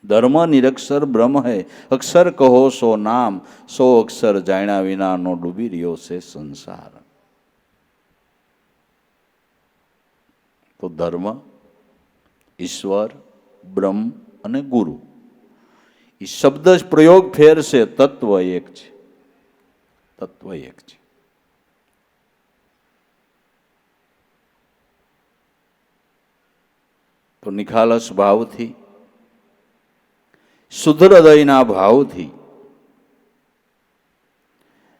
ધર્મ નિરક્ષર બ્રહ્મ હૈ, અક્ષર કહો સો નામ, સો અક્ષર જાણ્યા વિના નો ડૂબી રહ્યો છે સંસાર. તો ધર્મ, ઈશ્વર, બ્રહ્મ અને ગુરુ, એ શબ્દ જ પ્રયોગ ફેર છે, તત્વ એક છે. તત્વ એક છે. તો નિખાલસ ભાવથી, શુદ્ધ હૃદયના ભાવથી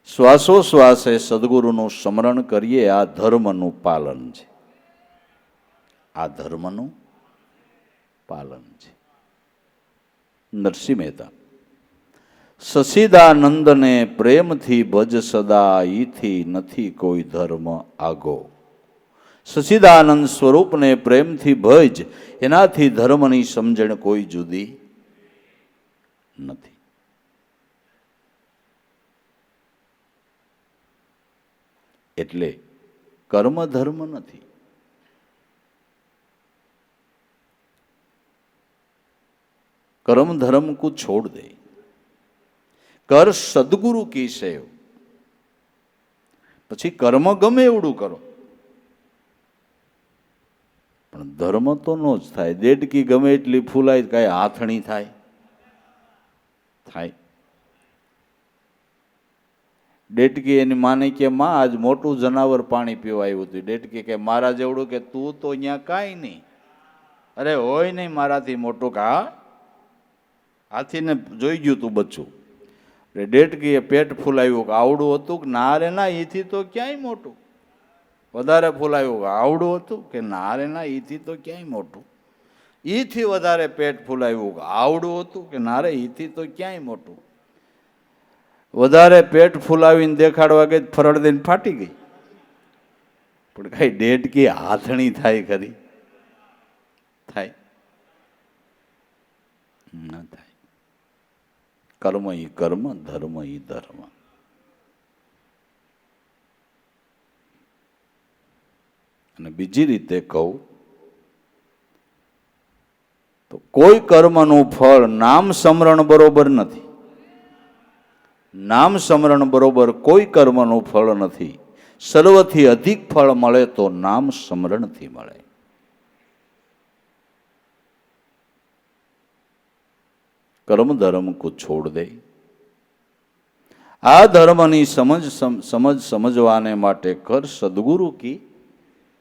શ્વાસોશ્વાસે સદગુરુનું સ્મરણ કરીએ. આ ધર્મનું પાલન છે. આ ધર્મનું પાલન છે. નરસિંહ મહેતા, સસીદાનંદને પ્રેમથી ભજ સદા, ઈથી નથી કોઈ ધર્મ આગો. સસીદાનંદ સ્વરૂપને પ્રેમથી ભજ, એનાથી ધર્મની સમજણ કોઈ જુદી નથી. એટલે કર્મ ધર્મ નથી. કર્મ ધર્મ કો છોડ દે, કર સદગુરુ કી સેવ. પછી કર્મ ગમે એવડું કરો, પણ ધર્મ તો નો જ થાય. દેડકી ગમે એટલી ફૂલાય, કઈ હાથણી થાય? થાય. ડેટકી એની માને કે માં આજ મોટું જનાવર પાણી પીવા આવ્યું હતું. ડેટકી કે મારા જેવડું, કે તું તો અહીંયા કાંઈ નહીં. અરે હોય નહીં મારાથી મોટું. કા હાથીને જોઈ ગયું તું બચ્ચું. ડેટકીએ પેટ ફૂલાવ્યું કે આવડું હતું, કે ના રે ના, એથી તો ક્યાંય મોટું. વધારે ફૂલાવ્યું કે આવડું હતું, કે ના રે ના, એથી તો ક્યાંય મોટું. ઈથી વધારે પેટ ફૂલાવ્યું કે આવડું હતું, કે ના રે એથી તો ક્યાંય મોટું. વધારે પેટ ફૂલાવીને દેખાડવા ગઈ, ફરડ દઈને ફાટી ગઈ. પણ કઈ ડેટકી હાથણી થાય ખરી? થાય? ન થાય. કર્મ ઈ કર્મ, ધર્મ ઈ ધર્મ. અને બીજી રીતે કહું તો કોઈ કર્મનું ફળ નામ સ્મરણ બરોબર નથી. નામ સ્મરણ બરોબર કોઈ કર્મનું ફળ નથી. સર્વથી અધિક ફળ મળે તો નામ સ્મરણથી મળે. કર્મ ધર્મ કો છોડ દે. આ ધર્મની સમજવાને માટે કર સદગુરુ કી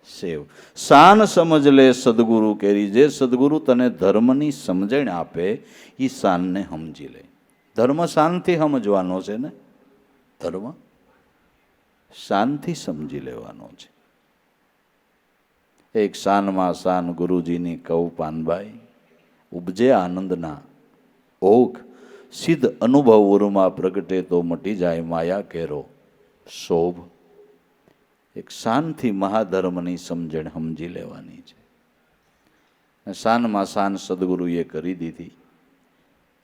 સેવ. શાન સમજ લે સદગુરુ કેરી. જે સદગુરુ તને ધર્મની સમજણ આપે એ શાનને સમજી લે. ધર્મ શાનથી સમજવાનો છે ને, ધર્મ શાનથી સમજી લેવાનો છે. એક શાનમાં શાન ગુરુજીની કહું પાનભાઈ, ઉપજે આનંદના ઓઘ, સિદ્ધ અનુભવ ઉરમાં પ્રગટે તો મટી જાય માયા કેરો શોભ. એક શાનથી મહાધર્મની સમજણ સમજી લેવાની છે. શાનમાં શાન સદગુરુએ કરી દીધી.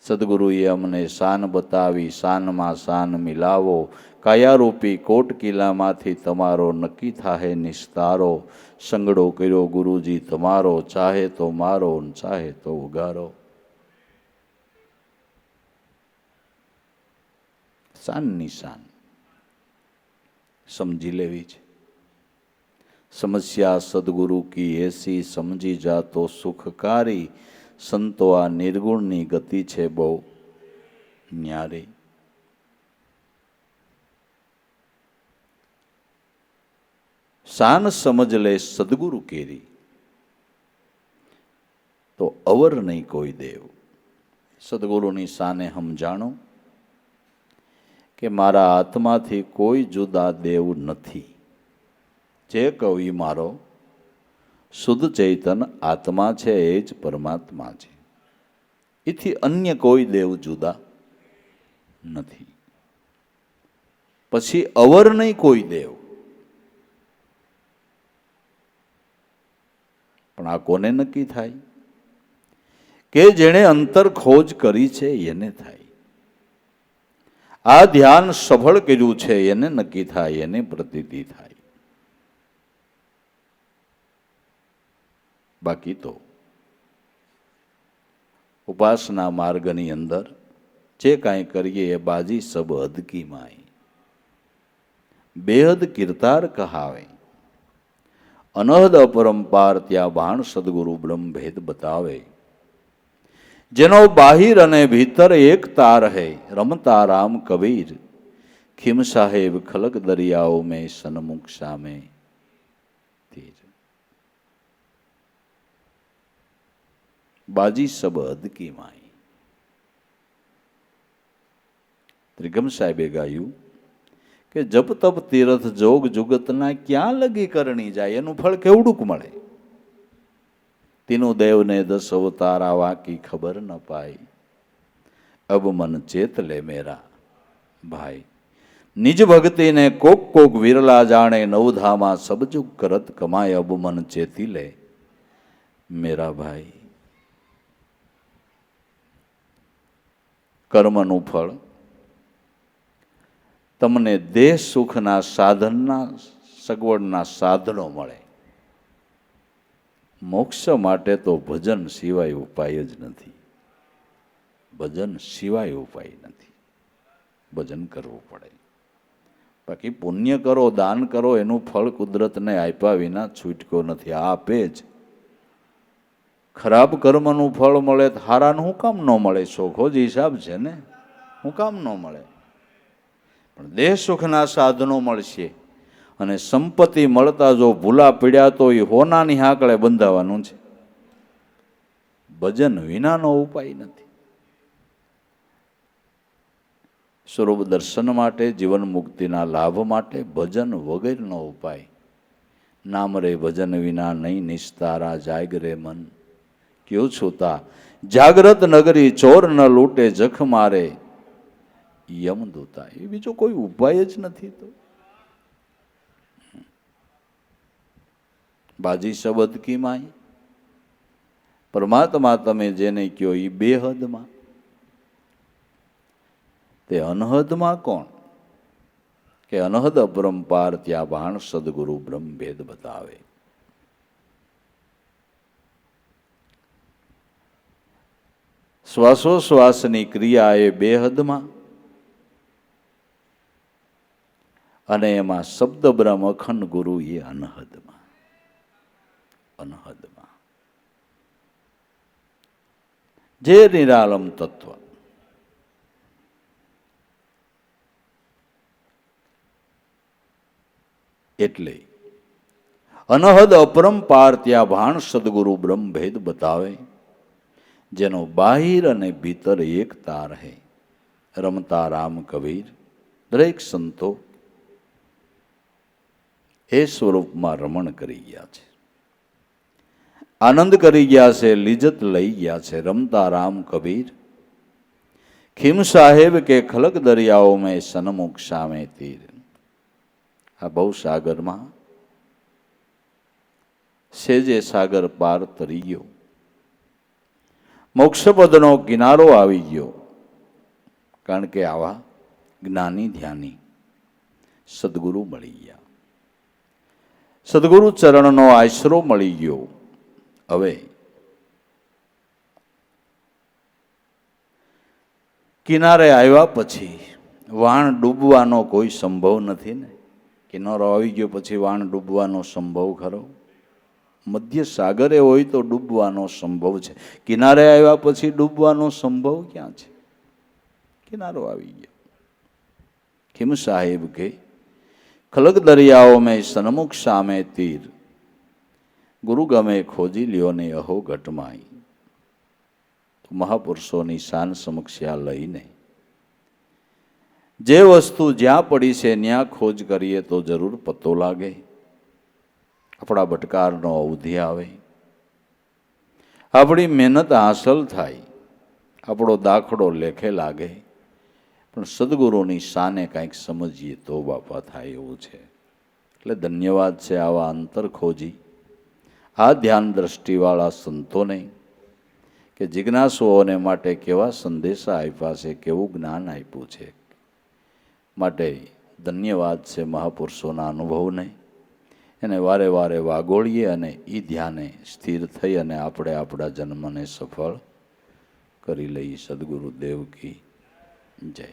સદગુરુએ અમને શાન બતાવી, શાનમાં શાન મિલાવો. કાયારૂપી કોટ કિલ્લામાંથી તમારો નક્કી થાહે નિસ્તારો. સંગડો કર્યો ગુરુજી તમારો, ચાહે તો મારો ચાહે તો ઉગારો. શાનની શાન સમજી લેવી છે. સમસ્યા સદગુરુ કી એસી, સમજી જાતો સુખકારી. સંતો આ નિર્ગુણની ગતિ છે બહુ ન્યારી. શાન સમજ લે સદગુરુ કેરી, તો અવર નહીં કોઈ દેવ. સદગુરુની શાને સમજાણો કે મારા આત્માથી કોઈ જુદા દેવ નથી. જે કહું એ મારો શુદ્ધ ચૈતન આત્મા છે, એ જ પરમાત્મા છે. એથી અન્ય કોઈ દેવ જુદા નથી. પછી અવર નહીં કોઈ દેવ. પણ આ કોને નક્કી થાય? કે જેણે અંતર ખોજ કરી છે એને થાય. આ ધ્યાન સફળ કર્યું છે એને નક્કી થાય, એને પ્રતીતિ થાય. બાકી તો ઉપાસના માર્ગની અંદર જે કાંઈ કરીએ એ બાજી સબ હદ કી માય. બેહદ કીર્તાર કહાવે. અનહદ અપરંપાર ત્યાં બાણ સદગુરુ બ્રહ્મ ભેદ બતાવે. જેનો બાહિર અને ભીતર એક તાર હૈ, રમતા રામ કબીર. ખીમ સાહેબ ખલક દરિયાઓ મેં સન્મુખ સામે. બાજી સબ હદ કી માઈ. ત્રિગમ સાહેબે ગાયું કે જપ તપ તીરથ જોગ જુગતના ક્યાં લગી કરણી જાય. એનું ફળ કેવડુંક મળે. તીનું દેવને 10 અવતાર આવા કી ખબર ન પાઈ. અબ મન ચેત લે મેરા ભાઈ. નિજ ભક્તિને કોક કોક વિરલા જાણે, નવધામાં સબજુગ કરત કમાય. અબ મન ચેતી લે મેરા ભાઈ. કર્મનું ફળ તમને દેહ સુખના સાધનના સગવડના સાધનો મળે. મોક્ષ માટે તો ભજન સિવાય ઉપાય જ નથી. ભજન સિવાય ઉપાય નથી. ભજન કરવું પડે. બાકી પુણ્ય કરો, દાન કરો, એનું ફળ કુદરતને આપ્યા વિના છૂટકો નથી. આપે જ. ખરાબ કર્મનું ફળ મળે તો હારાનું હું કામ ન મળે? ચોખ્ખો જ હિસાબ છે ને, હું કામ ન મળે? પણ દેહ સુખના સાધનો મળશે અને સંપત્તિ મળતા જો ભૂલા પીડ્યા તો એ હોનાની હાકળે બંધાવાનું છે. ભજન વિનાનો ઉપાય નથી. સ્વરૂપ દર્શન માટે, જીવન મુક્તિના લાભ માટે ભજન વગરનો ઉપાય. નામ રે ભજન વિના નહીં નિસ્તારા, જાગ રે મન ક્યું છૂતા. જાગ્રત નગરી ચોર ન લૂટે, જખ મારે યમદૂતા. એ બીજો કોઈ ઉપાય જ નથી. તો બાજી શબ્દ કી માય. પરમાત્મા તમે જેને કયો એ બેહદમાં. તે અનહદમાં કોણ? કે અનહદ અપરંપાર ત્યાં બાણ સદગુરુ બ્રહ્મ ભેદ બતાવે. શ્વાસોશ્વાસની ક્રિયા એ બેહદમાં અને એમાં શબ્દ બ્રહ્મ અખંડ ગુરુ એ અનહદમાં. અનહદમાં જે નિરાલમ તત્વ. એટલે અનહદ અપરંપાર ત્યાં ભાણ સદગુરુ બ્રહ્મભેદ બતાવે, જેનો બાહિર અને ભીતર એકતા રહે. રમતા રામ કબીર દરેક સંતો એ સ્વરૂપમાં રમણ કરી ગયા છે, આનંદ કરી ગયા છે, લિજ્જત લઈ ગયા છે. રમતા રામ કબીર ખીમ સાહેબ કે ખલક દરિયાઓ મેં સનમુખ સામે તીર. આ બહુ સાગરમાં સેજે સાગર પાર તરી ગયો, મોક્ષપદનો કિનારો આવી ગયો. કારણ કે આવા જ્ઞાની ધ્યાની સદગુરુ મળી ગયા, સદગુરુ ચરણનો આશરો મળી ગયો. હવે કિનારે આવ્યા પછી વાણ ડૂબવાનો કોઈ સંભવ નથી ને. કિનારો આવી ગયો પછી વાણ ડૂબવાનો સંભવ ખરો? મધ્ય સાગરે હોય તો ડૂબવાનો સંભવ છે, કિનારે આવ્યા પછી ડૂબવાનો સંભવ ક્યાં છે? કિનારો આવી ગયો. ખીમ સાહેબ કે ખલક દરિયાઓ મેં સન્મુખ સામે તીર, ગુરુ ગમે ખોજી લ્યો ને અહો ઘટમાઈ. મહાપુરુષોની શાન સમક્ષા લઈને જે વસ્તુ જ્યાં પડી છે ત્યાં ખોજ કરીએ તો જરૂર પતો લાગે, આપણા ભટકારનો અવધિ આવે, આપણી મહેનત હાંસલ થાય, આપણો દાખલો લેખે લાગે. પણ સદગુરુની શાને કાંઈક સમજીએ તો બાપા થાય એવું છે. એટલે ધન્યવાદ છે આવા અંતર ખોજી આ ધ્યાન દ્રષ્ટિવાળા સંતોને કે જિજ્ઞાસુઓને માટે કેવા સંદેશા આપ્યા છે, કેવું જ્ઞાન આપ્યું છે. માટે ધન્યવાદ છે મહાપુરુષોના અનુભવને. એને વારે વારે વાગોળીએ અને એ ધ્યાને સ્થિર થઈ અને આપણે આપણા જન્મને સફળ કરી લઈએ. સદગુરુદેવ કી જય.